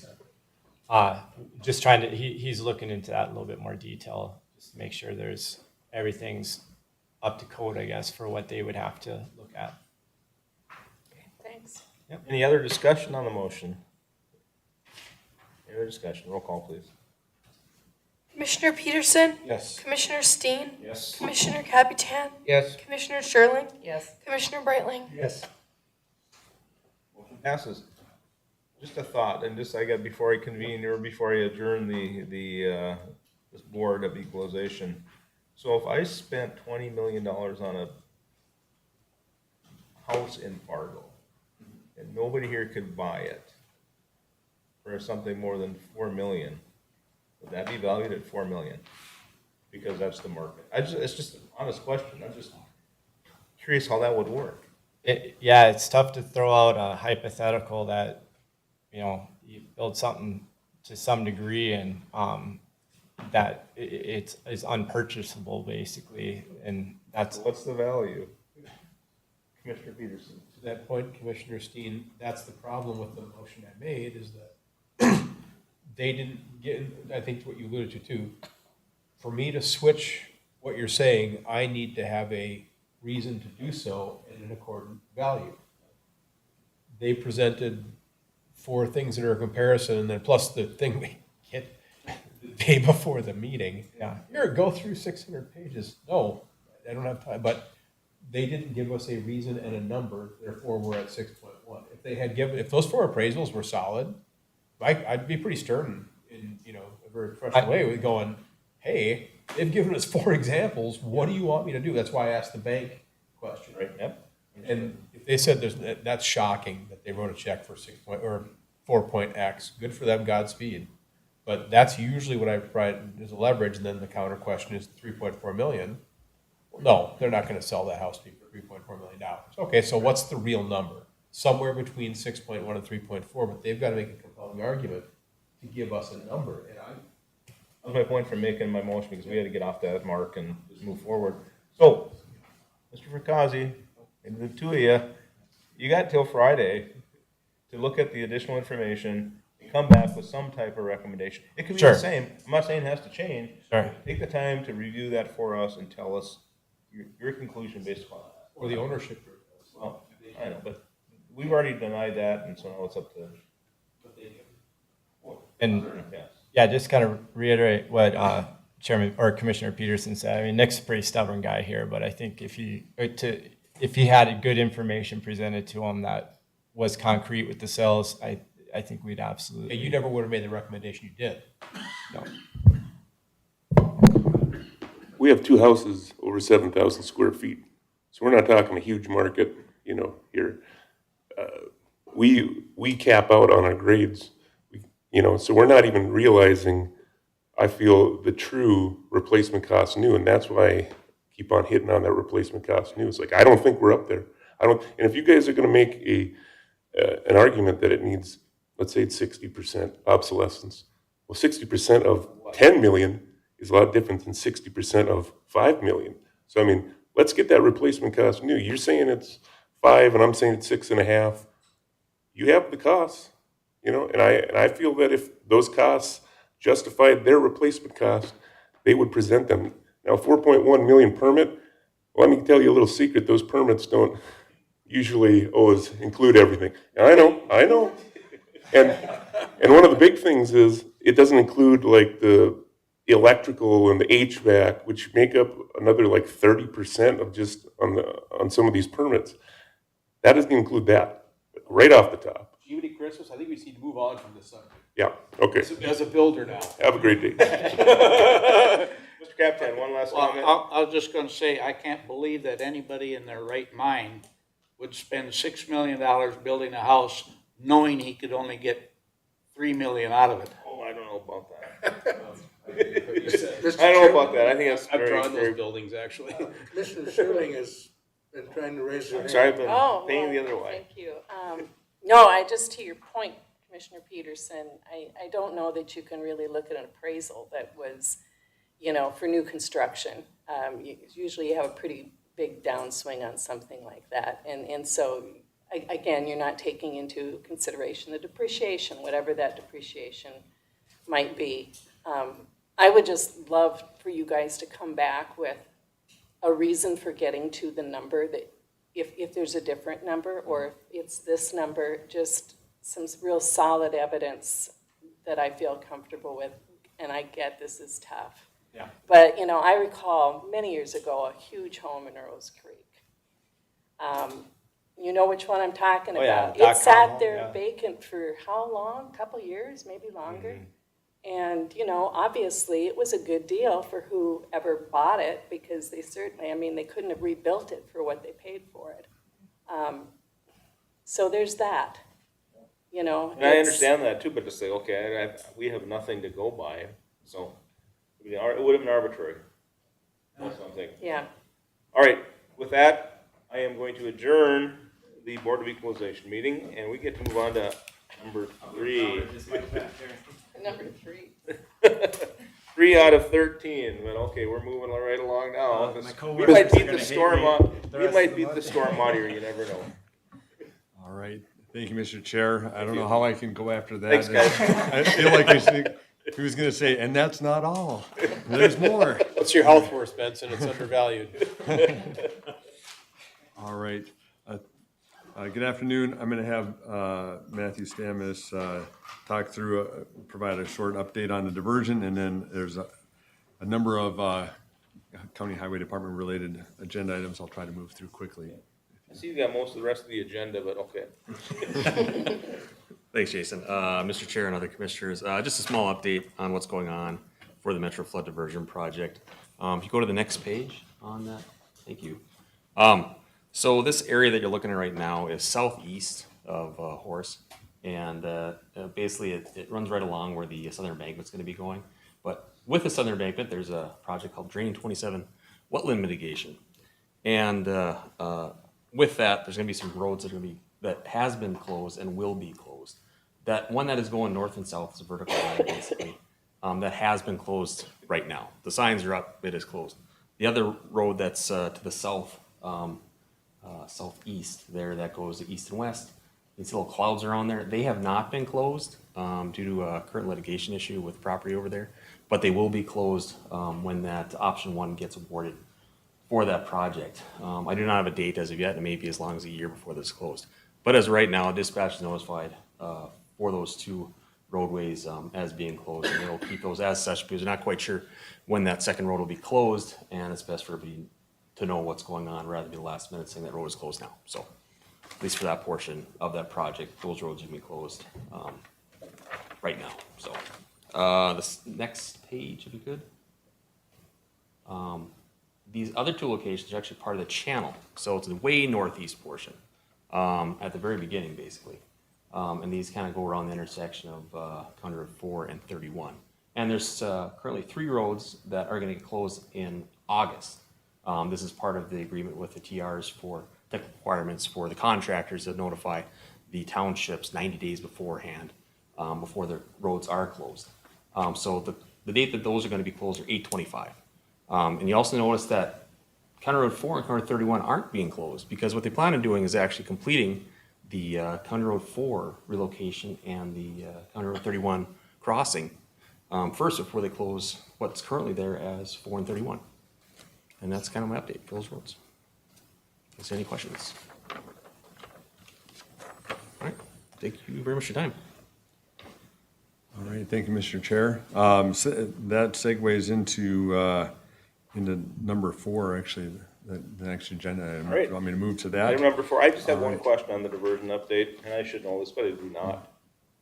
just trying to, he's looking into that in a little bit more detail, just to make sure everything's up to code, I guess, for what they would have to look at. Thanks. Any other discussion on the motion? Any other discussion? Roll call, please. Commissioner Peterson, Yes. Commissioner Steen, Yes. Commissioner Capitan, Yes. Commissioner Sherling, Yes. Commissioner Brightling. Yes. Motion passes. Just a thought, and just I got before I convene or before I adjourn this board of equalization. So if I spent $20 million on a house in Fargo, and nobody here could buy it for something more than $4 million, would that be valued at $4 million? Because that's the market. It's just an honest question. I'm just curious how that would work. Yeah, it's tough to throw out a hypothetical that, you build something to some degree and that it's unpurchasable basically, and that's. What's the value? Commissioner Peterson. To that point, Commissioner Steen, that's the problem with the motion I made, is that they didn't get, I think what you alluded to too, for me to switch what you're saying, I need to have a reason to do so and an accordant value. They presented 4 things that are a comparison, and then plus the thing we get the day before the meeting. Yeah. Here, go through 600 pages. No, I don't have time, but they didn't give us a reason and a number, therefore we're at 6.1. If they had given, if those 4 appraisals were solid, I'd be pretty stern in, a very professional way with going, hey, they've given us 4 examples, what do you want me to do? That's why I asked the bank question. Right, yep. And if they said that's shocking that they wrote a check for 4.x, good for them, Godspeed. But that's usually what I provide as a leverage, and then the counter question is 3.4 million. Well, no, they're not gonna sell that house to you for $3.4 million. Okay, so what's the real number? Somewhere between 6.1 and 3.4, but they've gotta make a compelling argument to give us a number, and That was my point for making my motion, because we had to get off that mark and just move forward. So, Mr. Fracassi, and the 2 of you, you got till Friday to look at the additional information and come back with some type of recommendation. It could be the Sure. same. I'm not saying it has to change. Sure. Take the time to review that for us and tell us your conclusion based upon that. or the ownership group. Well, I know, but we've already denied that, and so now it's up to. And Yes. yeah, just kind of reiterate what Chairman or Commissioner Peterson said. I mean, Nick's a pretty stubborn guy here, but I think if he had good information presented to him that was concrete with the sales, I think we'd absolutely. Yeah, you never would have made the recommendation you did. No. We have 2 houses over 7,000 square feet, so we're not talking a huge market, here. We cap out on our grades, so we're not even realizing, I feel, the true replacement cost new, and that's why I keep on hitting on that replacement cost new. It's like, I don't think we're up there. And if you guys are gonna make an argument that it needs, let's say it's 60% obsolescence, well, 60% of 10 million is a lot different than 60% of 5 million. So, I mean, let's get that replacement cost new. You're saying it's 5 and I'm saying it's 6.5. You have the costs, and I feel that if those costs justified their replacement cost, they would present them. Now, 4.1 million permit, well, let me tell you a little secret. Those permits don't usually always include everything. And I know. And one of the big things is it doesn't include like the electrical and the HVAC, which make up another like 30% of just on some of these permits. That doesn't include that, right off the top. Jiminy Christmas, I think we just need to move on from this subject. Yeah, okay. As a builder now. Have a great day. Mr. Captain, one last comment. I was just gonna say, I can't believe that anybody in their right mind would spend $6 million building a house knowing he could only get $3 million out of it. Oh, I don't know about that. Mr. I don't know about that. I think that's I've very, drawn very. those buildings, actually. Commissioner Sherling has been trying to raise her I'm hand. sorry, I've been Oh, paying the well, other way. Thank you. No, just to your point, Commissioner Peterson, I don't know that you can really look at an appraisal that was, you know, for new construction. Usually you have a pretty big downswing on something like that. And so, again, you're not taking into consideration the depreciation, whatever that depreciation might be. I would just love for you guys to come back with a reason for getting to the number that, if there's a different number, or if it's this number, just some real solid evidence that I feel comfortable with. And I get this is tough. Yeah. But, you know, I recall many years ago, a huge home in Rose Creek. You know which one I'm talking Oh, yeah, about. It dot-com sat home, there yeah. vacant for how long? A couple years, maybe longer. And, you know, obviously it was a good deal for whoever bought it, because they certainly, I mean, they couldn't have rebuilt it for what they paid for it. So there's that, you know. And I understand that too, but to say, okay, we have nothing to go by, so it would have been arbitrary. That's what I'm thinking. Yeah. All right, with that, I am going to adjourn the Board of Equalization meeting, and we get to move on to number 3. Number 3. 3 out of 13, but okay, we're moving right along now. We coworkers might are beat gonna the hate storm me on, the we rest might of the beat the month. storm out here, you never know. All right. Thank you, Mr. Chair. I don't know how I can go after that. Thanks, guys. I feel like he was going to say, and that's not all. There's more. What's your health worth, Benson? It's undervalued. All right. Good afternoon. I'm going to have Matthew Stamis talk through, provide a short update on the diversion, and then there's a number of County Highway Department related agenda items I'll try to move through quickly. I see you got most of the rest of the agenda, but okay. Thanks, Jason. Mr. Chair and other commissioners, just a small update on what's going on for the Metro Flood Diversion Project. If you go to the next page on that, thank you. So this area that you're looking at right now is southeast of Horace, and basically it runs right along where the southern embankment's going to be going. But with the southern embankment, there's a project called Draining 27 Wetland Mitigation, and with that, there's going to be some roads that has been closed and will be closed. That one that is going north and south is a vertical line, basically, that has been closed right now. The signs are up, it is closed. The other road that's to the south, southeast there, that goes east and west, these little clouds around there, they have not been closed due to a current litigation issue with property over there, but they will be closed when that option 1 gets awarded for that project. I do not have a date as of yet, and it may be as long as a year before this is closed. But as of right now, dispatch is notified for those 2 roadways as being closed, and they'll keep those as such because they're not quite sure when that second road will be closed, and it's best for everybody to know what's going on rather than be the last minute saying that road is closed now. So at least for that portion of that project, those roads will be closed right now. So this next page, if you could. These other 2 locations are actually part of the channel. So it's the way northeast portion, at the very beginning, basically. And these kind of go around the intersection of County Road 4 and 31. And there's currently 3 roads that are going to get closed in August. This is part of the agreement with the TRs for technical requirements for the contractors to notify the townships 90 days beforehand, before the roads are closed. So the date that those are going to be closed are 8/25. And you also notice that County Road 4 and County Road 31 aren't being closed because what they plan on doing is actually completing the County Road 4 relocation and the County Road 31 crossing first before they close what's currently there as 4 and 31. And that's kind of my update for those roads. Is there any questions? All right. Thank you very much for your time. All right, thank you, Mr. Chair. That segues into number 4, actually, the next agenda item. All right. Do you want me to move to that? Item number 4, I just have All one right. question on the diversion update, and I should know this, but I do not.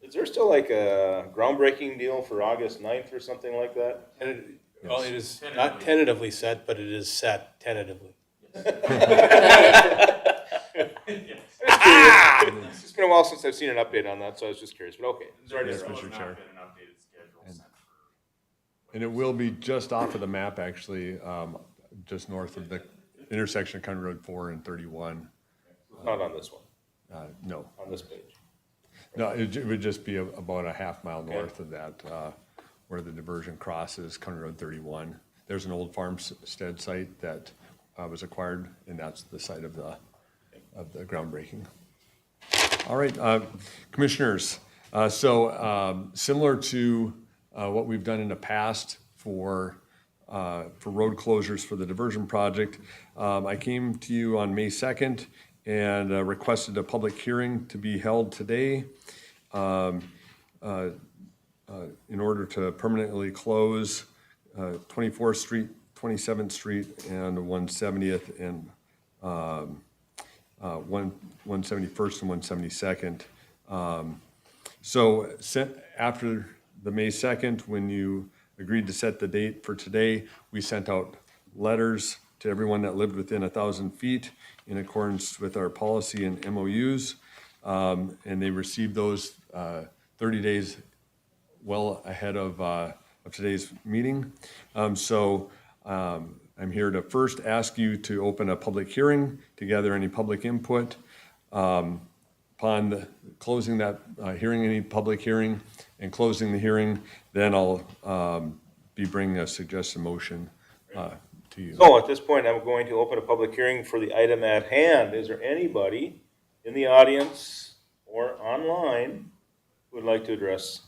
Is there still like a groundbreaking deal for August 9th or something like that? Well, it is not tentatively set, but it is set tentatively. It's just been a while since I've seen an update on that, so I was just curious, but okay. Sorry to Yes, interrupt. Mr. Chair. And it will be just off of the map, actually, just north of the intersection of County Road 4 and 31. Not on this one, No. on this page. No, it would just be about a half mile north of that, where the diversion crosses County Road 31. There's an old farmstead site that was acquired, and that's the site of the groundbreaking. All right, commissioners, similar to what we've done in the past for road closures for the diversion project, I came to you on May 2nd and requested a public hearing to be held today in order to permanently close 24th Street, 27th Street, and 170th and 171st and 172nd. After the May 2nd, when you agreed to set the date for today, we sent out letters to everyone that lived within 1,000 feet in accordance with our policy and MOUs, and they received those 30 days well ahead of today's meeting. I'm here to first ask you to open a public hearing to gather any public input. Upon closing that hearing, any public hearing, and closing the hearing, then I'll be bringing a suggested motion to you. So at this point, I'm going to open a public hearing for the item at hand. Is there anybody in the audience or online who would like to address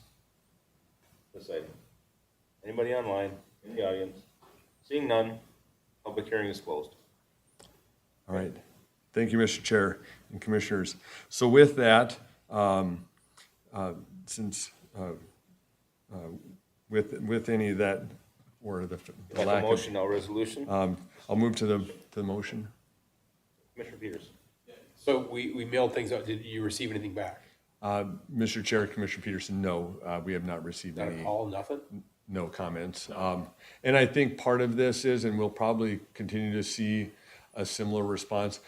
this item? Anybody online in the audience? Seeing none, public hearing is closed. All right. Thank you, Mr. Chair and Commissioners. So with that, with any of that, or the Like lack a of... motion, no resolution? I'll move to the motion. Commissioner Peters. So we mailed things out. Did you receive anything back? Mr. Chair, Commissioner Peterson, no, we have not received Not any... a call, nothing? No comments. And I think part of this is, and we'll probably continue to see a similar response,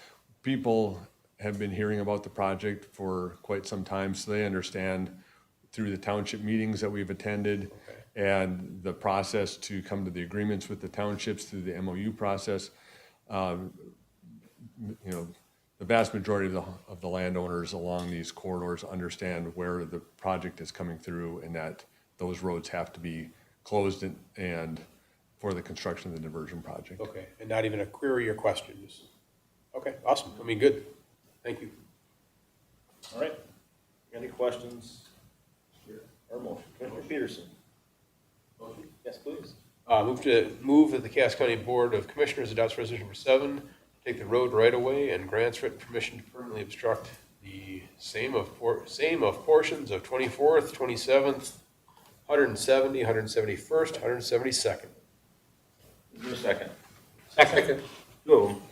people have been hearing about the project for quite some time, so they understand through the township meetings that we've attended and the process to come to the agreements with the townships through the MOU process. The vast majority of the landowners along these corridors understand where the project is coming through and that those roads have to be closed and for the construction of the diversion project. Okay, and not even a query or question, just, okay, awesome. I mean, good. Thank you. All right. Any questions or motion? Commissioner Peterson. Motion? Yes, please. Move that the Cass County Board of Commissioners adopts resolution number 7, take the road right away and grants written permission to permanently obstruct the same of portions of 24th, 27th, 170, 171st, 172nd. Is there a second? Second. Two of them.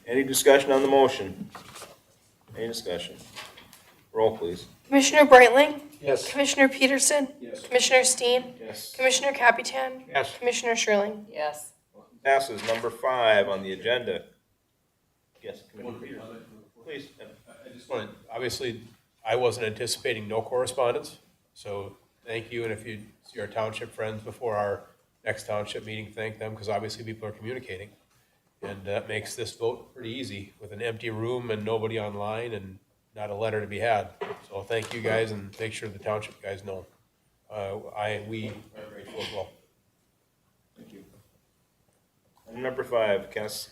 Any discussion on the motion? Any discussion? Roll, please. Commissioner Breitling? Yes. Commissioner Peterson? Yes. Commissioner Steen? Yes. Commissioner Capitan? Yes. Commissioner Sherling? Yes. Passes. Number 5 on the agenda. Yes, Commissioner Peters. Please. I just wanted, obviously, I wasn't anticipating no correspondence, so thank you, and if you see our township friends before our next township meeting, thank them, because obviously people are communicating. And that makes this vote pretty easy, with an empty room and nobody online and not a letter to be had. So thank you guys, and make sure the township guys know. We are grateful as well. Thank you. Item number 5, Cass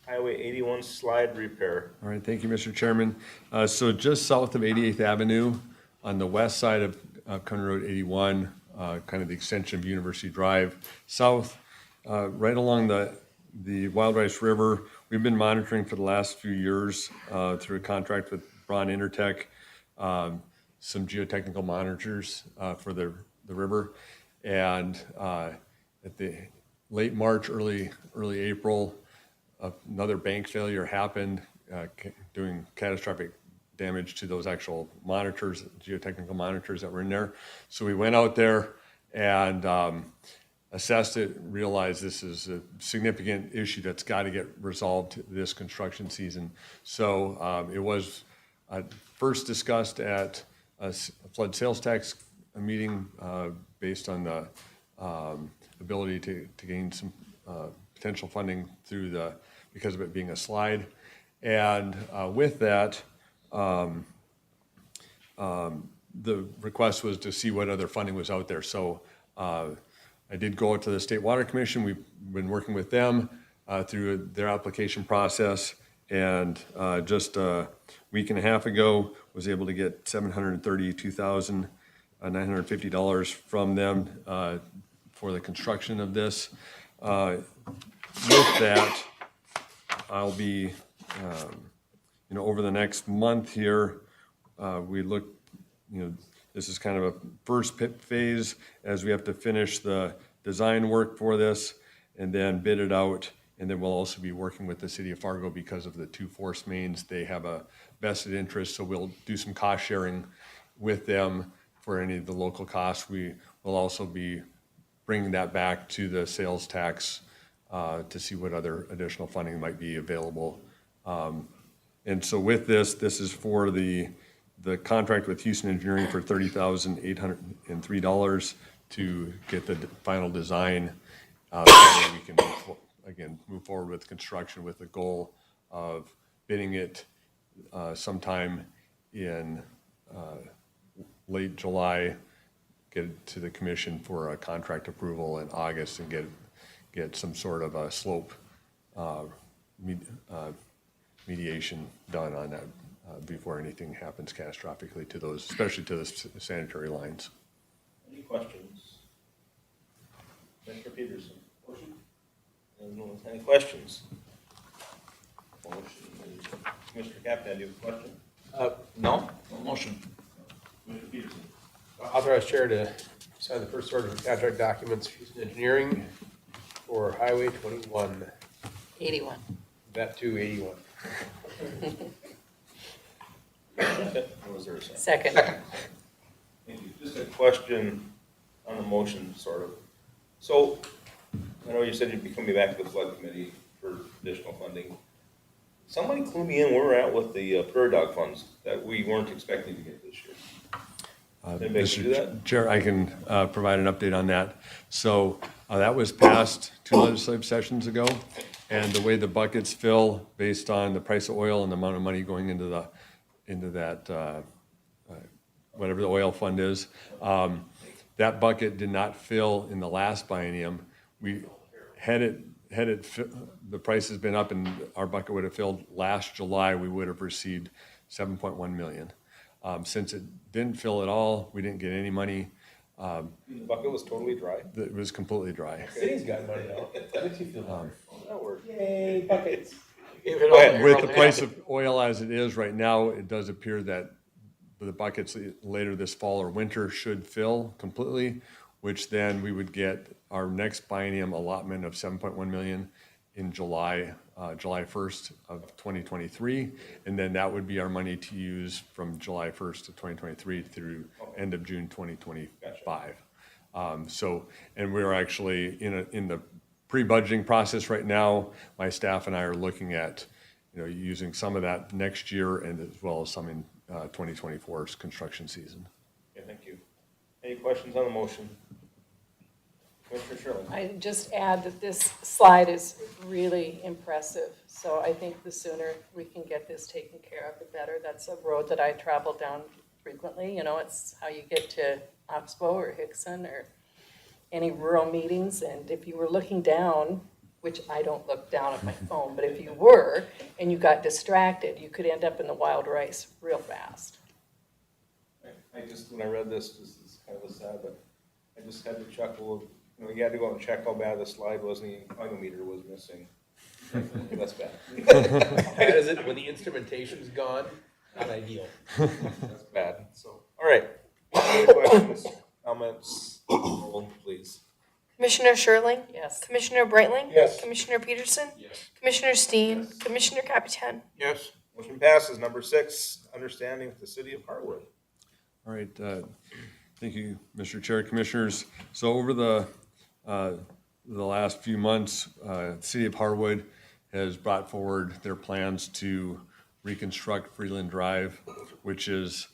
Highway 81 slide repair. All right, thank you, Mr. Chairman. So just south of 88th Avenue, on the west side of County Road 81, kind of the extension of University Drive, south, right along the Wild Rice River. We've been monitoring for the last few years through a contract with Braun Intertech, some geotechnical monitors for the river. And at the late March, early April, another bank failure happened, doing catastrophic damage to those actual monitors, geotechnical monitors that were in there. So we went out there and assessed it, realized this is a significant issue that's got to get resolved this construction season. So it was first discussed at a flood sales tax meeting based on the ability to gain some potential funding through because of it being a slide. And with that, the request was to see what other funding was out there. So I did go out to the State Water Commission. We've been working with them through their application process. And just a week and a half ago, was able to get $732,950 from them for the construction of this. With that, I'll be, over the next month here, we look, this is kind of a first phase as we have to finish the design work for this and then bid it out. And then we'll also be working with the city of Fargo because of the two force mains. They have a vested interest, so we'll do some cost sharing with them for any of the local costs. We will also be bringing that back to the sales tax to see what other additional funding might be available. And so with this is for the contract with Houston Engineering for $30,803 to get the final design. So that we can move forward with construction with the goal of bidding it sometime in late July, get it to the commission for a contract approval in August, and get some sort of a slope mediation done on that before anything happens catastrophically to those, especially to the sanitary lines. Any questions? Mr. Peterson? Motion? Any questions? Motion is, Mr. Captain, do you have a question? No motion. Mr. Peterson? Authorize chair to sign the first order of contract documents for Houston Engineering for Highway 21, 81. that 281. Or was there a second? Second. Thank you. Just a question on the motion, sort of. So, I know you said you'd be coming back to the flood committee for additional funding. Somebody clue me in where we're at with the prairie dog funds that we weren't expecting to get this year. Anybody can do that? Mr. Chair, I can provide an update on that. So that was passed 2 legislative sessions ago, and the way the buckets fill based on the price of oil and the amount of money going into that whatever the oil fund is, that bucket did not fill in the last biennium. We had it the price has been up and our bucket would have filled last July, we would have received $7.1 million. Since it didn't fill at all, we didn't get any money. The bucket was totally dry. It was completely dry. City's got money now. How did you feel? That worked. Yay, buckets. With the price of oil as it is right now, it does appear that the buckets later this fall or winter should fill completely, which then we would get our next biennium allotment of $7.1 million in July 1st of 2023. And then that would be our money to use from July 1st of 2023 through end of June 2025. And we're actually in the pre-budgeting process right now. My staff and I are looking at, using some of that next year and as well as some in 2024's construction season. Okay, thank you. Any questions on the motion? Commissioner Sherlin? I just add that this slide is really impressive. So I think the sooner we can get this taken care of, the better. That's a road that I travel down frequently. It's how you get to Oxbow or Hickson or any rural meetings. And if you were looking down, which I don't look down at my phone, but if you were and you got distracted, you could end up in the wild rice real fast. I just, when I read this is kind of sad, but I just had to chuckle. You had to go and check how bad the slide was, and the oilometer was missing. That's bad. Bad is it when the instrumentation's gone? Not ideal. That's bad. So, all right. Any questions, comments, roll, please. Commissioner Sherling? Yes. Commissioner Brightling? Yes. Commissioner Peterson? Yes. Commissioner Steen? Commissioner Capitan? Yes. Motion passes. Number 6, understanding with the city of Harwood. All right, thank you, Mr. Chair, Commissioners. So over the last few months, the city of Harwood has brought forward their plans to reconstruct Freeland Drive, which is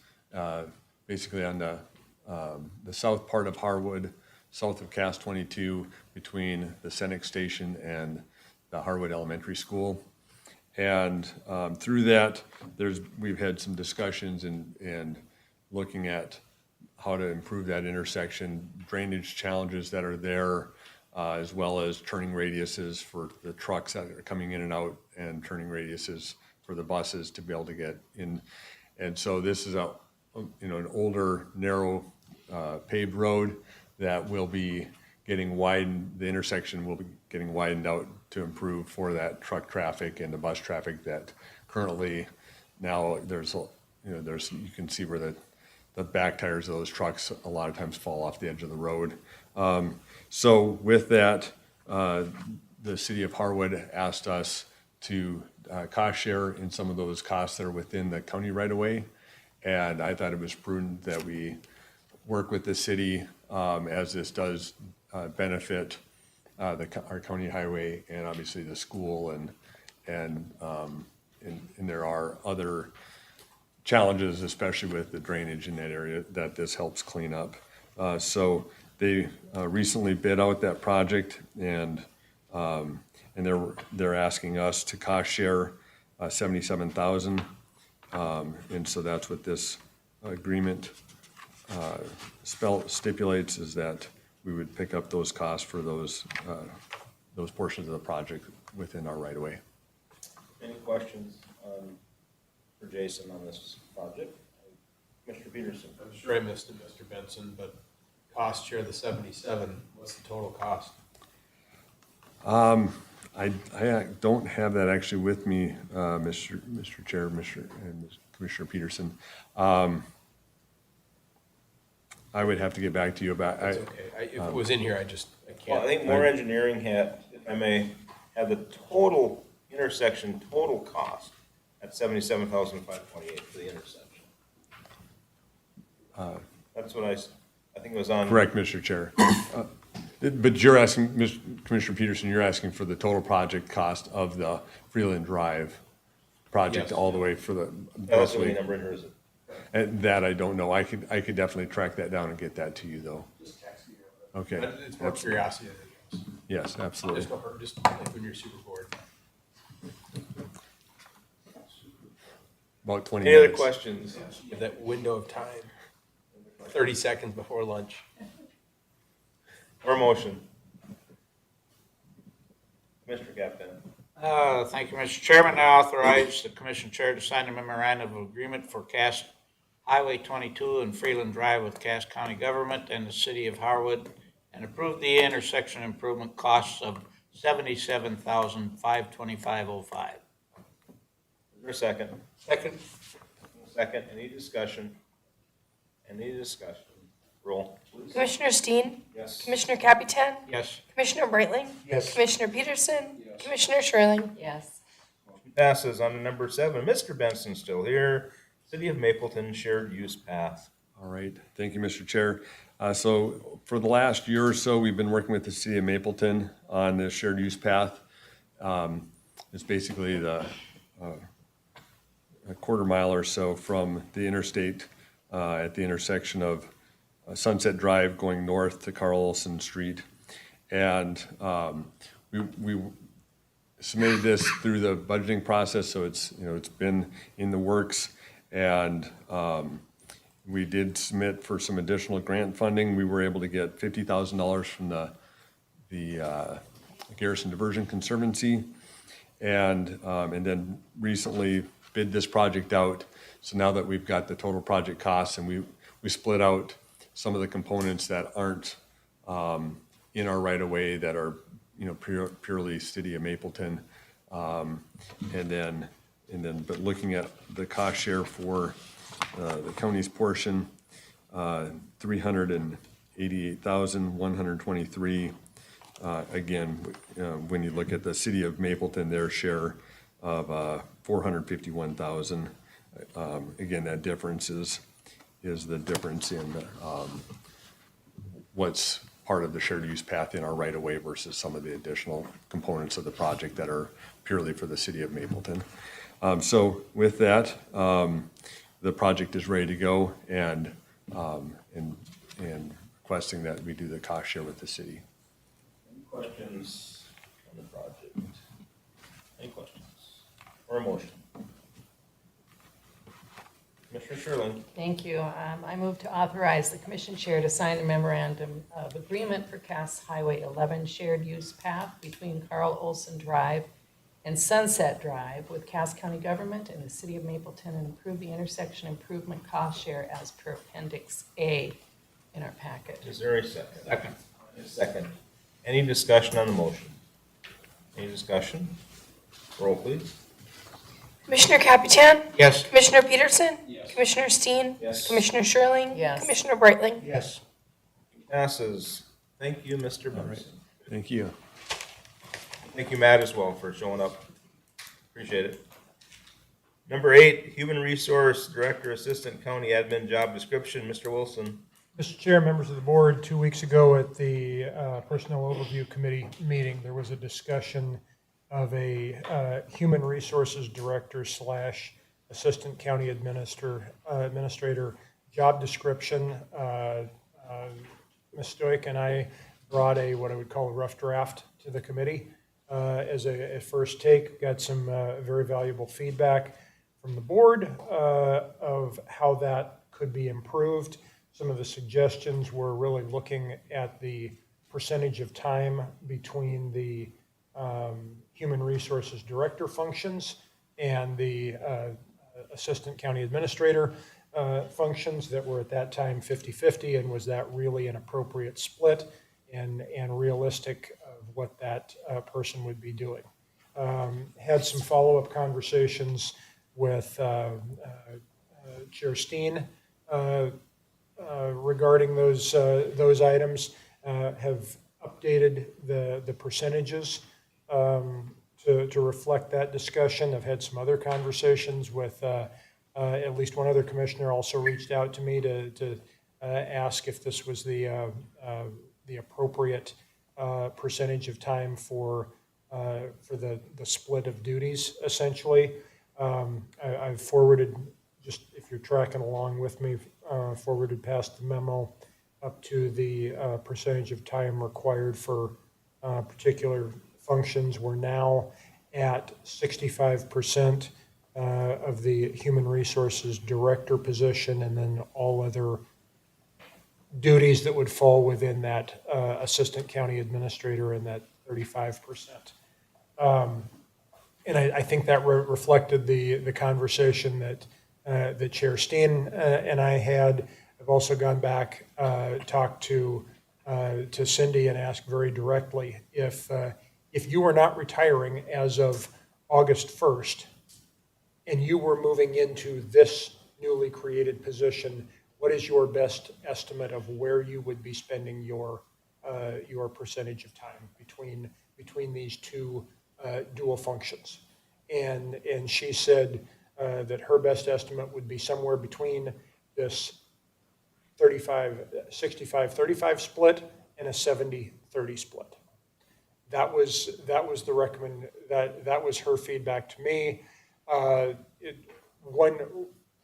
basically on the south part of Harwood, south of Cass 22, between the Senex Station and the Harwood Elementary School. And through that, we've had some discussions and looking at how to improve that intersection, drainage challenges that are there, as well as turning radiuses for the trucks that are coming in and out, and turning radiuses for the buses to be able to get in. And so this is an older, narrow paved road that will be getting widened. The intersection will be getting widened out to improve for that truck traffic and the bus traffic that currently now you can see where the back tires of those trucks a lot of times fall off the edge of the road. So with that, the city of Harwood asked us to cost share in some of those costs that are within the county right of way. And I thought it was prudent that we work with the city as this does benefit our county highway and obviously the school, and there are other challenges, especially with the drainage in that area, that this helps clean up. So they recently bid out that project, and they're asking us to cost share $77,000, and so that's what this agreement stipulates, is that we would pick up those costs for those portions of the project within our right of way. Any questions for Jason on this project? Mr. Peterson? I'm sure I missed it, Mr. Benson, but cost share the 77, what's the total cost? I don't have that actually with me, Mr. Chair, and Commissioner Peterson. I would have to get back to you about. That's okay. If it was in here, I can't. Well, I think More Engineering had, if I may, had the total intersection total cost at $77,528 for the intersection. That's what I think it was on. Correct, Mr. Chair. But you're asking, Commissioner Peterson, you're asking for the total project cost of the Freeland Drive project, Yes. all the way for the. That's the number in here, is it? And that I don't know. I could definitely track that down and get that to you, though. Just text me. Okay. But it's more curiosity than anything else. Yes, absolutely. Just like when you're super bored. About 20 Any other minutes. questions? Give that window of time, 30 seconds before lunch. Or motion? Mr. Captain? Thank you, Mr. Chairman. I authorize the commission chair to sign a memorandum of agreement for Cass Highway 22 and Freeland Drive with Cass County Government and the city of Harwood, and approve the intersection improvement costs of $77,525.05. Is there a second? Second. Second. Any discussion? Any discussion? Roll. Commissioner Steen? Yes. Commissioner Capitan? Yes. Commissioner Brightling? Yes. Commissioner Peterson? Commissioner Sherling? Yes. Passes on to number 7. Mr. Benson still here. City of Mapleton Shared Use Path. All right, thank you, Mr. Chair. So for the last year or so, we've been working with the city of Mapleton on this shared use path. It's basically a quarter mile or so from the interstate at the intersection of Sunset Drive going north to Carlson Street. And we submitted this through the budgeting process, so it's been in the works. And we did submit for some additional grant funding. We were able to get $50,000 from the Garrison Diversion Conservancy, and then recently bid this project out. So now that we've got the total project costs, and we split out some of the components that aren't in our right of way, that are purely city of Mapleton, but looking at the cost share for the county's portion, $388,123. Again, when you look at the city of Mapleton, their share of $451,000. Again, that difference is the difference in what's part of the shared use path in our right of way versus some of the additional components of the project that are purely for the city of Mapleton. So with that, the project is ready to go, and requesting that we do the cost share with the city. Any questions on the project? Any questions? Or a motion? Commissioner Commissioner Sherling. Thank you. I move to authorize the commission chair to sign a memorandum of agreement for Cass Highway 11 shared use path between Carl Olson Drive and Sunset Drive with Cass County Government and the City of Mapleton, and approve the intersection improvement cost share as per Appendix A in our packet. Is there a second? Second. Second. Any discussion on the motion? Any discussion? Roll, please. Commissioner Caputan? Yes. Commissioner Peterson? Yes. Commissioner Steen? Yes. Commissioner Sherling? Yes. Commissioner Brightling? Yes. Passes. Thank you, Mr. Benson. Thank you. Thank you, Matt, as well, for showing up. Appreciate it. Number 8, Human Resource Director, Assistant County Admin Job Description. Mr. Wilson. Mr. Chair, members of the board, 2 weeks ago at the Personnel Overview Committee meeting, there was a discussion of a Human Resources Director / Assistant County Administrator job description. Ms. Stoic and I brought what I would call a rough draft to the committee as a first take. Got some very valuable feedback from the board of how that could be improved. Some of the suggestions were really looking at the percentage of time between the Human Resources Director functions and the Assistant County Administrator functions that were at that time 50-50, and was that really an appropriate split and realistic of what that person would be doing. Had some follow-up conversations with Chair Steen regarding those items, have updated the percentages to reflect that discussion. I've had some other conversations with at least one other commissioner also reached out to me to ask if this was the appropriate percentage of time for the split of duties, essentially. I've forwarded, just if you're tracking along with me, forwarded past the memo up to the percentage of time required for particular functions. We're now at 65% of the Human Resources Director position, and then all other duties that would fall within that Assistant County Administrator and that 35%. And I think that reflected the conversation that Chair Steen and I had. I've also gone back, talked to Cindy and asked very directly if you were not retiring as of August 1st and you were moving into this newly created position, what is your best estimate of where you would be spending your percentage of time between these two dual functions? And she said that her best estimate would be somewhere between this 65-35 split and a 70-30 split. That was that was her feedback to me. When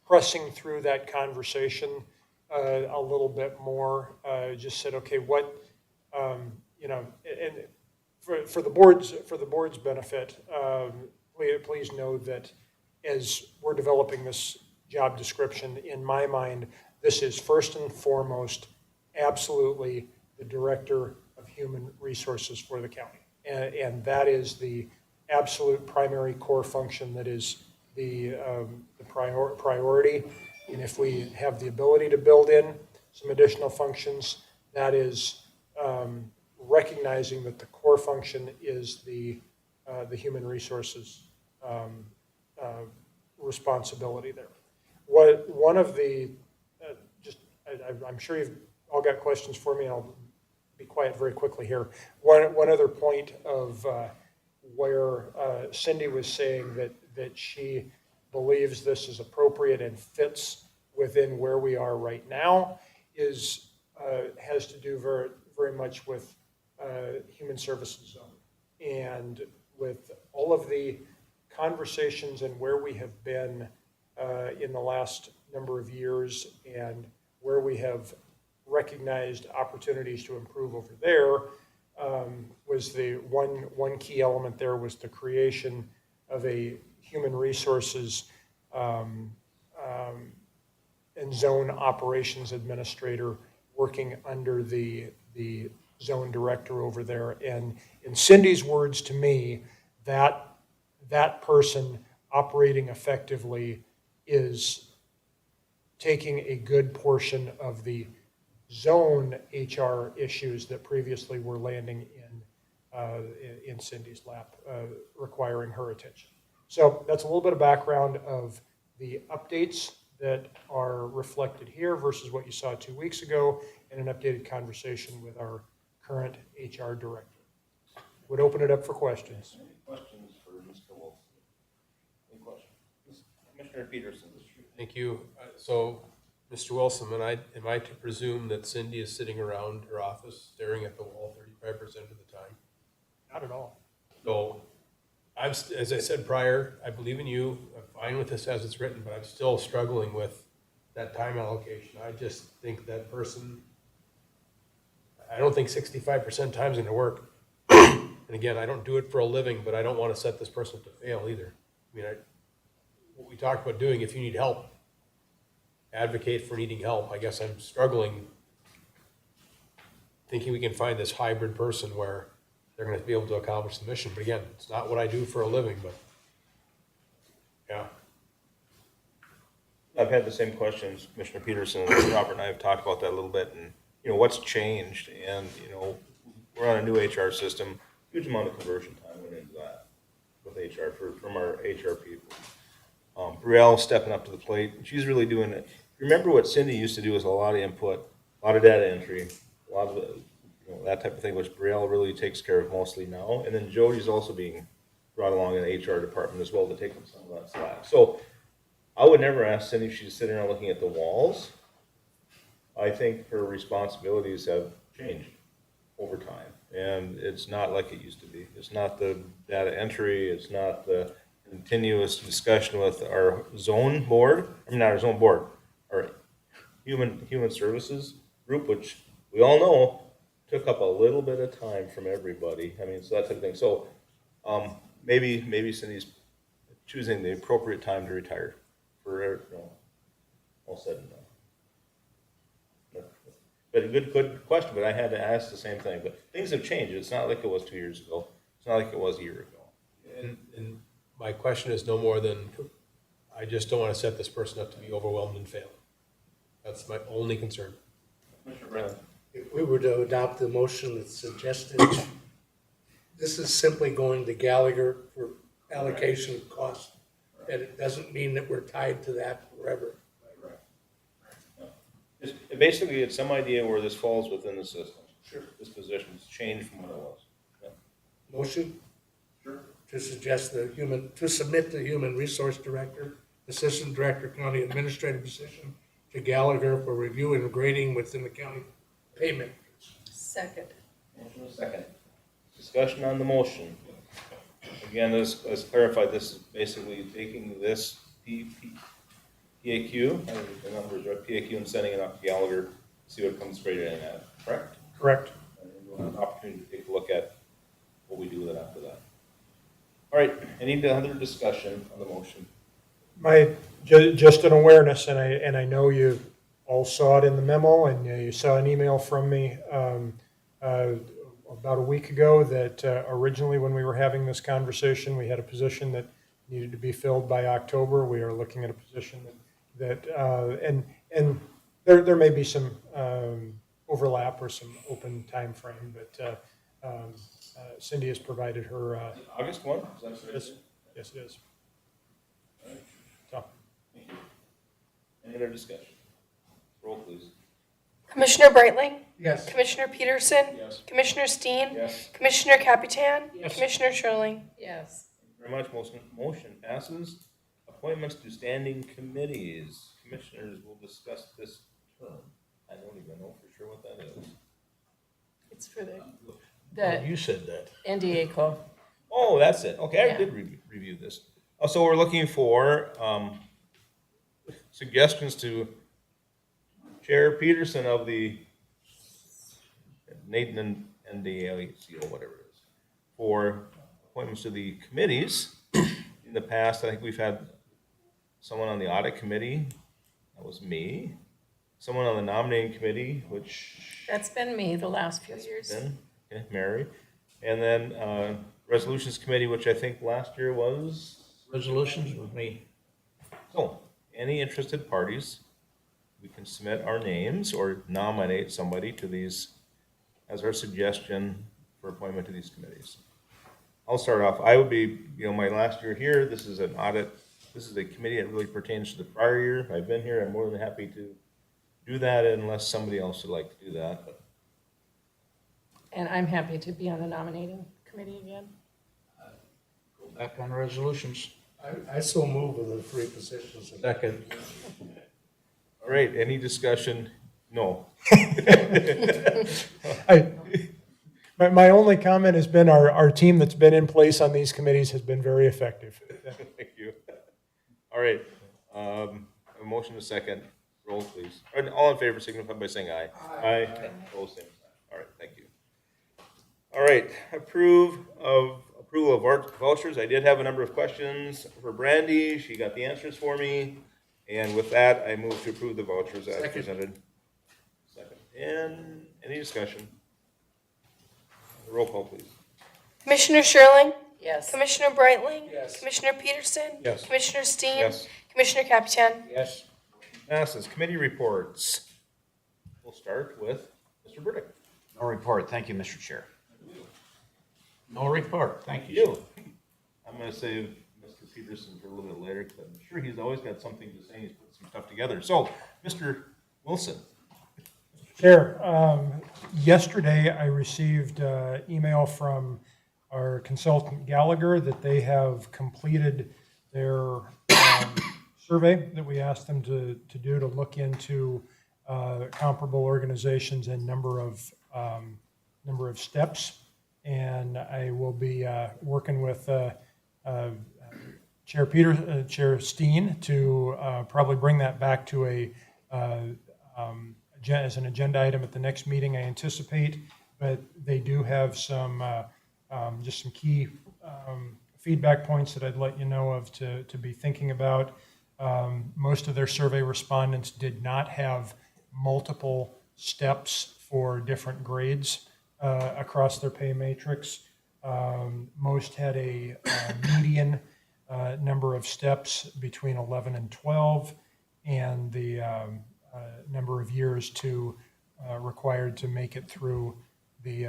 pressing through that conversation a little bit more, just said, okay, what and for the board's benefit, please know that as we're developing this job description, in my mind, this is first and foremost absolutely the Director of Human Resources for the county. And that is the absolute primary core function that is the priority. And if we have the ability to build in some additional functions, that is recognizing that the core function is the human resources responsibility there. One of the I'm sure you've all got questions for me. I'll be quiet very quickly here. One other point of where Cindy was saying that she believes this is appropriate and fits within where we are right now has to do very, very much with Human Services Zone. And with all of the conversations and where we have been in the last number of years and where we have recognized opportunities to improve over there, was the one key element there was the creation of a human resources and zone operations administrator working under the zone director over there. And in Cindy's words to me, that person operating effectively is taking a good portion of the zone HR issues that previously were landing in Cindy's lap, requiring her attention. So that's a little bit of background of the updates that are reflected here versus what you saw 2 weeks ago, and an updated conversation with our current HR director. Would open it up for questions. Any questions for Mr. Wilson? Any questions? Commissioner Peterson. Thank you. So, Mr. Wilson, am I to presume that Cindy is sitting around her office staring at the wall 35% of the time? Not at all. So, as I said prior, I believe in you. I'm fine with this as it's written, but I'm still struggling with that time allocation. I just think that person, I don't think 65% time is going to work. And again, I don't do it for a living, but I don't want to set this person up to fail either. I mean, what we talked about doing, if you need help, advocate for needing help. I guess I'm struggling thinking we can find this hybrid person where they're going to be able to accomplish the mission. But again, it's not what I do for a living, but yeah. I've had the same questions, Commissioner Peterson and Robert and I have talked about that a little bit, and, what's changed, and, we're on a new HR system, huge amount of conversion time went into that with HR, from our HR people. Brielle stepping up to the plate, she's really doing it. Remember what Cindy used to do was a lot of input, a lot of data entry, a lot of, that type of thing, which Brielle really takes care of mostly now, and then Jody's also being brought along in the HR department as well to take up some of that slack. So, I would never ask Cindy if she's sitting around looking at the walls. I think her responsibilities have changed over time, and it's not like it used to be. It's not the data entry, it's not the continuous discussion with our zone board, not our zone board, our human services group, which we all know took up a little bit of time from everybody. I mean, so that type of thing. So maybe Cindy's choosing the appropriate time to retire. For all said and done. But a good question, but I had to ask the same thing. But things have changed. It's not like it was 2 years ago. It's not like it was a year ago. And my question is no more than, I just don't want to set this person up to be overwhelmed and fail. That's my only concern. Commissioner Brennan. If we were to adopt the motion that's suggested, this is simply going to Gallagher for allocation of cost. And it doesn't mean that we're tied to that forever. Basically, it's some idea where this falls within the system. Sure. This position's changed from what it was. Yeah. Motion? Sure. To suggest to submit the Human Resource Director, Assistant Director, County Administrative position to Gallagher for review and grading within the county payment. Second. Motion is second. Discussion on the motion. Again, let's clarify, this is basically taking this PAQ, the numbers are PAQ, and sending it up to Gallagher, see what comes straight in at, correct? Correct. And we'll have an opportunity to take a look at what we do with it after that. All right, any other discussion on the motion? Just an awareness, and I know you all saw it in the memo, and you saw an email from me about a week ago that originally when we were having this conversation, we had a position that needed to be filled by October. We are looking at a position that and there may be some overlap or some open time frame, but Cindy has provided her. August 1? Is that yes, yes, it is. All right. So. Thank you. Any other discussion? Roll, please. Commissioner Breitling? Yes. Commissioner Peterson? Yes. Commissioner Steen? Yes. Commissioner Capitan? Yes. Commissioner Schirling? Yes. Very much. Motion passes. Appointments to standing committees. Commissioners will discuss this term. I don't even know for sure what that is. It's for the You said that. NDA Oh, that's it. Okay, I Yeah. did review this. So we're looking for suggestions to Chair Peterson of the Nathan and NDAC or whatever it is for appointments to the committees. In the past, I think we've had someone on the audit committee That was me. Someone on the nominating committee, which That's been me the last few years. Ben, okay, Mary. And then resolutions committee, which I think last year was. Resolutions with me. So, any interested parties, we can submit our names or nominate somebody to these as our suggestion for appointment to these committees. I'll start off. I would be, my last year here, this is an audit. This is a committee that really pertains to the prior year. I've been here. I'm more than happy to do that unless somebody else would like to do that. But And I'm happy to be on the nominating committee again. Go back on resolutions. I so move with the three positions. Second. all right, any discussion? No. My only comment has been our team that's been in place on these committees has been very effective. Thank you. All right, a motion to second. Roll, please. All in favor, signify by saying aye. Aye. Opposed, same sign. All right, thank you. All right, approval of vouchers. I did have a number of questions for Brandy. She got the answers for me. And with that, I move to approve the vouchers as presented. Second. And any discussion? Roll call, please. Commissioner Sherling? Yes. Commissioner Brightling? Yes. Commissioner Peterson? Yes. Commissioner Steen? Yes. Commissioner Capitan? Yes. Passes. Committee reports. We'll start with Mr. Burdick. No report. Thank you, Mr. Chair. No report. Thank you. You. I'm gonna save Mr. Peterson for a little bit later, because I'm sure he's always got something to say. He's put some stuff together. So, Mr. Wilson. Chair, yesterday I received email from our consultant Gallagher that they have completed their survey that we asked them to do to look into comparable organizations and number of steps. And I will be working with Chair Steen to probably bring that back to as an agenda item at the next meeting, I anticipate. But they do have some just some key feedback points that I'd let you know of to be thinking about. Most of their survey respondents did not have multiple steps for different grades across their pay matrix. Most had a median number of steps between 11 and 12, and the number of years required to make it through the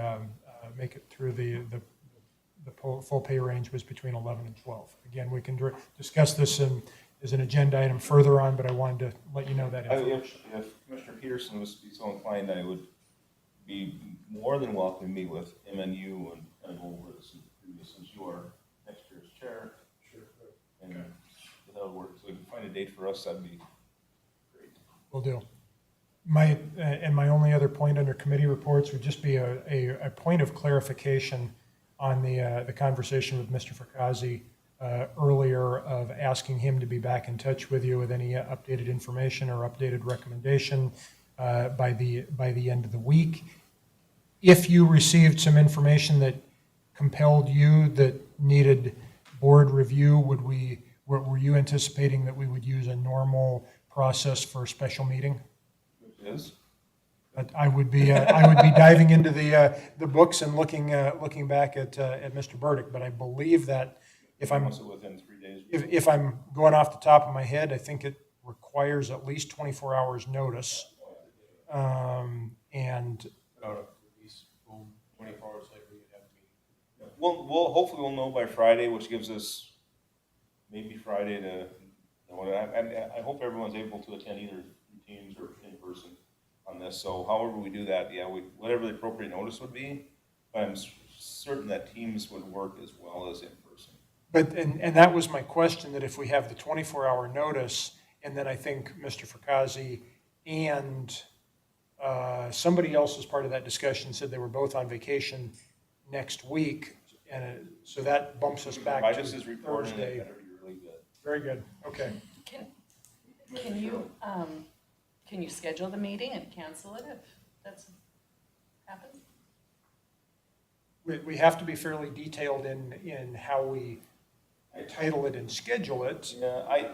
full pay range was between 11 and 12. Again, we can discuss this as an agenda item further on, but I wanted to let you know that information. If Commissioner Peterson was so inclined, I would be more than welcome to meet with him and you and kind of go over this since you are next year's chair. Sure. And if that would work, so we can find a date for us, that'd be great. Will do. My only other point under committee reports would just be a point of clarification on the conversation with Mr. Frakazi earlier of asking him to be back in touch with you with any updated information or updated recommendation by the end of the week. If you received some information that compelled you that needed board review, were you anticipating that we would use a normal process for a special meeting? Yes. But I would be diving into the books and looking back at Mr. Burdick. But I believe that if I'm within 3 days. if I'm going off the top of my head, I think it requires at least 24 hours notice. And At least 24 hours later, you'd have to be. We'll hopefully we'll know by Friday, which gives us maybe Friday to. I hope everyone's able to attend either in Teams or in person on this. So however we do that, whatever the appropriate notice would be, I'm certain that Teams would work as well as in person. But and that was my question, that if we have the 24-hour notice, and then I think Mr. Frakazi and somebody else as part of that discussion said they were both on vacation next week, and so that bumps us back to His report, and it Thursday. better be really good. Very good. Okay. Can you schedule the meeting and cancel it if that's happens? We have to be fairly detailed in how we title it and schedule it. Yeah,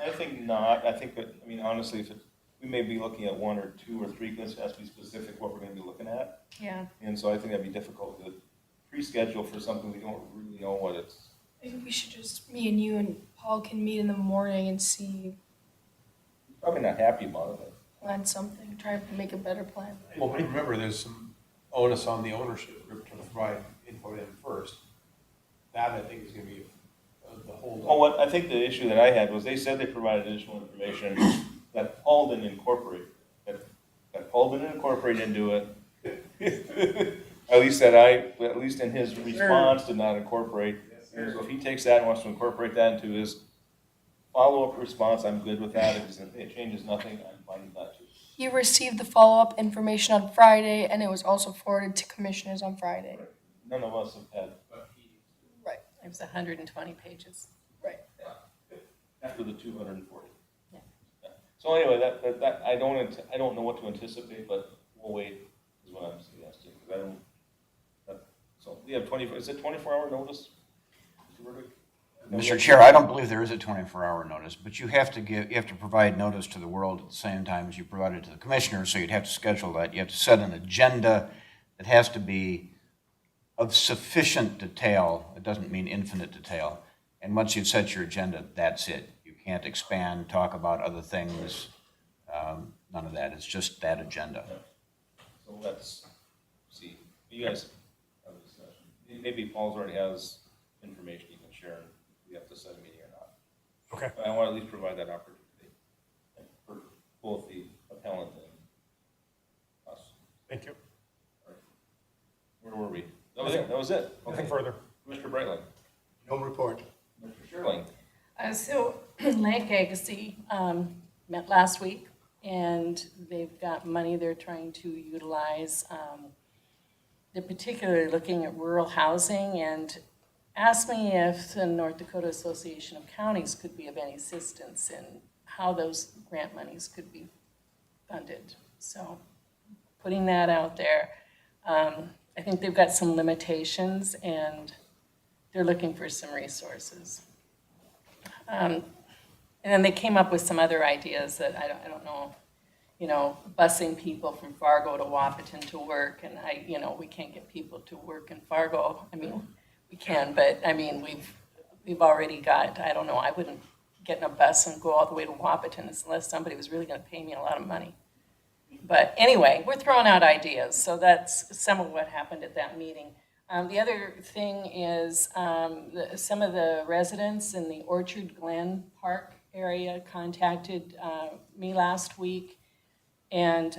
I think not. I think that, I mean, honestly, if it, we may be looking at one or two or three, because it has to be specific what we're gonna be looking at. Yeah. And so I think that'd be difficult to pre-schedule for something we don't really know what it's. Maybe we should just, me and you and Paul can meet in the morning and see, Probably not happy about it, but. plan something, try to make a better plan. Well, but remember, there's some onus on the ownership group to provide input in first. That, I think, is gonna be the whole. Well, what, I think the issue that I had was they said they provided additional information that Paul didn't incorporate, that Paul didn't incorporate into it. At least at least in his response, did not incorporate. So if he takes that and wants to incorporate that into his follow-up response, I'm good with that. If it changes nothing, I'm fine with that too. You received the follow-up information on Friday, and it was also forwarded to commissioners on Friday. None of us have had, Right, It was 120 pages. right. after the 240. Yeah. So anyway, that, I don't know what to anticipate, but we'll wait, is what I'm suggesting, because I don't, so we have is it 24-hour notice? Mr. Burdick? Mr. Chair, I don't believe there is a 24-hour notice, but you have to provide notice to the world at the same time as you provide it to the commissioners, so you'd have to schedule that. You have to set an agenda that has to be of sufficient detail. It doesn't mean infinite detail. And once you've set your agenda, that's it. You can't expand, talk about other things, none of that. It's just that agenda. So let's see, you guys have a discussion. Maybe Paul's already has information you can share, and we have to set a meeting or not. Okay. But I want to at least provide that opportunity for both the appellant and us. Thank you. Where were we? That was it? Nothing Okay. further. Mr. Brightling? No report. Mr. Sherling? So Lake Agassiz met last week, and they've got money they're trying to utilize. They're particularly looking at rural housing and asked me if the North Dakota Association of Counties could be of any assistance in how those grant monies could be funded. So putting that out there. I think they've got some limitations, and they're looking for some resources. And then they came up with some other ideas that I don't know, busing people from Fargo to Wappiton to work, and we can't get people to work in Fargo. I mean, we can, but I mean, we've already got, I don't know, I wouldn't get in a bus and go all the way to Wappiton unless somebody was really gonna pay me a lot of money. But anyway, we're throwing out ideas, so that's some of what happened at that meeting. The other thing is some of the residents in the Orchard Glen Park area contacted me last week and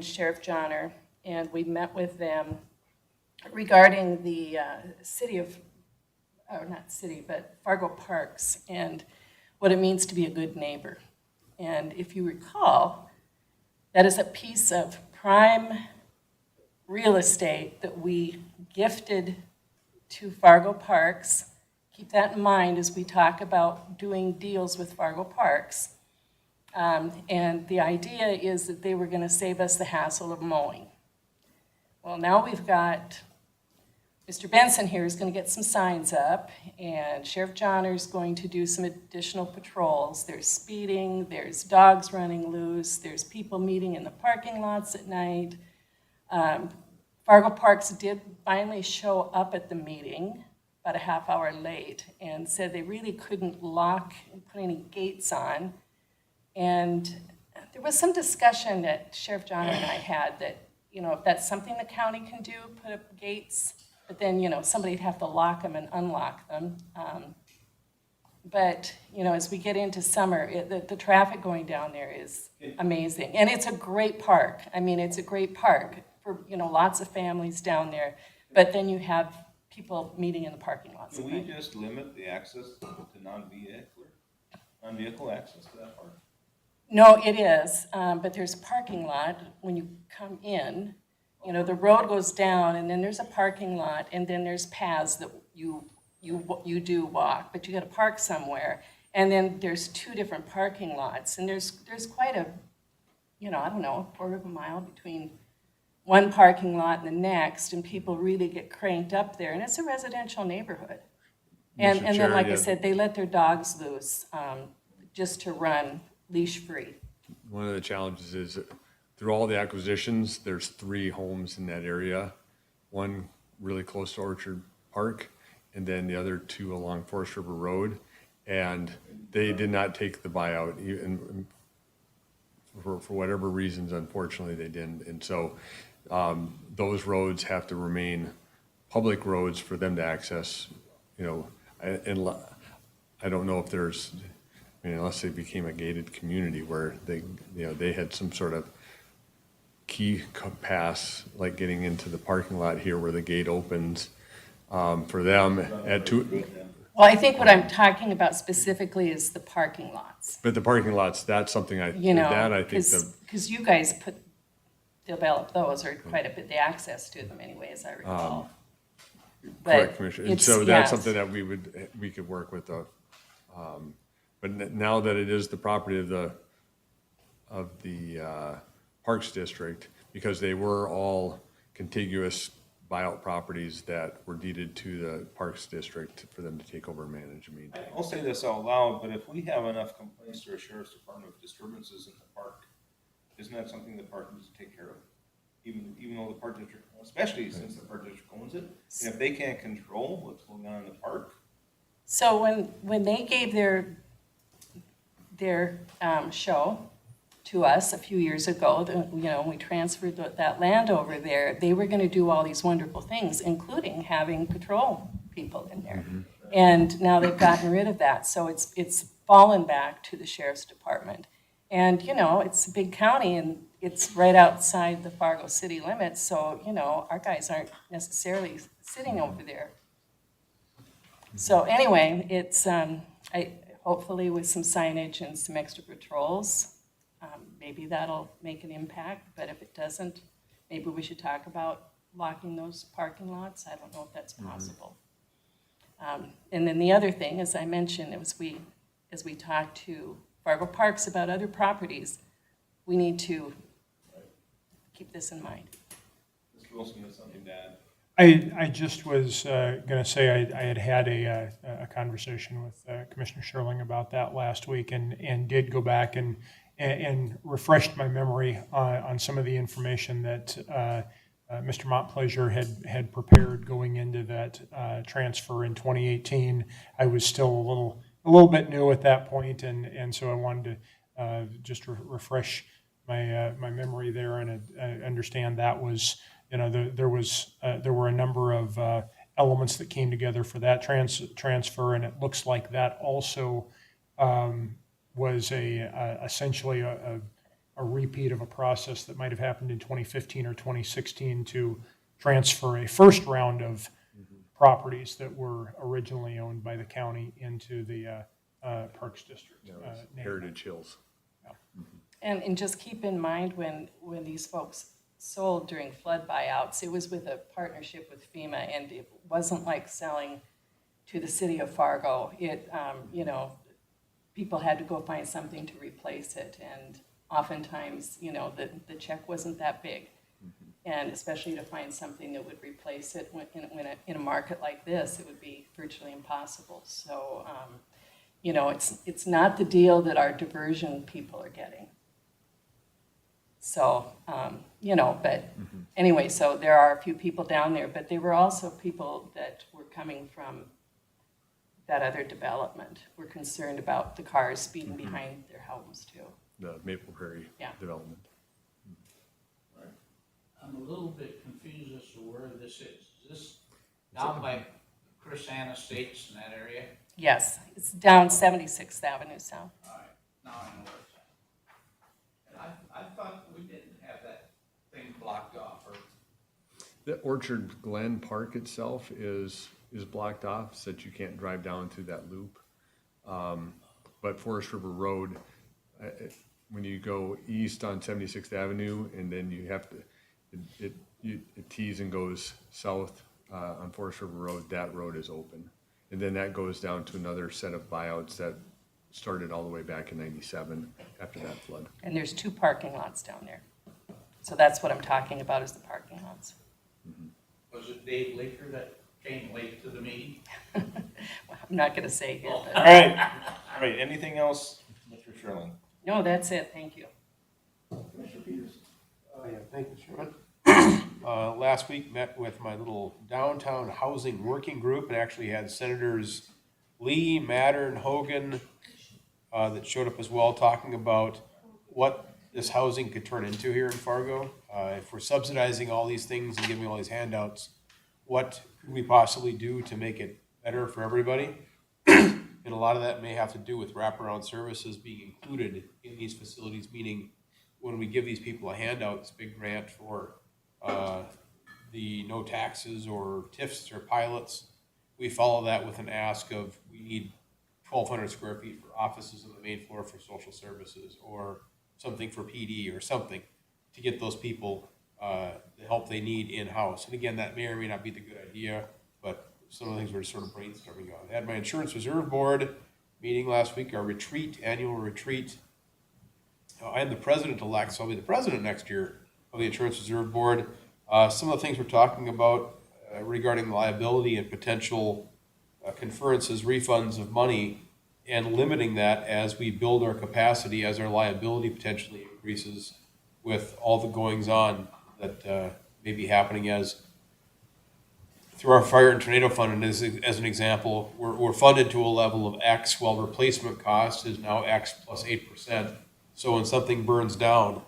Sheriff Johnner, and we met with them regarding the Fargo Parks and what it means to be a good neighbor. And if you recall, that is a piece of prime real estate that we gifted to Fargo Parks. Keep that in mind as we talk about doing deals with Fargo Parks. And the idea is that they were going to save us the hassle of mowing. Well, now we've got Mr. Benson here is going to get some signs up, and Sheriff Johnner is going to do some additional patrols. There's speeding, there's dogs running loose, there's people meeting in the parking lots at night. Fargo Parks did finally show up at the meeting about a half hour late and said they really couldn't lock and put any gates on. And there was some discussion that Sheriff Johnner and I had that, if that's something the county can do, put up gates, but then, somebody'd have to lock them and unlock them. But, as we get into summer, the traffic going down there is amazing. And it's a great park. I mean, it's a great park for, lots of families down there. But then you have people meeting in the parking lots. Can we just limit the access to non-vehicle access to that park? No, it is, but there's a parking lot when you come in. The road goes down, and then there's a parking lot, and then there's paths that you do walk, but you got to park somewhere. And then there's two different parking lots, and there's quite a, I don't know, a quarter of a mile between one parking lot and the next, and people really get cranked up there, and it's a residential neighborhood. And then, like I said, they let their dogs loose. just to run leash-free? One of the challenges is that through all the acquisitions, there's 3 homes in that area. One really close to Orchard Park, and then the other 2 along Forest River Road. And they did not take the buyout, and for whatever reasons, unfortunately, they didn't. And so those roads have to remain public roads for them to access, and I don't know if there's, unless they became a gated community where they had some sort of key pass, like getting into the parking lot here where the gate opens for them at 2. Well, I think what I'm talking about specifically is the parking lots. But the parking lots, that's something I think Because you guys developed those, or quite a bit, the access to them anyway, as I recall. Correct, Commissioner. And so that's something that we could work with. But now that it is the property of the Parks District, because they were all contiguous buyout properties that were deeded to the Parks District for them to take over and manage and maintain. I'll say this out loud, but if we have enough complaints to our sheriff's department of disturbances in the park, isn't that something the park needs to take care of? Even though the park district, especially since the park district owns it, and if they can't control what's going on in the park. So when they gave their show to us a few years ago, we transferred that land over there, they were gonna do all these wonderful things, including having patrol people in there. Mm-hmm. And now they've gotten rid of that, so it's fallen back to the sheriff's department. And, it's a big county, and it's right outside the Fargo city limits, so, our guys aren't necessarily sitting over there. So anyway, it's, hopefully with some signage and some extra patrols, maybe that'll make an impact, but if it doesn't, maybe we should talk about locking those parking lots. I don't know if that's possible. And then the other thing, as I mentioned, as we talk to Fargo Parks about other properties, we need to keep this in mind. Mr. Wilson has something to add. I just was going to say I had a conversation with Commissioner Sherling about that last week, and did go back and refreshed my memory on some of the information that Mr. Montplaisir had prepared going into that transfer in 2018. I was still a little bit new at that point, and so I wanted to just refresh my memory there, and understand that was, there were a number of elements that came together for that transfer, and it looks like that also was essentially a repeat of a process that might have happened in 2015 or 2016 to transfer a first round of properties that were originally owned by the county into the Parks District. Heritage Hills. Yeah. And just keep in mind when these folks sold during flood buyouts, it was with a partnership with FEMA, and it wasn't like selling to the city of Fargo. It, people had to go find something to replace it, and oftentimes, the check wasn't that big. And especially to find something that would replace it in a market like this, it would be virtually impossible. So, it's not the deal that our diversion people are getting. So, but anyway, so there are a few people down there, but there were also people that were coming from that other development. We're concerned about the cars speeding behind their homes too. The Maple Prairie development. I'm a little bit confused as to where this is. Is this down by Chris Ann Estates in that area? Yes, it's down 76th Avenue South. All right, now I know where it's at. And I thought we didn't have that thing blocked off, or? The Orchard Glen Park itself is blocked off, so that you can't drive down through that loop. But Forest River Road, when you go east on 76th Avenue, and then you have to, it tees and goes south on Forest River Road, that road is open. And then that goes down to another set of buyouts that started all the way back in '97 after that flood. And there's 2 parking lots down there. So that's what I'm talking about, is the parking lots. Was it Dave Laker that came late to the meeting? Well, I'm not gonna say here, but. All right, anything else Sherling? No, that's it, thank you. Commissioner Peters? Yeah, thank you, Chairman. Last week met with my little downtown housing working group and actually had Senators Lee, Mattern, Hogan, that showed up as well, talking about what this housing could turn into here in Fargo. If we're subsidizing all these things and giving all these handouts, what could we possibly do to make it better for everybody? And a lot of that may have to do with wraparound services being included in these facilities, meaning when we give these people a handout, this big grant for the no taxes or TIFs or pilots, we follow that with an ask of, we need 1,200 square feet for offices on the main floor for social services, or something for PD or something, to get those people the help they need in-house. And again, that may or may not be the good idea, but some of the things we're sort of brainstorming on. I had my insurance reserve board meeting last week, our retreat, annual retreat. I am the president-elect, so I'll be the president next year of the insurance reserve board. Some of the things we're talking about regarding liability and potential conferences, refunds of money, and limiting that as we build our capacity, as our liability potentially increases with all the goings-on that may be happening as through our fire and tornado fund. And as an example, we're funded to a level of X, while replacement cost is now X plus 8%. So when something burns down,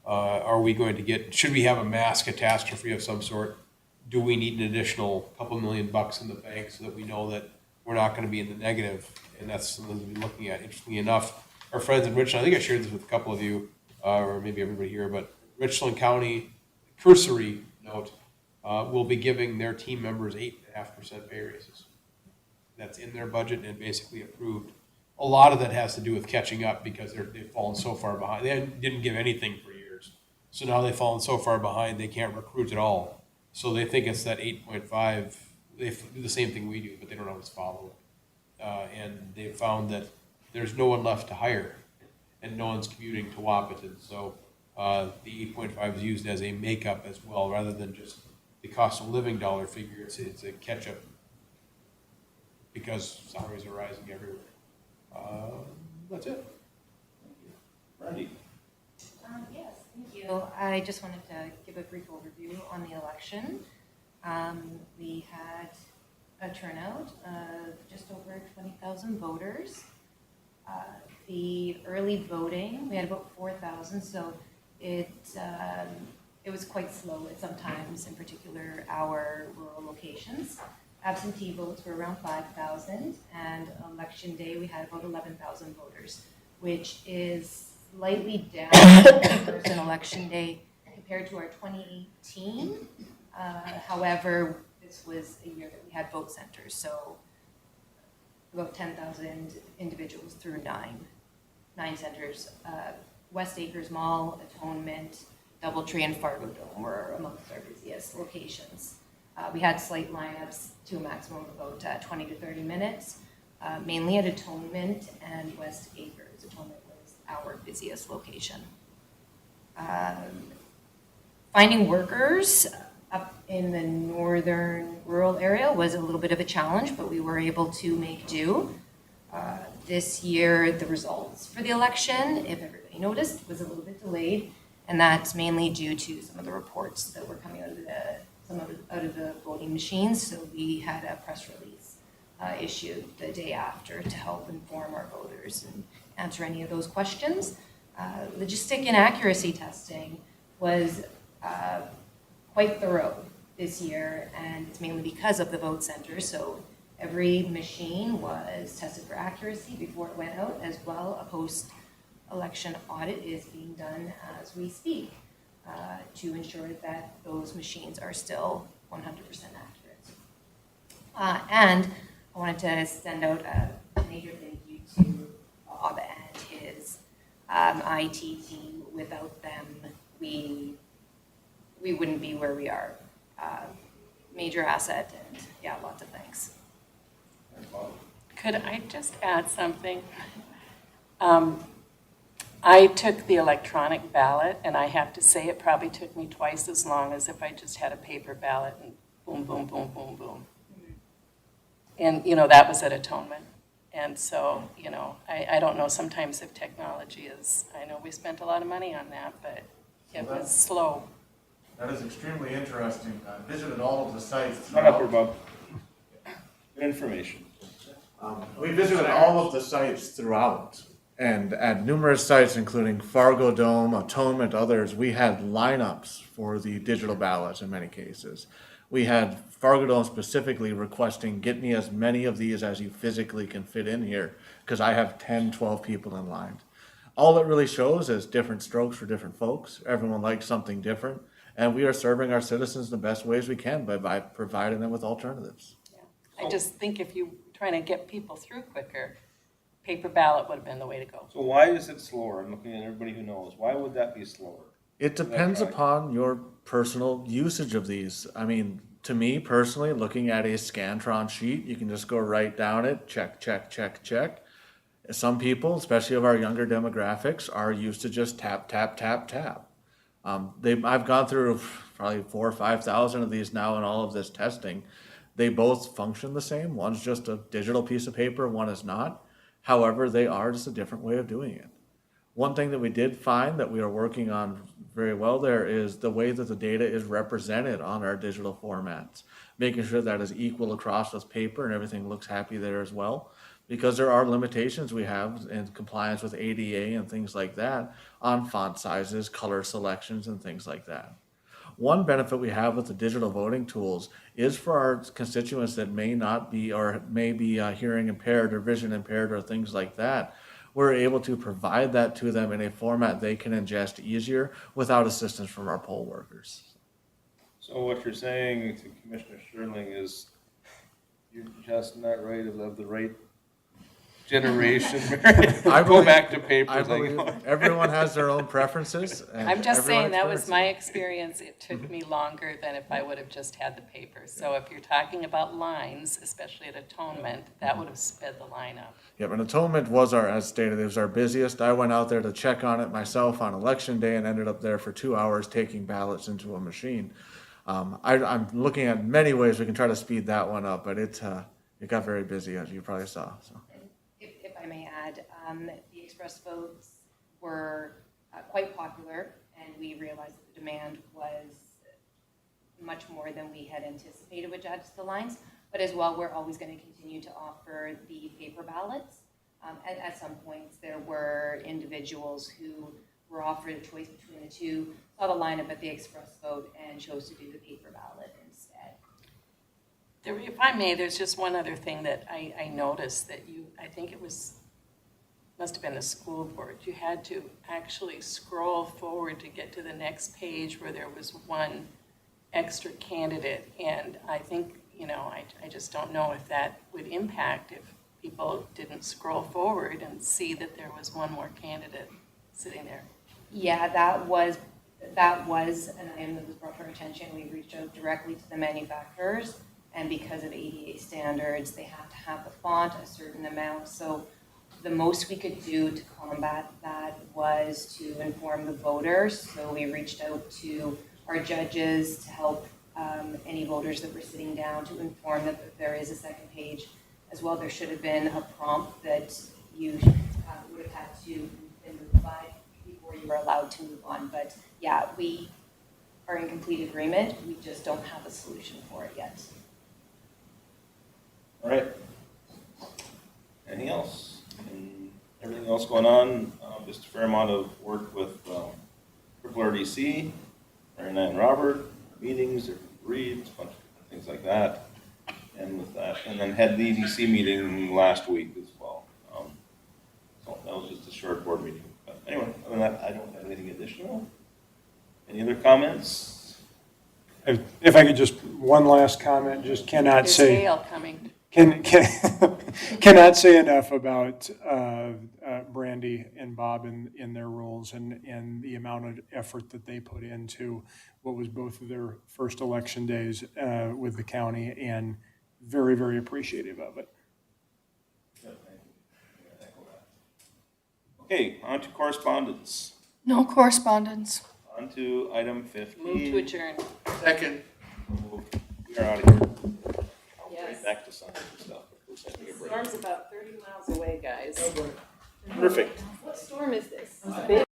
are we going to get, should we have a mass catastrophe of some sort? Do we need an additional couple $1 million in the bank so that we know that we're not going to be in the negative? And that's something we've been looking at. Interestingly enough, our friends in Richland, I think I shared this with a couple of you, or maybe everybody here, but Richland County, cursory note, will be giving their team members 8.5% pay raises. That's in their budget and basically approved. A lot of that has to do with catching up because they've fallen so far behind. They didn't give anything for years. So now they've fallen so far behind, they can't recruit at all. So they think it's that 8.5. They do the same thing we do, but they don't always follow it. And they found that there's no one left to hire and no one's commuting to Wahpeton. So the 8.5 is used as a makeup as well, rather than just the cost of living dollar figure. It's a catch-up because salaries are rising everywhere. That's it. Randy. Yes, thank you. I just wanted to give a brief overview on the election. We had a turnout of just over 20,000 voters. The early voting, we had about 4,000, so it was quite slow at some times, in particular our rural locations. Absentee votes were around 5,000, and election day we had about 11,000 voters, which is slightly down in election day compared to our 2018. However, this was a year that we had vote centers, so about 10,000 individuals through nine centers. West Acres Mall, Atonement, Doubletree, and Fargo Dome were amongst our busiest locations. We had slight lineups to a maximum of about 20 to 30 minutes, mainly at Atonement and West Acres. Atonement was our busiest location. Finding workers up in the northern rural area was a little bit of a challenge, but we were able to make do. This year, the results for the election, if everybody noticed, was a little bit delayed, and that's mainly due to some of the reports that were coming out of the voting machines. So we had a press release issued the day after to help inform our voters and answer any of those questions. Logistic and accuracy testing was quite thorough this year, and it's mainly because of the vote center. So every machine was tested for accuracy before it went out, as well. A post-election audit is being done as we speak to ensure that those machines are still 100% accurate. And I wanted to send out a major thank you to Bob and his IT team. Without them, we wouldn't be where we are. Major asset, and yeah, lots of thanks. Could I just add something? I took the electronic ballot, and I have to say it probably took me twice as long as if I just had a paper ballot and boom, boom, boom, boom, boom. And, that was at Atonement. And so, I don't know sometimes if technology is, I know we spent a lot of money on that, but it was slow. That is extremely interesting. I visited all of the sites. Shut up here, Bob. Good information. We visited all of the sites throughout, and at numerous sites, including Fargo Dome, Atonement, others, we had lineups for the digital ballots in many cases. We had Fargo Dome specifically requesting, get me as many of these as you physically can fit in here, because I have 10, 12 people in line. All it really shows is different strokes for different folks. Everyone likes something different, and we are serving our citizens the best ways we can by providing them with alternatives. I just think if you're trying to get people through quicker, paper ballot would have been the way to go. So why is it slower? I'm looking at everybody who knows. Why would that be slower? It depends upon your personal usage of these. I mean, to me personally, looking at a Scantron sheet, you can just go right down it, check, check, check, check. Some people, especially of our younger demographics, are used to just tap, tap, tap, tap. I've gone through probably 4,000 or 5,000 of these now in all of this testing. They both function the same. One's just a digital piece of paper, one is not. However, they are just a different way of doing it. One thing that we did find that we are working on very well there is the way that the data is represented on our digital formats, making sure that is equal across with paper and everything looks happy there as well. Because there are limitations we have in compliance with ADA and things like that on font sizes, color selections, and things like that. One benefit we have with the digital voting tools is for our constituents that may not be or may be hearing impaired or vision impaired or things like that. We're able to provide that to them in a format they can ingest easier without assistance from our poll workers. So what you're saying to Commissioner Sherling is you're just not right of the right generation. Go back to paper. I believe everyone has their own preferences. And I'm just saying that everyone's was my experience. It took me longer than if I would have just had the paper. So if you're talking about lines, especially at Atonement, that would have sped the line up. Yep, and Atonement was as stated, it was our busiest. I went out there to check on it myself on election day and ended up there for 2 hours taking ballots into a machine. I'm looking at many ways we can try to speed that one up, but it got very busy, as you probably saw. So. If I may add, the express votes were quite popular, and we realized that the demand was much more than we had anticipated would add to the lines. But as well, we're always going to continue to offer the paper ballots. At some points, there were individuals who were offered a choice between the two, saw the lineup at the express vote, and chose to do the paper ballot instead. If I may, there's just one other thing that I noticed that I think it must have been the school board. You had to actually scroll forward to get to the next page where there was one extra candidate. And I think, I just don't know if that would impact if people didn't scroll forward and see that there was one more candidate sitting there. Yeah, that was an item that was brought to our attention. We reached out directly to the manufacturers. And because of ADA standards, they have to have the font a certain amount. So the most we could do to combat that was to inform the voters. So we reached out to our judges to help any voters that were sitting down to inform them that there is a second page. As well, there should have been a prompt that you would have had to move by before you were allowed to move on. But yeah, we are in complete agreement. We just don't have a solution for it yet. All right. Anything else? And everything else going on? Just a fair amount of work with Triple RDC, Marina and Robert, meetings, reads, a bunch of things like that. And with that, and then had the EDC meeting last week as well. So that was just a short board meeting. But anyway, other than that, I don't have anything additional. Any other comments? If I could just, one last comment, just cannot There's say. hail coming. Cannot say enough about Brandy and Bob in their roles and the amount of effort that they put into what was both of their first election days with the county, and very, very appreciative of it. Okay, on to correspondence. No correspondence. On to item 15. Move to adjourn. Second. We are out of here. I'll Yes. right back to some stuff. Storm's about 30 30 miles away, guys. Perfect. What storm is this?